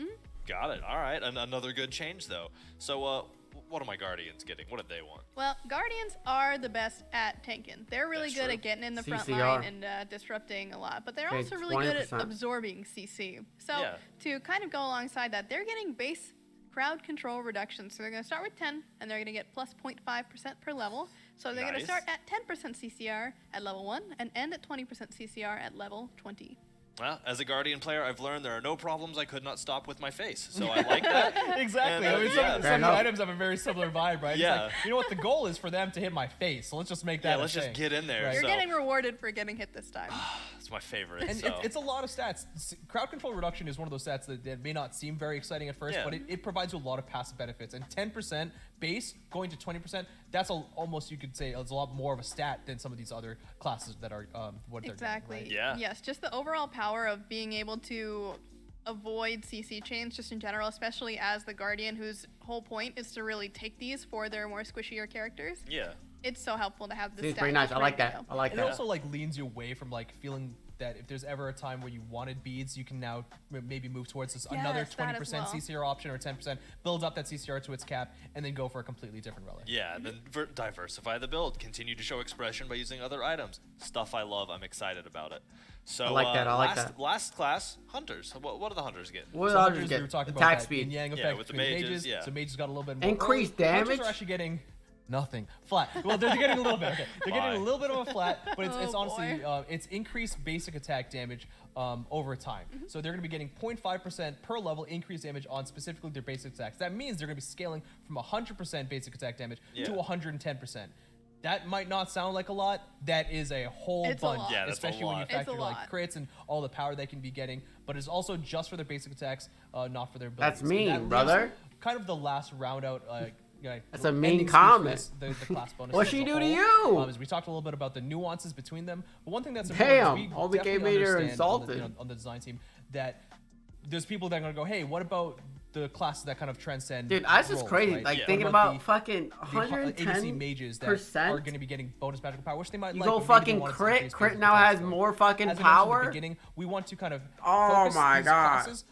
Got it. All right. And another good change, though. So, what are my guardians getting? What did they want? Well, Guardians are the best at tanking. They're really That's good true. at getting in the front CCR. line and disrupting a lot, but they're Okay, also really good at 20%. absorbing CC. So Yeah. to kind of go alongside that, they're getting base crowd control reduction. So they're going to start with 10, and they're going to get plus 0.5% per level. So they're going to Nice. start at 10% CCR at level 1 and end at 20% CCR at level 20. Well, as a guardian player, I've learned there are no problems I could not stop with my face. So I like that. Exactly. And, I mean, yeah. some Fair of the enough. items have a very similar vibe, right? Yeah. It's like, you know what? The goal is for them to hit my face, so let's just make that Yeah, a let's just thing. get in there. Right. You're So getting rewarded for getting hit this time. it's my favorite. And so. it's a lot of stats. Crowd control reduction is one of those stats that may not seem very exciting at first, Yeah. but it provides you a lot of passive benefits. And 10% base going to 20%, that's almost, you could say, it's a lot more of a stat than some of these other classes that are what they're Exactly. doing. Right? Yeah. Yes, just the overall power of being able to avoid CC chains just in general, especially as the Guardian, whose whole point is to really take these for their more squishier characters. yeah. It's so helpful to have this. Seems stat pretty nice. just I like ready to that. go. I like And it that. also like leans you away from like feeling that if there's ever a time where you wanted beads, you can now maybe move towards this another Yes, that 20% as well. CCR option or 10%, build up that CCR to its cap, and then go for a completely different relic. Yeah, and then diversify the build. Continue to show expression by using other items. Stuff I love. I'm excited about it. So I like that, I like last, that. last class, hunters. What do the hunters get? What So did I hunters, just we get? were talking Attack about that speed. yin-yang Yeah, effect with the between mages, yeah. So mages got a little bit more. Increased Hunters damage? are actually getting nothing. Flat. Well, they're getting a little bit. Okay. They're getting a Bye. little bit of a flat, but it's Oh, honestly, boy. it's increased basic attack damage over time. So they're going to be getting 0.5% per level increased damage on specifically their basic attacks. That means they're going to be scaling from 100% basic attack damage Yeah. to 110%. That might not sound like a lot. That is a whole It's a bunch, lot. Yeah, that's a especially when you lot. It's a factor like lot. crits and all the power they can be getting. But it's also just for their basic attacks, not for their That's abilities. And mean, that leaves brother. Kind of the last round out. That's a mean ending speech comment. for this, the class bonus. What'd as she a do to whole. you? As we talked a little bit about the nuances between them. But one thing that's Damn, important is we all the game definitely leader understand insulted. on the design team that there's people that are going to go, hey, what about the classes that kind of transcend Dude, that's just roles, crazy. right? Like Yeah. thinking What about about fucking the ADC mages that are 110%. going to be getting bonus magical power, which they might You like. go but maybe they fucking want to crit. increase Crit basic now attacks, has so. more fucking As I mentioned at the power. beginning, we want to kind of Oh focus my these God. classes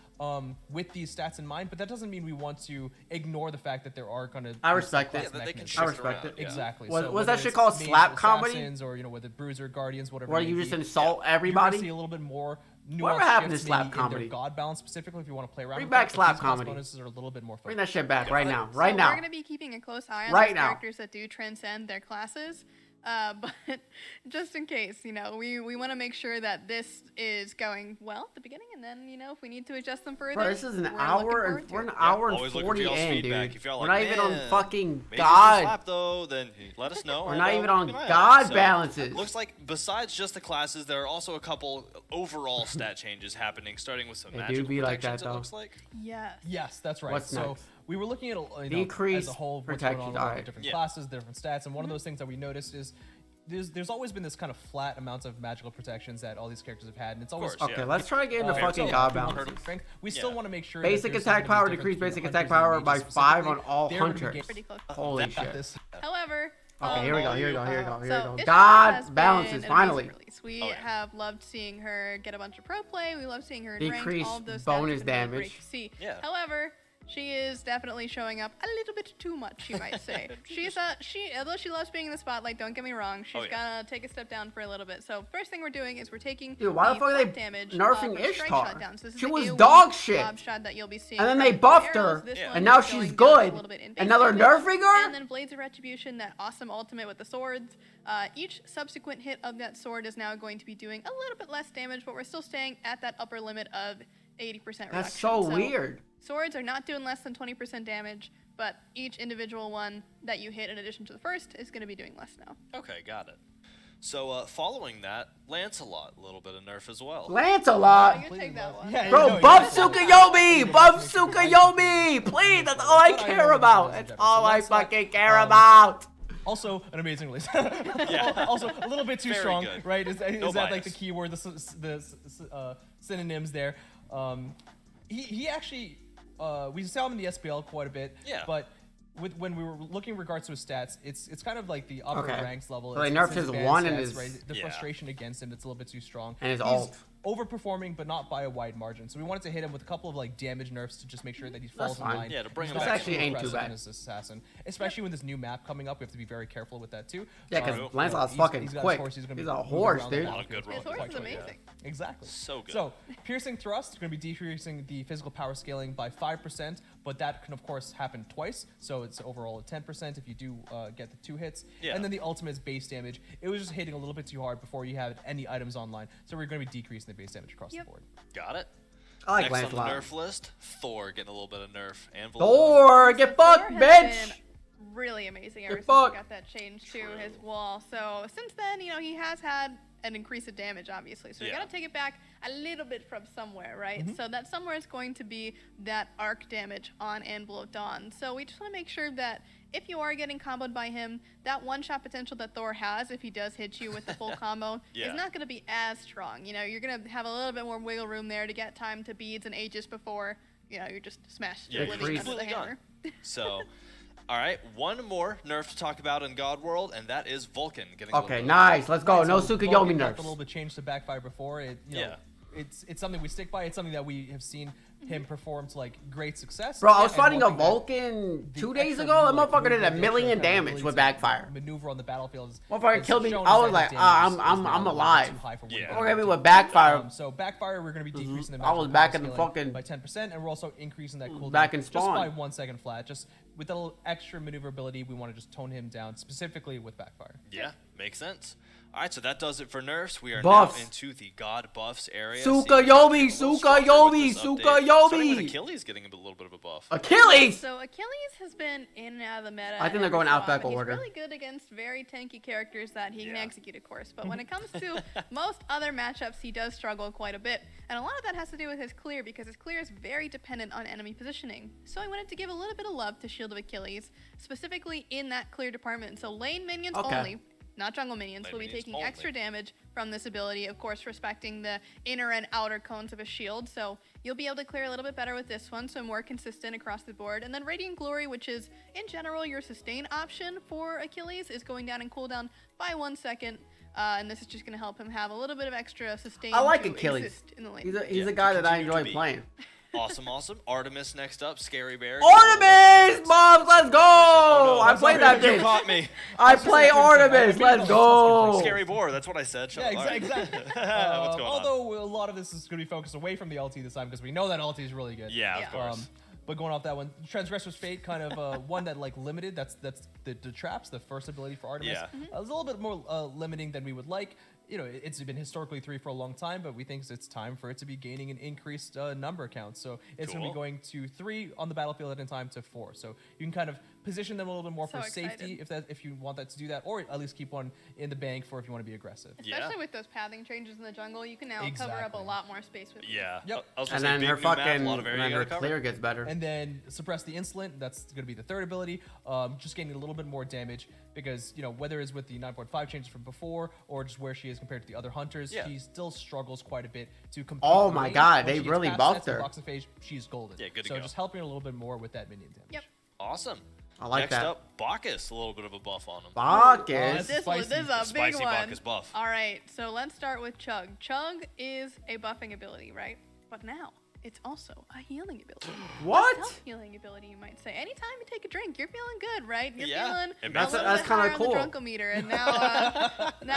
with these stats in mind, but that doesn't mean we want to ignore the fact that there are going to. I respect it. Yeah, that they can I shift respect around, it. yeah. Exactly. Was- so was whether that shit it's called mage slap comedy? assassins or with the bruiser guardians, whatever. Where it may you just be, insult you're gonna everybody. see a little bit more Whatever nuanced happened to shifts slap maybe comedy? in their god balance, specifically if you want to play around. Bring with back that, but slap these class comedy. bonuses are a little bit more Bring focused. that shit back right now. So Right now. we're going to be keeping a close eye on Right those now. characters that do transcend their classes. But just in case, we want to make sure that this is going well at the beginning, and then, if we need to adjust them further. Bro, this is an we're looking hour forward and to we're it. an hour and Always looking 40 for y'all's in, feedback. dude. If y'all We're like, not even on "Man, fucking Mages can God. slap though, then let us know. We're and, not even we'll on keep an eye God it. So, balances. Looks like besides just the classes, there are also a couple overall stat changes happening, starting with some It do magical be like protections, that, it though. looks like. Yes. Yes, that's right. What's so next? we were looking at Decrease as a whole what's protection, going on with alright. the different Yeah. classes, different stats, and one of those things that we noticed is there's always been this kind of flat amounts of magical protections that all these characters have had, and it's always course, Okay, yeah. let's try to get into uh, fucking so god we want balances. strength. We still Yeah. want to make sure Basic that there's attack gonna be power, difference decrease between basic hunters attack and power by mages 5 on specifically. all They're gonna be hunters. getting- Pretty close. Holy Got shit. this. However, Okay, here we go, here we go, here we go, here we so go. Ishtar God has been balances, an amazing finally. release. We Oh, yeah. have loved seeing her get a bunch of pro play. We love seeing her in Decrease ranked. All of those stats bonus have been really great damage. to see. Yeah. However, she is definitely showing up a little bit too much, you might say. Although she loves being in the spotlight, don't get me wrong, she's Oh, yeah. gonna take a step down for a little bit. So first thing we're doing is we're taking Dude, why the fuck are they flat damage nerfing from strike Ishtar? shot down. So this is She the was AoE dog shit. lob shot that you'll be seeing And then from they the buffed arrows. her, This Yeah. one and now is she's going down good. a little bit in base And now they're damage. nerfing her? And then Blades of Retribution, that awesome ultimate with the swords. Each subsequent hit of that sword is now going to be doing a little bit less damage, but we're still staying at that upper limit of 80% reduction. That's so weird. Swords are not doing less than 20% damage, but each individual one that you hit in addition to the first is going to be doing less now. Okay, got it. So following that, Lancelot, a little bit of nerf as well. Lancelot. You take that one. Yeah, Bro, no, buff yeah. Tsukuyomi! Buff Tsukuyomi! Please, that's all I care about. That's all I fucking care about. Also, an amazing release. Yeah. Also, a little bit too Very strong, good. right? Is that No like the bias. keyword, the synonyms there? He actually, we saw him in the SPL quite a bit. Yeah. But when we were looking in regards to his stats, it's kind of like the upper Okay. ranks level. So they It's nerfed his his advanced one and stats, his- right? The Yeah. frustration against him, it's a little bit too strong. And his He's ult. overperforming, but not by a wide margin. So we wanted to hit him with a couple of like damage nerfs to just make sure that he falls in fine. line. Yeah, to bring He's him not back actually too ain't too aggressive bad. in his assassin, especially with this new map coming up. We have to be very careful with that too. Yeah, because True. Lancelot's He's- fucking he's got his quick. horse, he's gonna He's be a moving horse, around the dude. A lot of good His rolls. horse quite is quick, yeah. amazing. Exactly. So good. So, piercing thrust is going to be decreasing the physical power scaling by 5%, but that can, of course, happen twice. So, it's overall at 10% if you do get the 2 hits. Yeah. And then the ultimate is base damage. It was just hitting a little bit too hard before you had any items online. So, we're going to be decreasing the base damage across Yep. the board. Got it. I like Next on the Lancelot. nerf list, Thor getting a little bit of nerf. And Thor, get fucked, Thor has bitch! been really amazing ever Get since he fucked. got that change to True. his wall. So since then, he has had an increase of damage, obviously. So we Yeah. gotta take it back a little bit from somewhere, right? So that somewhere is going to be that arc damage on Anvil of Dawn. So we just want to make sure that if you are getting comboed by him, that one-shot potential that Thor has, if he does hit you with the full combo, Yeah. is not going to be as strong. You're going to have a little bit more wiggle room there to get time to beads and Aegis before, you're just smashed Yeah, to you're oblivion under the completely hammer. done. So, all right, one more nerf to talk about in God World, and that is Vulcan getting a little Okay, bit of nice. Let's go. Right, No so Tsukuyomi Vulcan got a little nerfs. bit changed to backfire before. Yeah. It's something we stick by. It's something that we have seen him perform to like great success. Bro, I was And fighting a one thing that Vulcan the 2 days extra, ago. That like, motherfucker did movement, a the million extra kind of damage ability with to backfire. Maneuver on the battlefield. Motherfucker is killed me. shown I as was that like, his ah, damage is I'm now a little bit alive. too high for what Yeah. he Look at me can with do. backfire. So backfire, we're going to be decreasing the I was magical back power in the scaling fucking- by 10%, and we're also increasing that cooldown back in just spawn. by 1 second flat. Just with a little extra maneuverability, we want to just tone him down, specifically with backfire. Yeah, makes sense. All right, so that does it for nerfs. We are Buffs. now into the God buffs area. Tsukuyomi, Seeing what's getting a little stronger with this update. Starting Tsukuyomi. with Achilles getting a little bit of a buff. Achilles! So Achilles has been in and out of the meta. I think they're every going so alphabetical often. order. He's really good against very tanky characters that he can Yeah. execute, of course. But when it comes to most other matchups, he does struggle quite a bit. And a lot of that has to do with his clear, because his clear is very dependent on enemy positioning. So I wanted to give a little bit of love to Shield of Achilles, specifically in that clear department. So lane minions Okay. only, not jungle minions, Lane will be minions taking only. extra damage from this ability, of course respecting the inner and outer cones of a shield. So you'll be able to clear a little bit better with this one, so more consistent across the board. And then Radiant Glory, which is in general your sustain option for Achilles, is going down in cooldown by 1 second. And this is just going to help him have a little bit of extra sustain I like to Achilles. exist in the lane. He's Yeah, a guy to that I continue to enjoy be. playing. Awesome, awesome. Artemis next up. Scary Bear. Artemis, Mobs, let's go! Oh, no, I I'm played sorry, that you bitch. caught me. I play just gonna say, Artemis, I mean, let's no, go! Scary Boar. That's what I said. Shut Yeah, up. All right. exactly. What's going on? Although a lot of this is going to be focused away from the LT this time because we know that LT is really good. Yeah, Yeah. of course. But going off that one, Transgressor's Fate, kind of one that like limited. That's the traps, the first ability for Artemis. Yeah. A little bit more limiting than we would like. It's been historically 3 for a long time, but we think it's time for it to be gaining an increased number count. So it's going to Cool. be going to 3 on the battlefield at a time to 4. So you can kind of position them a little bit more So for safety excited. if you want that to do that, or at least keep one in the bank for if you want to be aggressive. Especially with those pathing changes in the jungle, you can now cover up a Exactly. lot more space with these. Yeah. Yep. I was gonna And say, then big her new map, fucking, a lot of area and then you her gotta cover. clear gets better. And then suppress the insolent. That's going to be the third ability. Just getting a little bit more damage because whether it's with the 9.5 changes from before or just where she is compared to the other hunters, Yeah. she still struggles quite a bit to compete. Oh in my range. God, When they she gets really past buffed that her. box of phase, she's golden. Yeah, good to so go. just helping a little bit more with that minion damage. Yep. Awesome. I like Next that. up, Bacchus, a little bit of a buff on him. Bacchus. This Spicy. is a big Spicy one. Bacchus buff. All right, so let's start with Chug. Chug is a buffing ability, right? But now it's also a healing ability. What? A self-healing ability, you might say. Anytime you take a drink, you're feeling good, right? You're Yeah. feeling It a makes little That's bit kinda higher on cool. the drunkometer, and now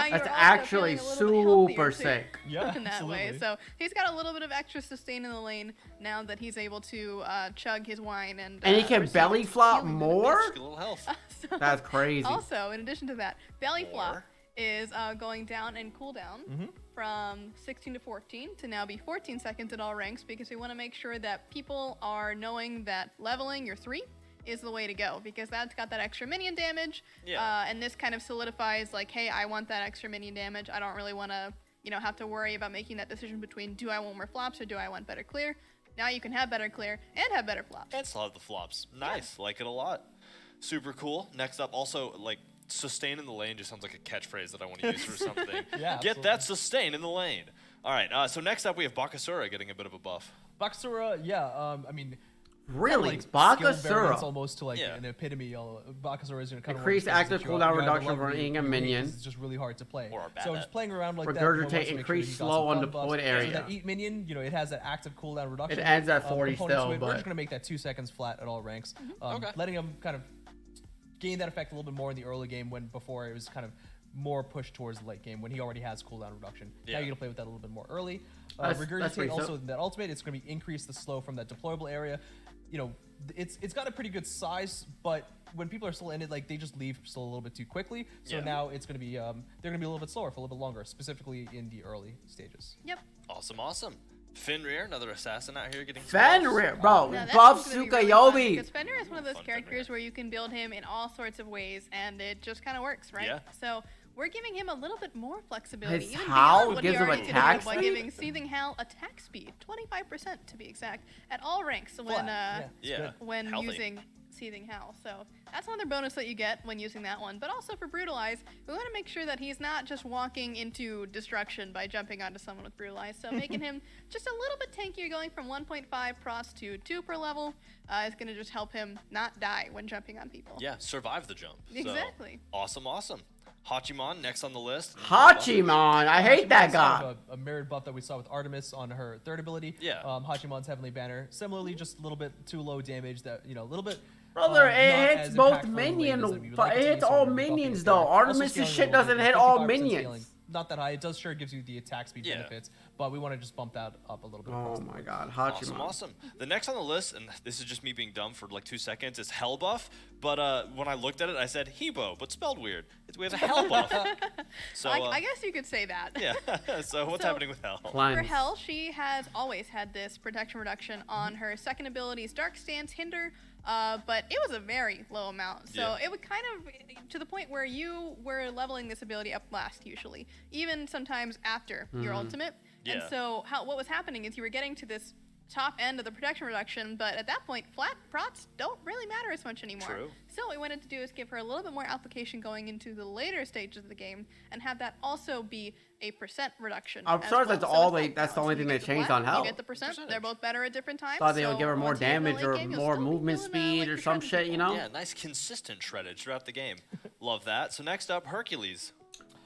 you're That's also actually feeling a little bit healthier, super too. sick. Yeah, In that way. absolutely. So he's got a little bit of extra sustain in the lane now that he's able to chug his wine and And he can receive belly his flop healing more? Just a little health. So- That's crazy. Also, in addition to that, belly flop More. is going down and cooldown from 16 to 14 to now be 14 seconds at all ranks because we want to make sure that people are knowing that leveling your 3 is the way to go because that's got that extra minion damage. Yeah. And this kind of solidifies like, hey, I want that extra minion damage. I don't really want to, have to worry about making that decision between do I want more flops or do I want better clear. Now you can have better clear and have better flops. And still have the flops. Nice. Like it a lot. Super cool. Next up, also, like, sustain in the lane just sounds like a catchphrase that I want to use for something. Yeah, Get that sustain in the lane. All right. So next up, we have Bakasura getting a bit of a buff. Bakasura, yeah. I mean, Really? skill variance Bakasura. almost to like Yeah. an epitome. Bakasura is kind of Increased active cooldown reduction for being a minion. It's just really hard to play. Or a bad So net. just playing around like that. Regurgitate, one wants to make sure increase he's got slow some on fun deployed buffs. area. So that eat minion, it has that active cooldown reduction. It ends at 40 component still, to it. We're but- just gonna make that 2 seconds flat at all ranks. Okay. Letting him kind of gain that effect a little bit more in the early game when before it was kind of more pushed towards the late game when he already has cooldown reduction. Yeah. Now you can play with that a little bit more early. That's Regurgitate pretty also simple. that ultimate, it's going to be increase the slow from that deployable area. It's got a pretty good size, but when people are still in it, like they just leave still a little bit too quickly. So Yeah. now it's going to be they're going to be a little bit slower for a little bit longer, specifically in the early stages. Yep. Awesome. Fenrir, another assassin out here getting some Fenrir, buffs. bro. Now, that Buff one's gonna be really fun Tsukuyomi. Because Fenrir is one of those Fun characters Fenrir. where you can build him in all sorts of ways, and it just kind of works, right? Yeah. So we're giving him a little bit more flexibility. His even howl beyond what he gives him already can do attack by speed? giving Seething Howl attack speed, 25% to be exact, at all ranks when Flat, it's Yeah. good. when Healthy. using Seething Howl. So that's another bonus that you get when using that one. But also for Brutalize, we want to make sure that he's not just walking into destruction by jumping onto someone with Brutalize. So making him just a little bit tankier, going from 1.5 pros to 2 per level, is going to just help him not die when jumping on people. Yeah, survive the jump. So, Exactly. awesome. Hachimon, next on the list. Hachimon. I hate that Hachimon's kind guy. of a mirrored buff that we saw with Artemis on her third ability. Yeah. Hachimon's Heavenly Banner. Similarly, just a little bit too low damage. That a little bit. Brother, not it as hits both impactful in the lane minion. as we would But like it to hits see, so all we're buffing minions it though. there. Also Artemis' scaling shit a little doesn't bit, hit all 55% minions. scaling. Not that high. It does sure gives you the attack speed Yeah. benefits, but we want to just bump that up a little bit. Oh across the my board. god, Hachimon. Awesome. The next on the list, and this is just me being dumb for like 2 seconds, is Hell buff. But when I looked at it, I said Hebo, but spelled weird. We have a Hell buff. So I guess you could say that. yeah. So what's So- happening with Hell? For Cleanse. Hell, she has always had this protection reduction on her second ability's Dark Stance Hinder, but it was a very low amount. So Yeah. it would kind of, to the point where you were leveling this ability up last, usually, even sometimes after your ultimate. And Yeah. so what was happening is you were getting to this top end of the protection reduction, but at that point, flat prots don't really matter as much anymore. True. So what we wanted to do is give her a little bit more application going into the later stages of the game, and have that also be a percent reduction. I'm as sorry, well. that's So all it's they- both that's the now. only So thing you they get the changed flat, on Hell. You get the percent. They're both better at different times. Thought they would so give her more once you get in the damage late or game, you'll more still be movement feeling, speed like or you're some shredding shit, you people. know? Yeah, nice consistent shredded throughout the game. Love that. So next up, Hercules.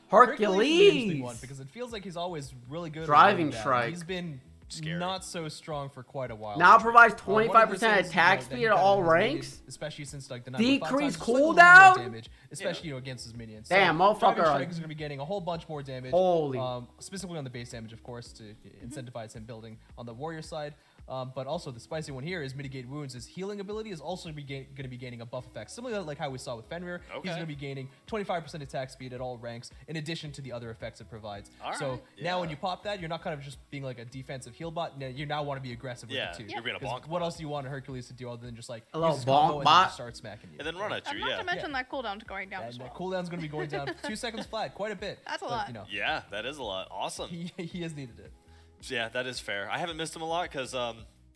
Hercules is an interesting one Hercules. because it feels like he's always really good. at Driving doing that. strike. He's been Scary. not so strong for quite a while. Now provides One of the 25% things, attack that speed he at kinda all has needed, ranks. especially since like the Decrease 9.5 times, just, like, a little bit cooldown? more damage, especially against his minions. Damn, so, motherfucker, Driving like- Strike is going to be getting a whole bunch more damage. Holy. Specifically on the base damage, of course, to incentivize him building on the warrior side. But also the spicy one here is mitigate wounds. His healing ability is also going to be gaining a buff effect, similar like how we saw with Fenrir. He's Okay. going to be gaining 25% attack speed at all ranks, in addition to the other effects it provides. All So right, now when yeah. you pop that, you're not kind of just being like a defensive heal bot. You now want to be aggressive with Yeah, it too. you're being a 'Cause bonk what bot. else do you want a Hercules to do other than just like A little use his combo bonk and then bot? just start smacking you? And then run at you, Not yeah. to mention that cooldown's going down as And well. that cooldown's going to be going down 2 seconds flat, quite a bit. That's a But, lot. You know, Yeah, that is a lot. Awesome. he has needed it. Yeah, that is fair. I haven't missed him a lot because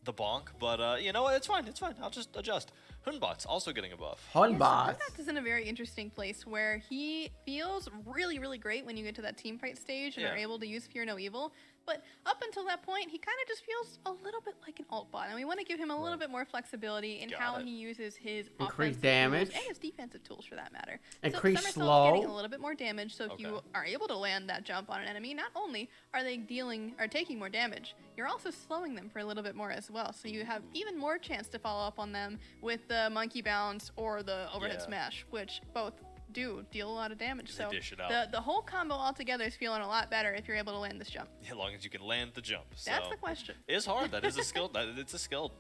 the bonk, but you know what? It's fine. It's fine. I'll just adjust. Hunbot's also getting a buff. Hunbot. Hunbot is in a very interesting place where he feels really, really great when you get to that team fight stage and Yeah. are able to use Fear No Evil. But up until that point, he kind of just feels a little bit like an alt bot, and we want to give him a little bit more flexibility in Got how it. he uses his Increase offensive damage. tools and his defensive tools for that matter. Increase so slow. getting a little bit more damage. So if you Okay. are able to land that jump on an enemy, not only are they dealing or taking more damage, you're also slowing them for a little bit more as well. So you have even more chance to follow up on them with the monkey bounce or the overhead Yeah. smash, which both do deal a lot of damage. They So dish it out. the whole combo altogether is feeling a lot better if you're able to land this jump. As long as you can land the jump. So. That's the question. It's hard. That is a skill. It's a skill.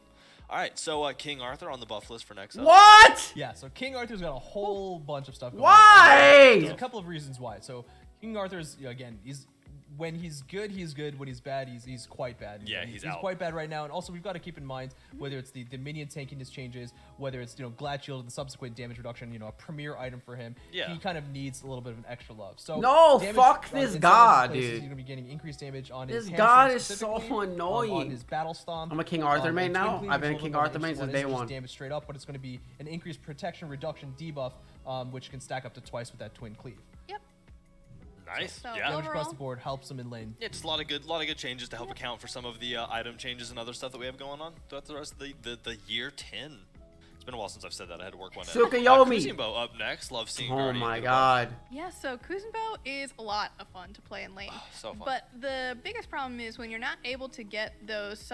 All right, so King Arthur on the buff list for next up. What? Yeah, so King Arthur's got a whole bunch of stuff going on. Why? There's a couple of reasons why. So King Arthur's, again, when he's good, he's good. When he's bad, he's quite bad. Yeah, he's out. quite bad right now. And also, we've got to keep in mind whether it's the minion tankiness changes, whether it's Glad Shield and the subsequent damage reduction. A premier item for him. Yeah. He kind of needs a little bit of an extra love. So No, damage, fuck in this some of god, these places, dude. He's gonna be getting increased damage on his This hamstring god is so specifically, on annoying. his battle stomp. I'm a King Arthur main and now. Twin Cleave I've is been a little King bit more Arthur main useful. since It isn't day just one. Damage straight up, but it's going to be an increased protection reduction debuff, which can stack up to twice with that twin cleave. Yep. Nice. So- yeah. Damage across Overall- the board helps him in lane. Yeah, just a lot of good changes to help account for some of the item changes and other stuff that we have going on throughout the rest of the year 10. It's been a while since I've said that. I had to work one in. Tsukuyomi. Kuzenbo up next. Love seeing Oh Guardian my get a buff. god. Yeah, so Kuzenbo is a lot of fun to play in lane. So fun. But the biggest problem is when you're not able to get those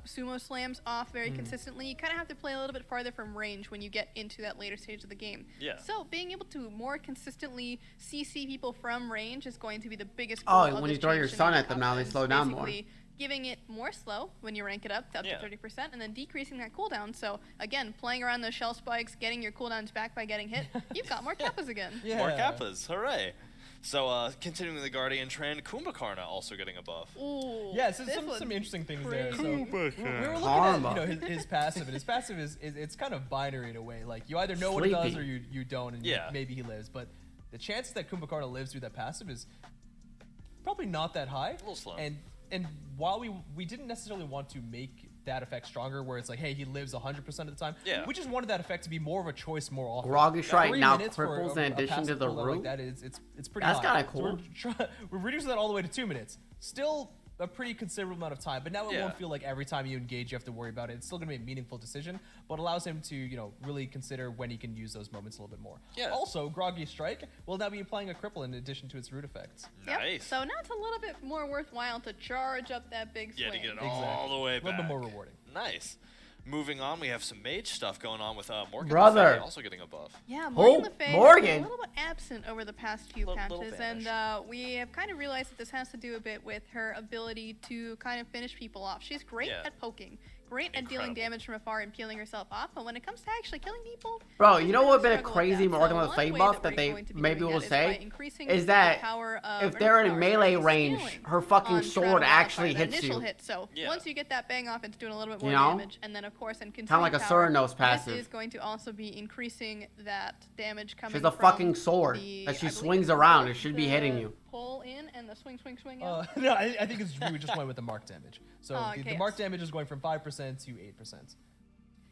sumo slams off very consistently, you kind of have to play a little bit farther from range when you get into that later stage of the game. Yeah. So being able to more consistently CC people from range is going to be the biggest Oh, goal of when you this throw change your to stun make at them, now they offense. slow down more. Basically, giving it more slow when you rank it up to Yeah. 30%, and then decreasing that cooldown. So again, playing around those shell spikes, getting your cooldowns back by getting hit, you've got more kappas again. Yeah. More kappas. Hooray. So continuing the Guardian trend, Kumbhakarna also getting a buff. Ooh. Yeah, so this some one's interesting things there. So crazy. we were looking Karma. at his passive, and his passive is it's kind of binary in a way. Like you either know what he does Sleepy. or you don't, and Yeah. maybe he lives. But the chances that Kumbhakarna lives through that passive is probably not that high. A little slow. And while we didn't necessarily want to make that effect stronger, where it's like, hey, he lives 100% of the time. Yeah. We just wanted that effect to be more of a choice more often. Groggy Strike 3 now minutes for cripples a in addition passive to the cooldown root. like that is it's pretty That's high. kinda So cool. we're reducing that all the way to 2 minutes. Still a pretty considerable amount of time, but now it Yeah. won't feel like every time you engage you have to worry about it. It's still going to be a meaningful decision, but allows him to really consider when he can use those moments a little bit more. Yeah. Also, Groggy Strike will now be applying a cripple in addition to its root effects. Yep. Nice. So now it's a little bit more worthwhile to charge up that big swing. Yeah, to get it Exactly. all the way A little back. bit more rewarding. Nice. Moving on, we have some mage stuff going on with Morgan Brother. Le Fay also getting a buff. Yeah, Oh, Morgan Le Fay has been Morgan. a little bit absent over the past few Little patches, vanish. and we have kind of realized that this has to do a bit with her ability to kind of finish people off. She's great Yeah. at poking, great at dealing Incredible. damage from afar and peeling herself off, but when it comes to actually killing people, Bro, she's you know really what would have been a struggled with crazy that. Morgan So Le one Fay way buff that that we're they going to be maybe doing will that is by say increasing is the that power of, if or they're not in power, melee sorry, the range, scaling her fucking on sword Shadow actually Wildfire, the hits initial you. hit. So Yeah. once you get that bang off, it's doing a little bit more You know? damage, and then of course, in Kinda like a power, Ceranos passive. This is going to also be increasing that damage coming. She's a from fucking sword the, that she I believe swings it's around. both It should be the hitting you. Pull in and the swing out. No, I think we just went with the mark damage. So Oh, the okay, mark yes. damage is going from 5% to 8%.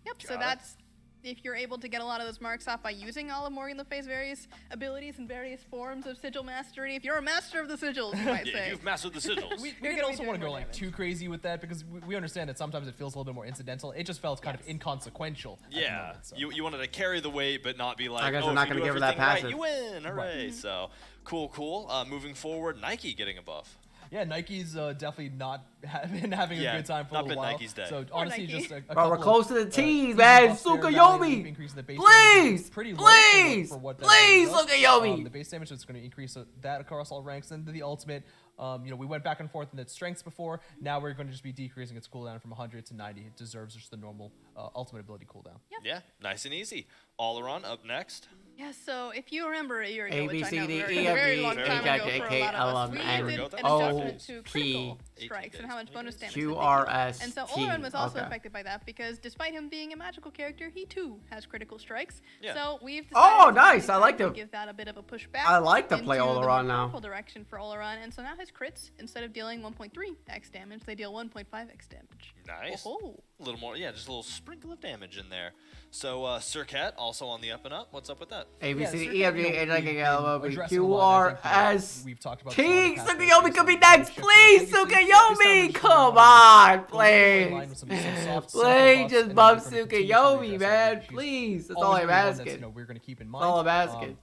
Yep. So Got it. that's if you're able to get a lot of those marks off by using all of Morgan Le Fay's various abilities and various forms of sigil mastery. If you're a master of the sigils, you might Yeah, say. you've mastered the sigils. We You're didn't gonna also be want to doing go more like damage. too crazy with that because we understand that sometimes it feels a little bit more incidental. It just felt kind of inconsequential. at the Yeah, moment, so. you wanted to carry the weight, but not be like, I guess oh, they're not if you gonna do give her that everything right, passive. you win, hooray! So cool. Moving forward, Nike getting a buff. Yeah, Nike's definitely not been having Yeah, a good time for not a been little while. Nike's day. So honestly, Nike. just a Bro, we're couple close of, to the T's, easy man. buffs there, Tsukuyomi! increasing the base Please! damage pretty low Please! for what that Please, does. Tsukuyomi! The base damage is going to increase that across all ranks. And the ultimate, We went back and forth in its strengths before. Now we're going to just be decreasing its cooldown from 100 to 90. It deserves just the normal ultimate ability cooldown. Yeah, nice and easy. Olaron up next. Yeah, so if you remember a year A, ago, B, which I C, know D, was E, a F, very G, long H, time I, ago J, for a K, lot of L, us, M, we N, did an O, adjustment to P, critical strikes and how much bonus damage Q, they R, do. S, And so T. Olaron was also Okay. affected by that because despite him being a magical character, he too has critical strikes. Yeah. So we've Oh, decided nice. I like to to- give that a bit of a pushback. I like to play into the more Olaron now. powerful direction for Olaron, and so now his crits, instead of dealing 1.3x damage, they deal 1.5x damage. Nice. Oh. A little more, just a little sprinkle of damage in there. So Sirkat also on the up and up. What's up with that? A, B, Yeah, C, D, certainly, E, F, G, you know, H, I, K, L, M, N, addressing a Q, lot, R, I think, S, we've talked about T. this on the past Sukayomi episode, could be so next, shift please. this time we're Sukayomi, just come gonna on, go more in line please. with some soft, simple Please buffs, just and buff then we're gonna continue to Sukayomi, readdress man. her. She's Please. That's always all I'm gonna be one asking. that's, we're going to keep in mind. That's all I'm asking.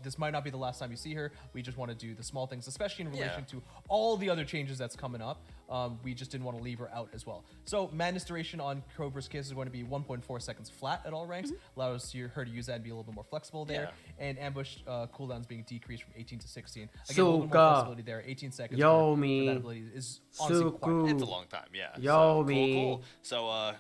This might not be the last time you see her. We just want to do the small things, especially in Yeah. relation to all the other changes that's coming up. We just didn't want to leave her out as well. So madness duration on Cobra's Kiss is going to be 1.4 seconds flat at all ranks. Allows her to use that and be a little bit more flexible there. And ambush cooldowns being decreased from 18 to 16. Again, a little bit more Suka. flexibility there. 18 seconds Yomi. for that ability is honestly quite Suku. It's a long time, yeah. Yomi. So, cool. So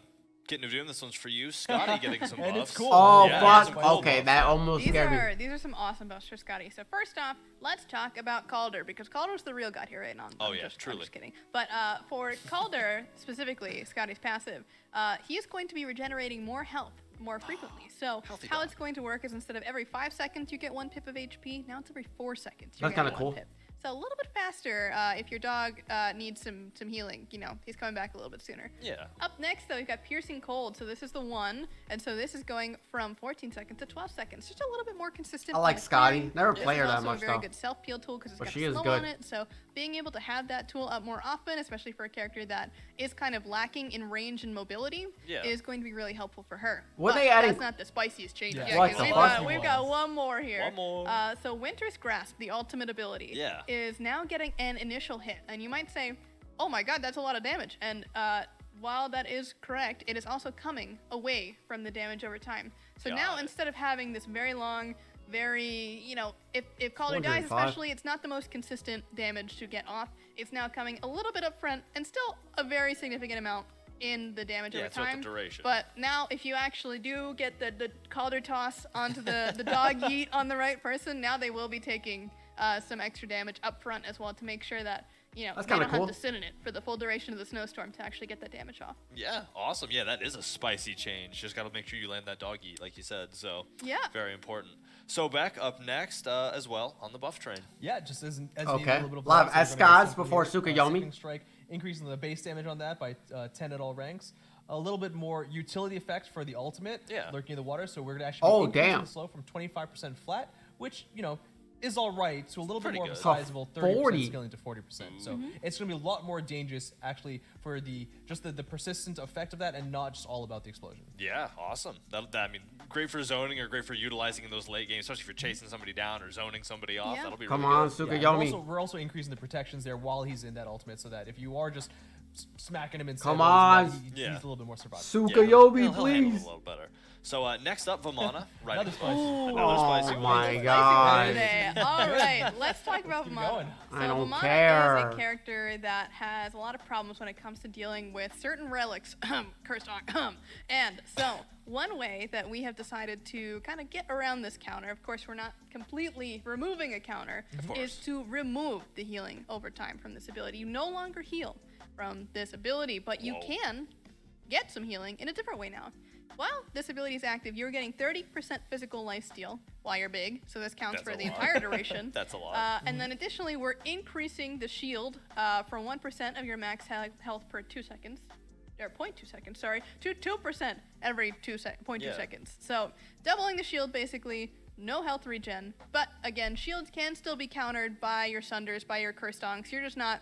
getting to doom, this one's for you. Scotty getting some And buffs. it's cool. Oh, Yeah, fuck. some cool Okay, buffs. that almost These scared me. are some awesome buffs for Scotty. So first off, let's talk about Calder because Calder's the real god here, right? No, Oh, I'm yeah, just, truly. I'm just kidding. But for Calder specifically, Scotty's passive, he is going to be regenerating more health more frequently. So Healthy how dog. it's going to work is instead of every 5 seconds you get 1 pip of HP, now it's every 4 seconds. That's kind kinda of cool. Pip. So a little bit faster if your dog needs some healing. He's coming back a little bit sooner. Yeah. Up next, though, we've got Piercing Cold. So this is the one, and so this is going from 14 seconds to 12 seconds. Just a little bit more consistent. I like on the Scotty. clearing. Never This play is her that also much, a very though. good self-peel tool because it's But got she a is slow good. on it. So being able to have that tool up more often, especially for a character that is kind of lacking in range and mobility, Yeah. is going to be really helpful for her. What But they adding- That's not the spiciest change Yeah. yet. What's 'cause the we've fuck? got, we've got one more here. One more. So Winter's Grasp, the ultimate ability, Yeah. is now getting an initial hit. And you might say, oh my god, that's a lot of damage. And while that is correct, it is also coming away from the damage over time. So now Got it. instead of having this very long, if Calder dies 105. especially, it's not the most consistent damage to get off. It's now coming a little bit up front and still a very significant amount in the damage over throughout the time. duration. But now if you actually do get the Calder toss onto the dog yeet on the right person, now they will be taking some extra damage up front as well to make sure that That's they kinda don't have cool. to sit in it for the full duration of the snowstorm to actually get that damage off. Yeah, awesome. Yeah, that is a spicy change. Just got to make sure you land that dog eat, like you said. So Yeah. very important. So back up next as well on the buff train. Yeah, just as you need Okay. a little bit of Lot of blocks, we're gonna Escas go simple before here. Sukayomi. Sickening Strike, increasing the base damage on that by 10 at all ranks. A little bit more utility effect for the ultimate, Yeah. lurking in the water. So we're gonna actually Oh, increasing damn. the slow from 25% flat, which is all right, to a little bit Pretty more of a good. sizable 30% 40. scaling to 40%. So it's gonna be a lot more dangerous actually for the persistent effect of that, and not just all about the explosion. Yeah, awesome. I mean, great for zoning or great for utilizing in those late games, especially if you're chasing somebody down or zoning somebody off. Yeah. That'll be Come really on, good. Yeah, and Sukayomi. we're also increasing the protections there while he's in that ultimate, so that if you are just smacking him in Come sideways, on. he's Yeah. a little bit more survivable. Yeah, Sukayomi, he'll handle it please. a little better. So next up, Vamana. Right. Another spicy. Another spicy Oh one. my Spicy god. today. All right, let's talk about keep Vamana. going. So I don't Vamana care. is a character that has a lot of problems when it comes to dealing with certain relics. Cursed on. And so one way that we have decided to kind of get around this counter, of course we're not completely removing a counter, course. is to remove the healing over time from this ability. You no longer heal from this ability, but you Whoa. can get some healing in a different way now. While this ability is active, you're getting 30% physical lifesteal while you're big, so this counts That's for a the lot. entire duration. That's a lot. And then additionally, we're increasing the shield from 1% of your max health per 2 seconds, or 0.2 seconds, sorry, to 2% every 0.2 Yeah. seconds. So doubling the shield basically, no health regen, but again, shields can still be countered by your Sunders, by your Curse Donks. You're just not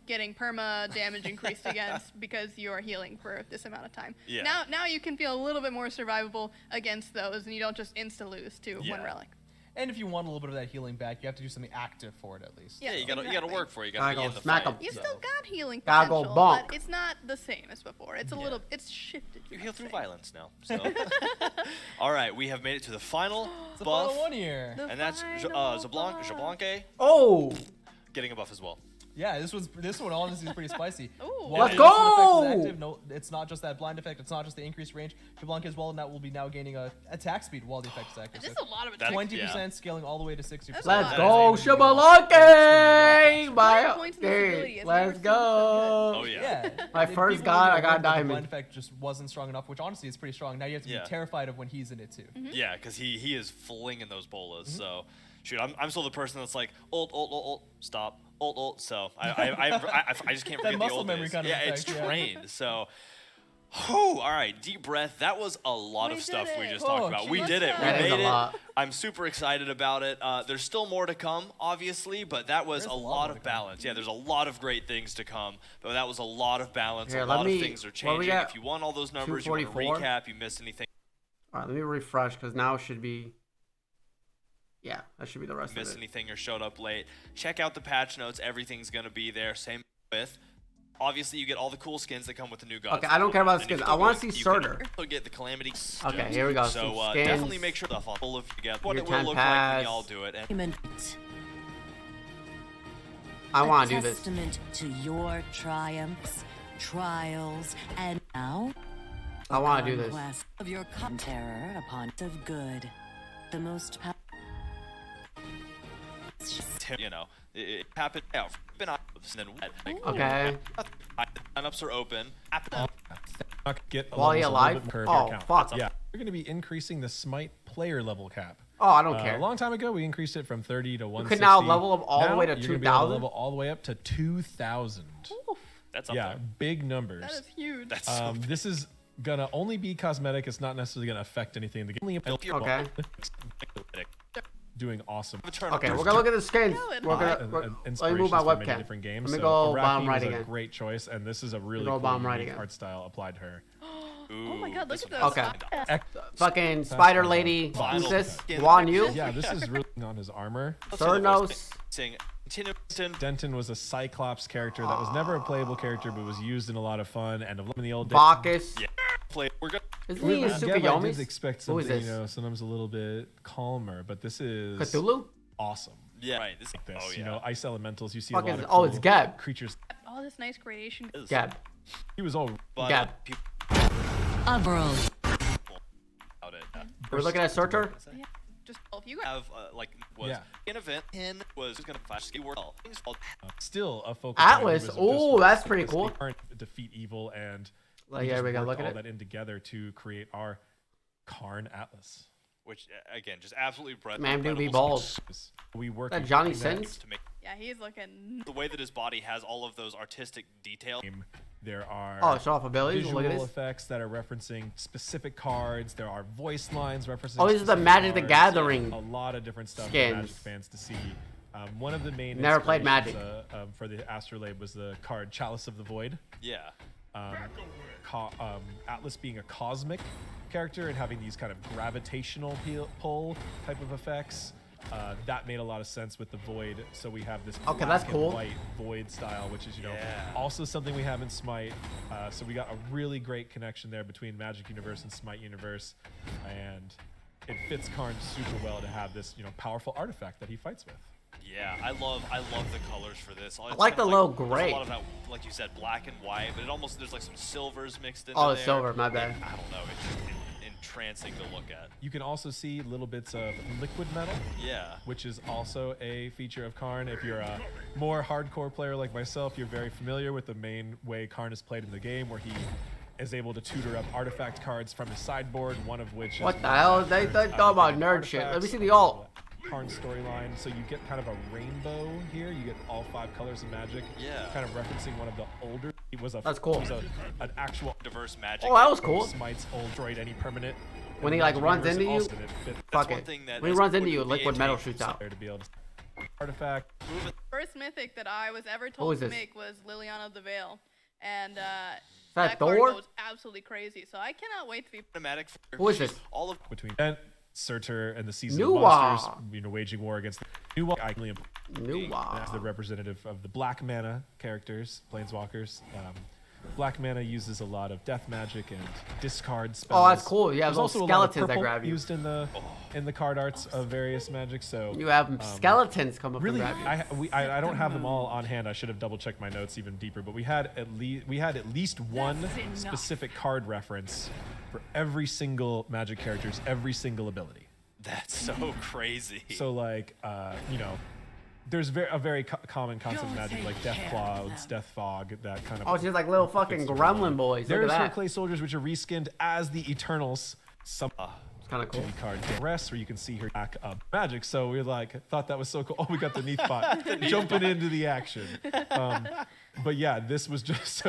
getting perma damage increased against because you are healing for this amount of time. Yeah. Now you can feel a little bit more survivable against those, and you don't just insta-lose to one Yeah. relic. And if you want a little bit of that healing back, you have to do something active for it at least. Yeah, Yes, you gotta exactly. work for it. You Gotta gotta be go in the smack fight. 'em. You've so. still got healing Gotta go potential, bonk. but it's not the same as before. It's a Yeah. little, it's shifted. You heal might through say. violence now. So. All right, we have made it to the final It's the buff, final one here. The and that's final Zablanque buff. Oh, getting a buff as well. Yeah, this one honestly is pretty spicy. Ooh. While Let's the instant effect go! is active, no, it's not just that blind effect. It's not just the increased range. Jablanka as well, and that will be now gaining a attack speed while the effect is active. This is a lot of attack. 20% scaling all the way to 60%. That's Let's a go, lot. Shabalake! My Points in this ability hey, has let's never seen go. Oh yeah. Yeah. My And first people god, maybe I got learned that the diamond. blind effect just wasn't strong enough, which honestly is pretty strong. Now you have to Yeah. be terrified of when he's in it too. Yeah, because he is flinging those bolas. So, shoot, I'm still the person that's like ult, stop, ult. So I just can't That forget the muscle old memory days. kind of Yeah, effect, it's yeah. trained. So, whew, all right, deep breath. That was a lot We of did stuff we it. just talked Oh, about. We let's did it. go. We That is made a it. lot. I'm super excited about it. There's still more to come, obviously, but that was There's a a lot lot more of to come. balance. Yeah, there's a lot of great things to come, but that was a lot of balance. Here, a let lot me- of things are what we changing. got? If you want all those numbers, you want to 244? recap, you missed anything. All right, let me refresh because now it should be. Yeah, that should be the rest Missed of it. anything or showed up late, check out the patch notes. Everything's going to be there. Same with. Obviously, you get all the cool skins that come with the new gods. Okay, I don't care about the And if skins. you I want want, to see you can Surtur. also get the calamity. Okay, here we go. So Some skins. definitely make sure the full of you get what Your it will 10 look like pass. when y'all do it. And I want to do this. Testament to your triumphs, trials, and now I want to do this. conquest of your terror upon of good. The most you know, it happened out. Been out, and then what? Like, Okay. signups are open. Not get a While you levels a little alive? bit per Oh, account. fuck. Yeah, we're going to be increasing the Smite player level cap. Oh, I don't care. A long time ago, we increased it from 30 to 160. could now level up all the Now, way to you're gonna be able to 2,000? level all the way up to 2,000. That's up Yeah, there. big numbers. That is huge. That's so This is gonna only be cosmetic. It's not necessarily gonna affect anything. The game Okay. doing awesome. Okay, we're gonna look at the skins. Good. We're gonna. And let me move inspirations my from many webcam. different games. Let me So go Araki bottom right was a again. great choice, and this is a really go cool bottom right unique again. art style applied to her. Oh my god, look at those. Okay. Fucking Spider Lady. Who's this? Guan Yu? Yeah, this is really on his armor. Thurnos. Denton was a Cyclops character that was never a playable character, but was used in a lot of fun and in the old days. Bacchus. Yeah. We're gonna. Isn't he With Geb, I Tsukuyomi? did expect Who is something, this? you know, sometimes a little bit calmer, but this is Cthulhu? awesome. Yeah. Right. This. Like this, Oh yeah. you know, ice elementals. You see Fuck a lot is- of oh, it's cool Geb. creatures. All this nice gradation. Gab. He was all But Gab. people Abro. about it. We're looking at Surtur? Yeah. Just if you guys. Have like was Yeah. an event and was gonna flash ski world. Things called still a focal Atlas. point. He was Ooh, just that's pretty cool. Defeat evil and Like, we yeah, just we gotta worked look at all it. that in together to create our Karn Atlas. which again just absolutely breath. Man, dude, be incredible balls. We work That Johnny including that Sins? to make Yeah, he's looking. the way that his body has all of those artistic details. game. There are Oh, show off abilities. visual Look at this. effects that are referencing specific cards. There are voice lines referencing. Oh, this is the specific Magic the cards. Gathering A lot of different stuff skins. for Magic fans to see. One of the main Never played inspirations, Magic. For the Astrolabe was the card Chalice of the Void. Yeah. Atlas being a cosmic character and having these kind of gravitational pull type of effects. That made a lot of sense with the Void. So we have this Okay, black that's and cool. white Void style, which is, you know, Yeah. also something we have in Smite. So we got a really great connection there between Magic Universe and Smite Universe. And it fits Karn super well to have this, you know, powerful artifact that he fights with. Yeah, I love the colors for this. It's like kinda the little there's gray. A lot of that, like you said, black and white, but it almost there's like some silvers mixed in. Oh, there. silver, my bad. I don't know. It's just entrancing to look at. You can also see little bits of liquid metal, Yeah. which is also a feature of Karn. If you're a more hardcore player like myself, you're very familiar with the main way Karn is played in the game, where he is able to tutor up artifact cards from his sideboard, one of which is... What the hell? They thought about nerd shit. Let me see the alt. Karn storyline. So you get kind of a rainbow here. You get all 5 colors of Magic. Yeah. Kind of referencing one of the older... It was a, That's cool. It was an actual... Diverse magic. Oh, that was cool. Smite's old droid, any permanent. When in he, like, Magic runs Universe into you, also that fit Fuck one it. thing that When he is- runs into would you, be liquid a metal change. shoots out. there to be able to artifact. First mythic that I was ever Who told is to this? make was Liliana of the Veil, and that card Thor? goes absolutely crazy. So I cannot wait to be. Cinematic. Who is this? All of Between Surtur and the Season Nuwa. of Monsters, you know, waging war against the Nuwa, as the Nuwa. representative of the black mana characters, planeswalkers. Black mana uses a lot of death magic and discard spells. Oh, that's cool. You have There's those also a lot of skeletons that purple grab you. used in the card arts of various magic. So You have skeletons come up really, and grab you. I don't have them all on hand. I should have double checked my notes even deeper. But we had at least one specific card reference for every single magic character's every single ability. That's so crazy. So like, you know, there's a very common concept of magic like death clouds, death fog, that kind of. Oh, it's just like little fucking gremlin boys. Look There's at her that. clay soldiers, which are reskinned as the Eternals. Some It's kind of cool. card rest where you can see her back up magic. So we thought that was so cool. Oh, we got the Neath bot jumping into the action. But yeah, this was just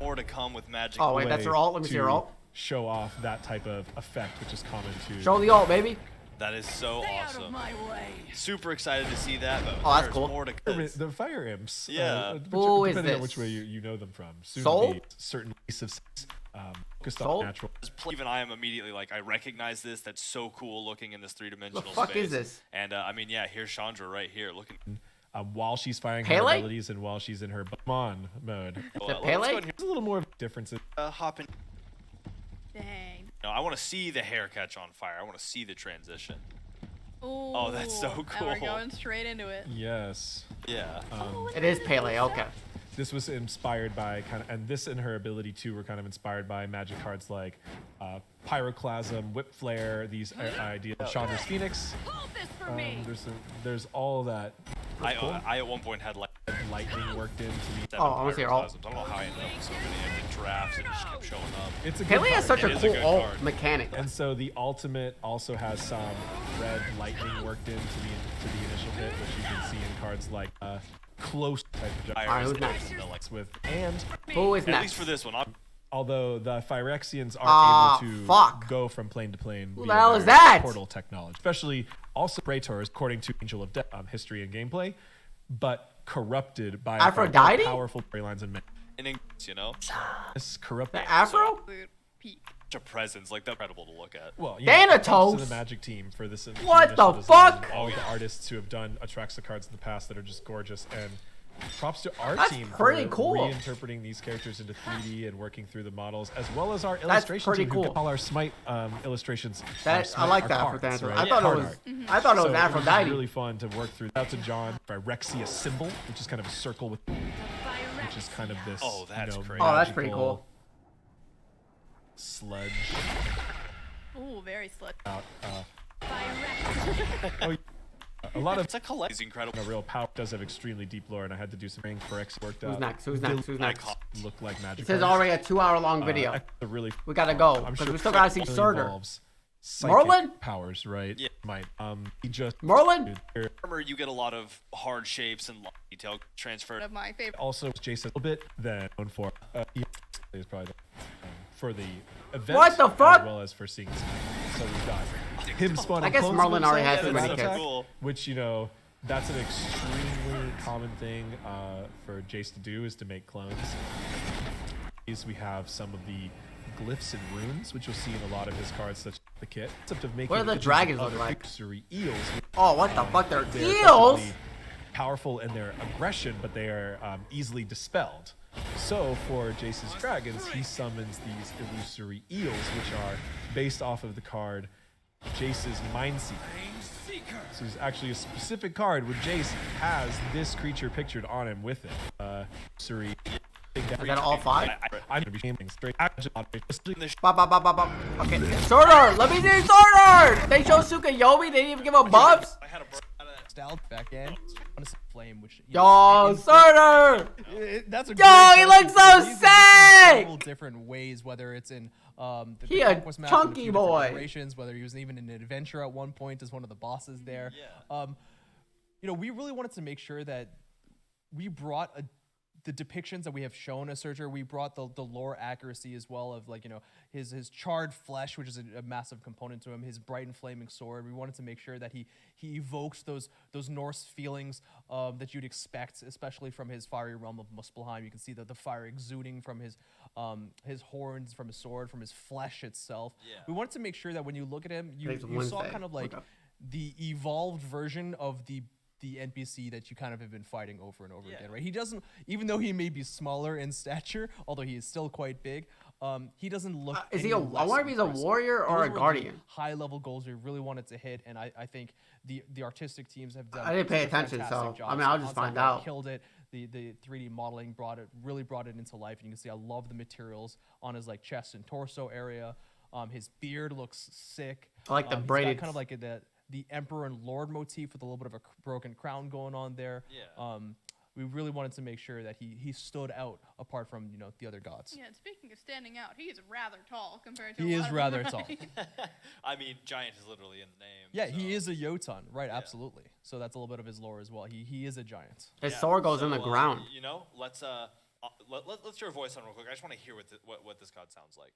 More to come with magic. Oh, wait, that's her alt? Let me see her alt. Show off that type of effect, which is common to. Show the alt, baby. That is so awesome. Super excited to see that. But Oh, that's there's cool. more to The fire imps. Yeah. Who is depending on this? which way you know them from. Soon Soul? to be certain race of focused Soul? on natural. Even I am immediately like, I recognize this. That's so cool looking in this three-dimensional space. The fuck is this? And I mean, yeah, here's Chandra right here looking. While she's firing Pele? her abilities and while she's in her on mode. Is it Let's Pele? go ahead and There's a little more differences. hop in. Dang. No, I want to see the hair catch on fire. I want to see the transition. Ooh, Oh, that's so And we're cool. going straight into it. Yes. Yeah. It is Pele. Okay. This was inspired by and this and her ability too were kind of inspired by magic cards like Pyroclasm, Whip Flare, these ideas of Chandra's Phoenix. There's all that I at one point had like lightning worked into me. Oh, I wanna see her alt. Pyroclasms. I don't know how I ended up with so many. I did drafts and it just kept showing up. It's a good Pele has card. such It a is a cool good alt card. mechanic. And so the ultimate also has some red lightning worked into the initial hit, which you can see in cards like close type of Fire is who's nice next? in the, like, with and Who is at least next? for this one. although the Phyrexians Ah, are able to fuck. go from plane to plane Who via the hell is their that? portal technology, especially also Praetors, according to Angel of Death history and gameplay, but corrupted by Aphrodite? powerful storylines and You know, this corrupted. The Afro? Absolute peak. such a presence. Like, that's incredible to look at. Well, Thanatos! props to the Magic team for this. What initial the design, fuck? All the artists who have done Atraxa cards in the past that are just gorgeous, and props to our That's team pretty for cool. reinterpreting these characters into 3D and working through the models, as well as our illustration pretty team cool. who get all our Smite illustrations. That our I like our that for cards, Thanatos. right? I thought Card it was. art. I thought it was So Aphrodite. really fun to work through. Out to John, Phyrexia symbol, which is kind of a circle with, which is kind of this. Oh, that's crazy. Oh, that's pretty magical cool. Sludge. Ooh, very slick. Out. Oh, a lot of It's a collect. It's incredible. a real power does have extremely deep lore, and I had to do some ring for X worked out. Who's next? Who's next? Who's next? Look like magic. It says cards. already a 2-hour-long video. A really. We gotta go I'm because sure we still gotta see really Surtur. involves psychic Merlin? powers, right? Yeah. Might. He just. Merlin? Armor, you get a lot of hard shapes and detail transferred. One of my favorite. Also, Jason a little bit then known for. He is probably for the event. What the fuck? As well as for seeing. So we've got him spawning. I guess clones of Merlin already himself has and too many that kicks. attack, Cool. Which that's an extremely common thing for Jace to do, is to make clones. We have some of the glyphs and runes, which you'll see in a lot of his cards, such as the kit. Except of making What do the images dragons of look other like? illusory eels. Oh, what the fuck? They're They're eels? effectively powerful in their aggression, but they are easily dispelled. So for Jace's dragons, he summons these illusory eels, which are based off of the card Jace's Mind Seeker. So there's actually a specific card where Jace has this creature pictured on him with it. Illusory. Is that all 5? I'm gonna be aiming straight. Bop, bop, bop, bop, bop. Okay, Surtur! Let me see Surtur! They show Tsukuyomi, they didn't even give him buffs? I had a burn out of that. Style back in. Honest Flame, which Yo, Surtur! that's a Yo, great he card looks because so he's used in sick! several different ways, whether it's in the He a Conquest map in chunky few different boy. iterations, whether he was even in an adventure at one point as one of the bosses there. Yeah. We really wanted to make sure that we brought the depictions that we have shown as Surtur, we brought the lore accuracy as well of his charred flesh, which is a massive component to him, his bright and flaming sword. We wanted to make sure that he evokes those Norse feelings that you'd expect, especially from his fiery realm of Muspelheim. You can see the fire exuding from his horns, from his sword, from his flesh itself. Yeah. We wanted to make sure that when you look at him, you Today's saw Wednesday. kind of like Okay. the evolved version of the the NPC that you kind of have been fighting over and over again, right? He doesn't, even though he may be smaller in stature, although he is still quite big, he doesn't look. Is he any I less wonder if he's a impressive. warrior or Those a were the guardian. high-level goals we really wanted to hit, and I think the artistic teams have done. I didn't pay such a attention, fantastic so, job. I mean, I'll So just Concept find Art out. Killed it. The 3D modeling really brought it into life, and you can see I love the materials on his like chest and torso area. His beard looks sick. I like the he's got braided- kind of like the Emperor and Lord motif with a little bit of a broken crown going on there. Yeah. We really wanted to make sure that he stood out apart from the other gods. Yeah, and speaking of standing out, he is rather tall compared to. He a is lot of rather them, tall. right? I mean, giant is literally in the name. Yeah, he so- is a Jotun, right? Absolutely. So that's a little bit of his lore as well. He is a giant. His Yeah, sword goes in so, the ground. You know, let's hear a voice on real quick. I just want to hear what this god sounds like.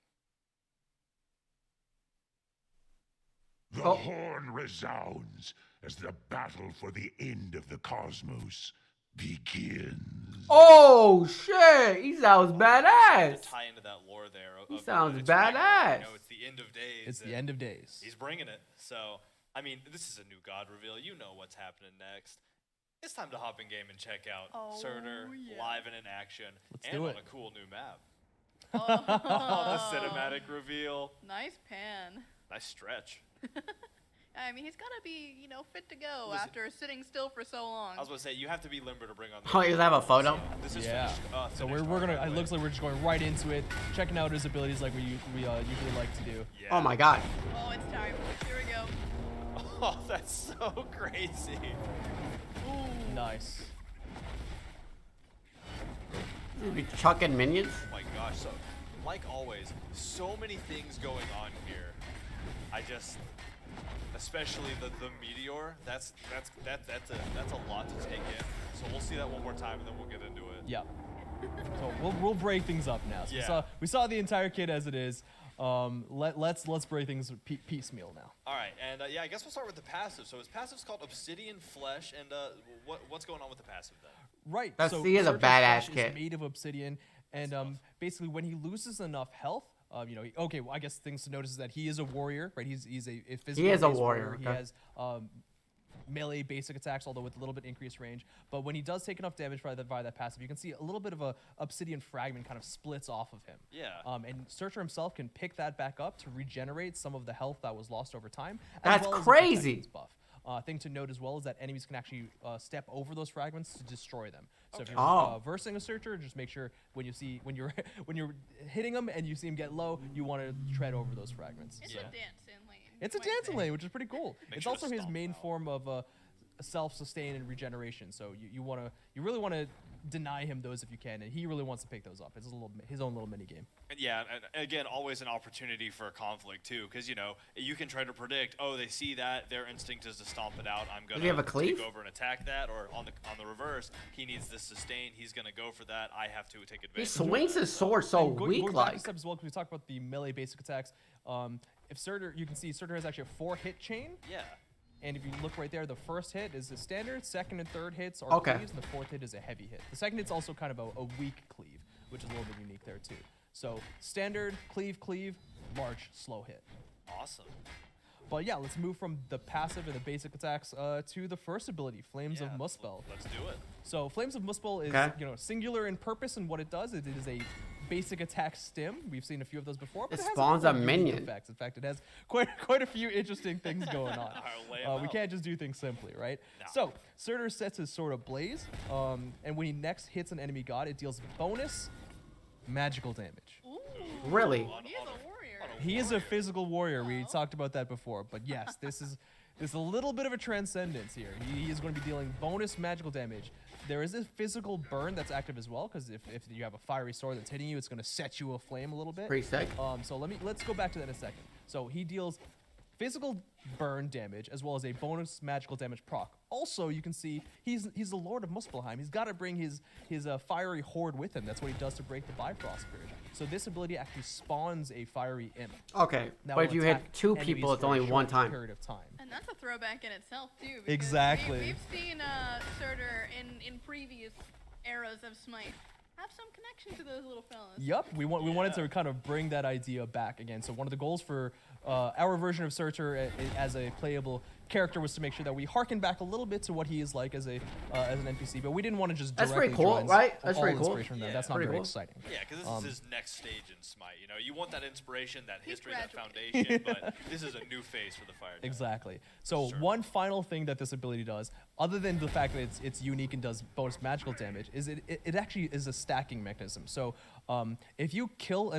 The Oh. horn resounds as the battle for the end of the cosmos begins. Oh shit! He sounds To badass. tie into that lore there. He of sounds it's Ragnarok, badass. You know, it's the end of days. It's the and end of days. He's bringing it. So, I mean, this is a new god reveal. You know what's happening next. It's time to hop in game and check out Oh, Surtur yeah. live and in action, Let's and do on it. a cool new map. Oh, The cinematic reveal. nice pan. Nice stretch. I mean, he's gotta be, fit to go Listen- after sitting still for so long. I was going to say, you have to be limber to bring on. Oh, you have a photo? So, this is Yeah. finished, So finished we're art, gonna. by the It way. looks like we're just going right into it, checking out his abilities like we usually like to do. Yeah. Oh my god. Oh, it's time. Here we go. Oh, that's so crazy. Nice. He'll be chucking minions. Oh my gosh. So, like always, so many things going on here. Especially the meteor. That's a lot to take in. So we'll see that one more time and then we'll get into it. Yeah. So we'll break things up now. So Yeah. we saw the entire kit as it is. Let's break things piecemeal now. All right, and yeah, I guess we'll start with the passive. So his passive's called Obsidian Flesh, and what's going on with the passive then? Right. That's- so he is a Surtur's badass flesh kit. Is made of obsidian, and basically when he loses enough health, okay. Well, I guess things to notice is that he is a warrior, right? He's a physical. is a based warrior, He okay. has melee basic attacks, although with a little bit increased range. But when he does take enough damage via that passive, you can see a little bit of a obsidian fragment kind of splits off of him. Yeah. And Surtur himself can pick that back up to regenerate some of the health that was lost over time. That's as well as a crazy. protections buff. Thing to note as well is that enemies can actually step over those fragments to destroy them. So if you're Oh. versing a Surtur, just make sure when you're hitting them and you see him get low, you want to tread over those fragments. It's So- a dancing lane. it's a you might dancing say. lane, which is pretty cool. Make It's sure to also his stomp main out. form of self-sustain and regeneration. So you really want to deny him those if you can, and he really wants to pick those up. It's his own little mini game. And yeah, and again, always an opportunity for a conflict too, because you can try to predict. Oh, they see that, their instinct is to stomp it out. I'm gonna he have a cleave? take over and attack that, or on the reverse, he needs this sustain. He's gonna go for that. I have to take He advantage. swings his sword so And going back weak-like. a step as well, because we talked about the melee basic attacks. If Surtur, you can see Surtur has actually a 4-hit chain. Yeah. And if you look right there, the first hit is a standard, second and third hits are Okay. cleaves, and the fourth hit is a heavy hit. The second hit's also kind of a weak cleave, which is a little bit unique there too. So standard, cleave, large, slow hit. Awesome. But yeah, let's move from the passive and the basic attacks to the first ability, Flames of Yeah, Muspel. Let's do it. So Flames of Muspel is Okay. Singular in purpose, and what it does is it is a basic attack stim. We've seen a few of those before, but It it, has spawns couple a of unique minion. effects. In fact, it has quite a few interesting things going on. Alright, lay 'em We out. can't just do things simply, right? No. So Surtur sets his sword ablaze, and when he next hits an enemy god, it deals bonus magical damage. Ooh. Really? He is a warrior. He is a physical warrior. We talked about that before, but yes, this is a little bit of a transcendence here. He is going to be dealing bonus magical damage. There is a physical burn that's active as well, because if you have a fiery sword that's hitting you, it's going to set you aflame a little bit. Pretty sick. So let's go back to that in a second. So he deals physical burn damage as well as a bonus magical damage proc. Also, you can see he's the Lord of Muspelheim. He's got to bring his fiery horde with him. That's what he does to break the Bifrost Bridge. So this ability actually spawns a fiery imp. Okay, That but if will you hit attack 2 enemies people, it's for a only short one time. period of time. And that's a throwback in itself too. because Exactly. We've seen Surtur in previous eras of Smite have some connection to those little fellas. Yep, we wanted to kind of bring that idea back again. So one of the goals for our version of Surtur as a playable character was to make sure that we harken back a little bit to what he is like as a as an NPC, but we didn't want to just That's directly pretty cool, draw right? That's all pretty cool. inspiration from them. Yeah, That's not pretty very cool. exciting. Yeah, because this is his next stage in Smite. You know, you want that inspiration, that history, that graduated. foundation, but this is a new phase for the Fire Giant. Exactly. So Sure. one final thing that this ability does, other than the fact that it's unique and does bonus magical damage, is it actually is a stacking mechanism. So if you kill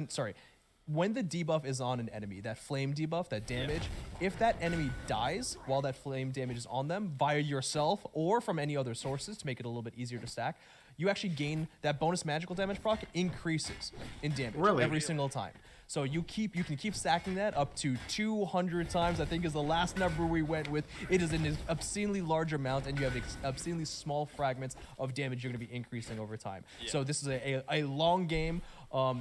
when the debuff is on an enemy, that flame debuff, that damage, if that enemy dies while that flame damage is on them via yourself or from any other sources to make it a little bit easier to stack, you actually gain that bonus magical damage proc increases in damage every single time. So you can keep stacking that up to 200 times, I think is the last number we went with. It is an obscenely large amount, and you have obscenely small fragments of damage you're going to be increasing over time. Yeah. So this is a long game.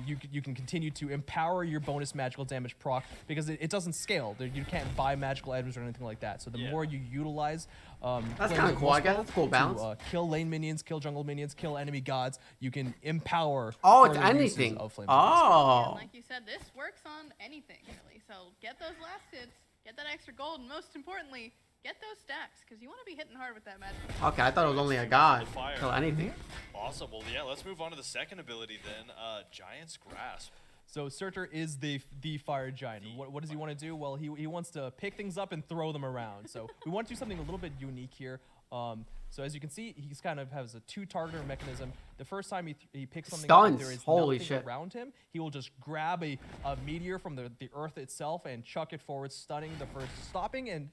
You can continue to empower your bonus magical damage proc because it doesn't scale. You can't buy magical items or anything like that. So the more you utilize That's Flames kind of of cool. I guess Muspel that's a cool balance. to kill lane minions, kill jungle minions, kill enemy gods, you can empower. Oh, it's further uses anything. of Flames of Muspel. Yeah, Oh. like you said, this works on anything really. So get those last hits, get that extra gold, and most importantly, get those stacks because you want to be hitting hard with that magic. Okay, I thought it was only a god. Fire. Kill anything. Awesome. Well, yeah, let's move on to the second ability then. Giant's Grasp. So Surtur is the fire giant. What does he want to do? Well, he wants to pick things up and throw them around. So we want to do something a little bit unique here. So as you can see, he's kind of has a two-targeter mechanism. The first time he picks something up, and Stuns. there is Holy nothing shit. around him, he will just grab a meteor from the earth itself and chuck it forward, stopping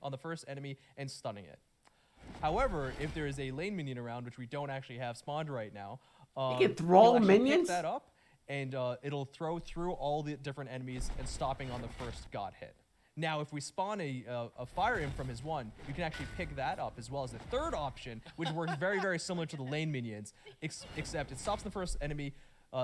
on the first enemy and stunning it. However, if there is a lane minion around, which we don't actually have spawned right now, can throw he'll actually minions? pick that up, and it'll throw through all the different enemies and stopping on the first god hit. Now, if we spawn a fire imp from his one, you can actually pick that up as well as the third option, which works very, very similar to the lane minions, except it stops the first enemy,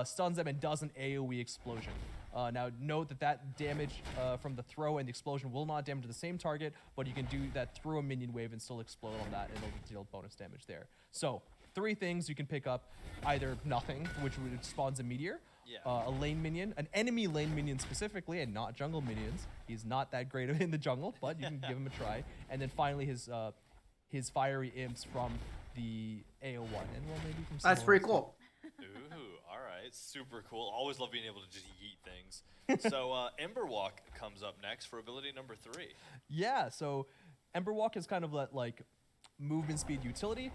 stuns them, and does an AoE explosion. Now, note that damage from the throw and the explosion will not damage the same target, but you can do that through a minion wave and still explode on that, and it'll deal bonus damage there. So, 3 things you can pick up: either nothing, which spawns a meteor, a lane minion, an enemy lane minion specifically, and not jungle minions. He's not that great in the jungle, but you can give him a try. And then finally, his fiery imps from the AO1, and well, maybe from That's somewhere pretty else. cool. Ooh, all right, super cool. Always love being able to just yeet things. So Emberwalk comes up next for ability number 3. Yeah, so Emberwalk is kind of like movement speed utility.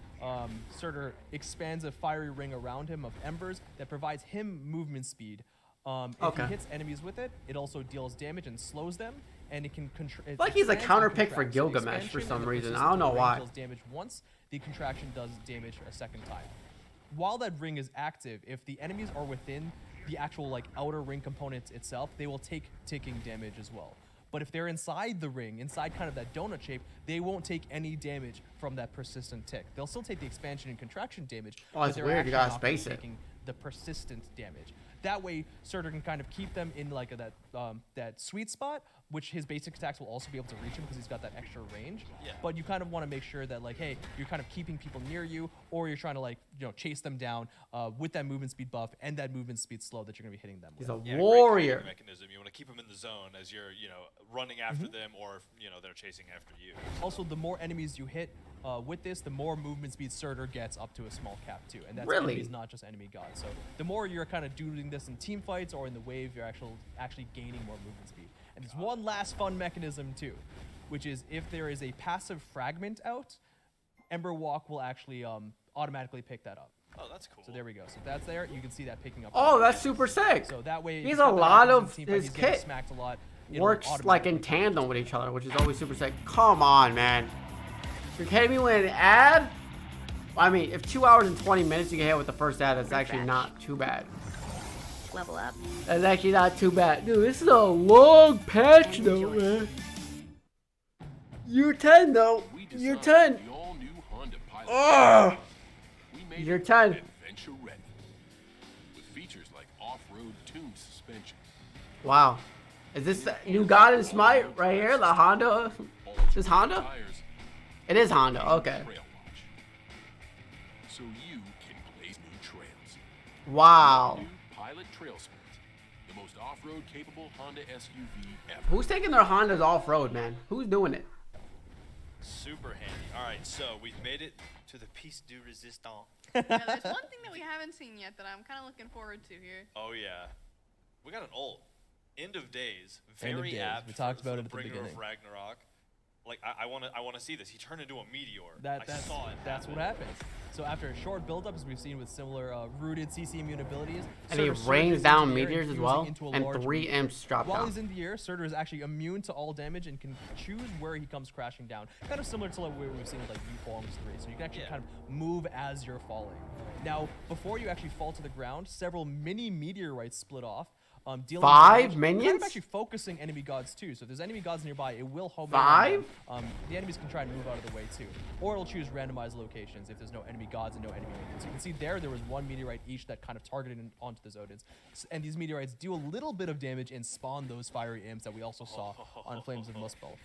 Surtur expands a fiery ring around him of embers that provides him movement speed. If he hits enemies with it, it also deals damage and slows them, and it can control. Like he's a counter pick for Gilgamesh for some reason. I don't know why. Deals damage once, the contraction does damage a second time. While that ring is active, if the enemies are within the actual outer ring component itself, they will take ticking damage as well. But if they're inside the ring, inside kind of that donut shape, they won't take any damage from that persistent tick. They'll still take the expansion and contraction damage. Oh, but that's they're weird. You actually gotta not gonna be space it. taking the persistent damage. That way, Surtur can kind of keep them in that sweet spot, which his basic attacks will also be able to reach him because he's got that extra range. Yeah. But you kind of want to make sure that hey, you're kind of keeping people near you, or you're trying to chase them down with that movement speed buff and that movement speed slow that you're going to be hitting them with. He's a Yeah, great warrior. counter mechanism. You want to keep them in the zone as you're, running after them, or they're chasing after you. Also, the more enemies you hit with this, the more movement speed Surtur gets up to a small cap too, and that's Really? enemies, not just enemy gods. So the more you're kind of doing this in team fights or in the wave, you're actually gaining more movement speed. And there's one last fun mechanism too, which is if there is a passive fragment out, Emberwalk will actually automatically pick that up. Oh, that's cool. So there we go. So if that's there, you can see that picking up. Oh, that's super sick. So that way, if He's you've a got that lot mechanism of team fight, his he's getting kit smacked a lot. It'll works like automatically in pick tandem with each other, which is always super sick. Come on, man. You're kidding me with an ad? I mean, if 2 hours and 20 minutes you can hit with the first ad, that's actually not too bad. Level up. That's actually not too bad. Dude, this is a long patch though, man. Year 10 though. Year 10. Ugh. Year 10. Adventure ready. With features like off-road tuned suspension. Wow. Is this the new god in Smite right here? The Honda? Is this Honda? Tires, It is Honda. Okay. trail watch. So you can blaze new trails. Wow. New Pilot Trail Sport. The most off-road capable Honda SUV ever. Who's taking their Hondas off-road, man? Who's doing it? Super handy. All right, so we've made it to the piece du resistant. Yeah, there's one thing that we haven't seen yet that I'm kind of looking forward to here. Oh yeah, we got an ult. End of days. End of Very days. apt. We talked for about the it at the bringer beginning. of Ragnarok. Like I wanna see this. He turned into a meteor. I saw it. That's what happens. So after a short build-up, as we've seen with similar rooted CC immune abilities, And he Surtur rains surges down into the air, meteors as infusing well, into a and large 3 meteor. imps drop While down. he's in the air, Surtur is actually immune to all damage and can choose where he comes crashing down. Kind of similar to what we've seen with like Yufong's 3. So you can actually kind of move as you're falling. Now, before you actually fall to the ground, several mini meteorites split off. Dealing 5 damage, minions? Kind of actually focusing enemy gods too. So if there's enemy gods nearby, it will home in on 5? them. The enemies can try and move out of the way too. Or it'll choose randomized locations if there's no enemy gods and no enemy minions. So you can see there was 1 meteorite each that kind of targeted onto the Zodians. And these meteorites do a little bit of damage and spawn those fiery imps that we also saw on Flames of Muspel.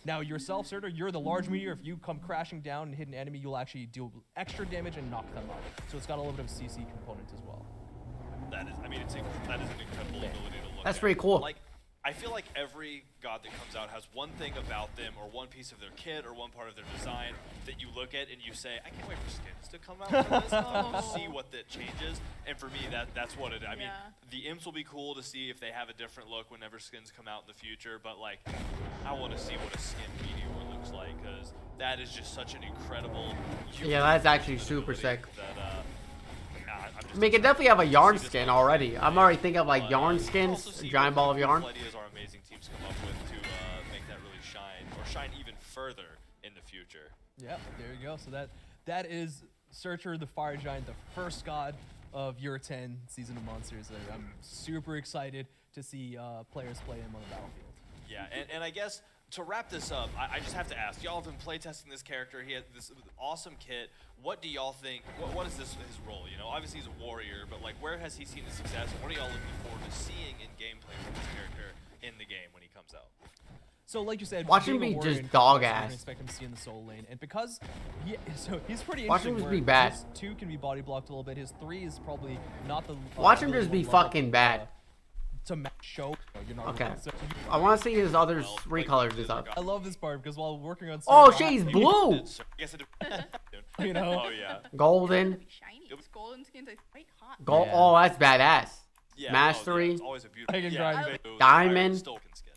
Now yourself, Surtur, you're the large meteor. If you come crashing down and hit an enemy, you'll actually deal extra damage and knock them out. So it's got a little bit of CC component as well. That is, I mean, that is an incredible ability to look That's at. pretty cool. Like, I feel like every god that comes out has one thing about them, or one piece of their kit, or one part of their design that you look at and you say, I can't wait for skins to come out for this. I want to see what that changes. And for me, that's what it is. I mean, the imps will be cool to see if they have a different look whenever skins come out in the future, but like, I want to see what a skin meteor looks like, because that is just such an incredible. Yeah, that's actually super sick. That, I mean, you can definitely have a yarn skin already. I'm already thinking of like yarn skins, a giant ball of yarn. Ideas our amazing teams come up with to make that really shine, or shine even further in the future. Yep, there you go. So that is Surtur, the Fire Giant, the first god of Year 10 Season of Monsters. I'm super excited to see players play him on the battlefield. Yeah, and I guess to wrap this up, I just have to ask, y'all have been playtesting this character. He has this awesome kit. What do y'all think? What is his role? You know, obviously he's a warrior, but like, where has he seen his success? And what are y'all looking forward to seeing in gameplay from this character in the game when he comes out? So, like you said, Watch him being a be warrior just in dog combat, you ass. can expect him to see in the soul lane, and because he's pretty Watch him interesting. just where be bad. His 2 can be body blocked a little bit. His 3 is probably not the. Watch him really just be one level, fucking bad. To match show. You know, Okay. so I want to see his other 3 colors and stuff. I love this part because while working on. Oh Surtur, shit, he's I- blue! I guess it You know? Oh yeah. Golden. Shiny. These golden skins are quite hot. Gold. Yeah. Oh, that's badass. Yeah. Mastery. It's always a beautiful. I can Yeah, drive the it. fire Diamond. Stolen skin.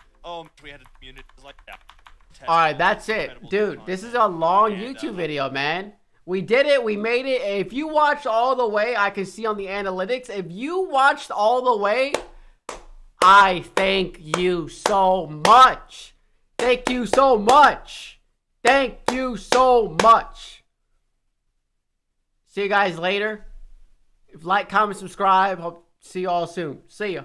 We had a community like that. Alright, that's it. Incredible Dude, this is a content. long And, YouTube video, man. We did it. We made it. If you watched all the way, I can see on the analytics. If you watched all the way, I thank you so much. Thank you so much. Thank you so much. See you guys later. If like, comment, subscribe. Hope to see you all soon. See ya.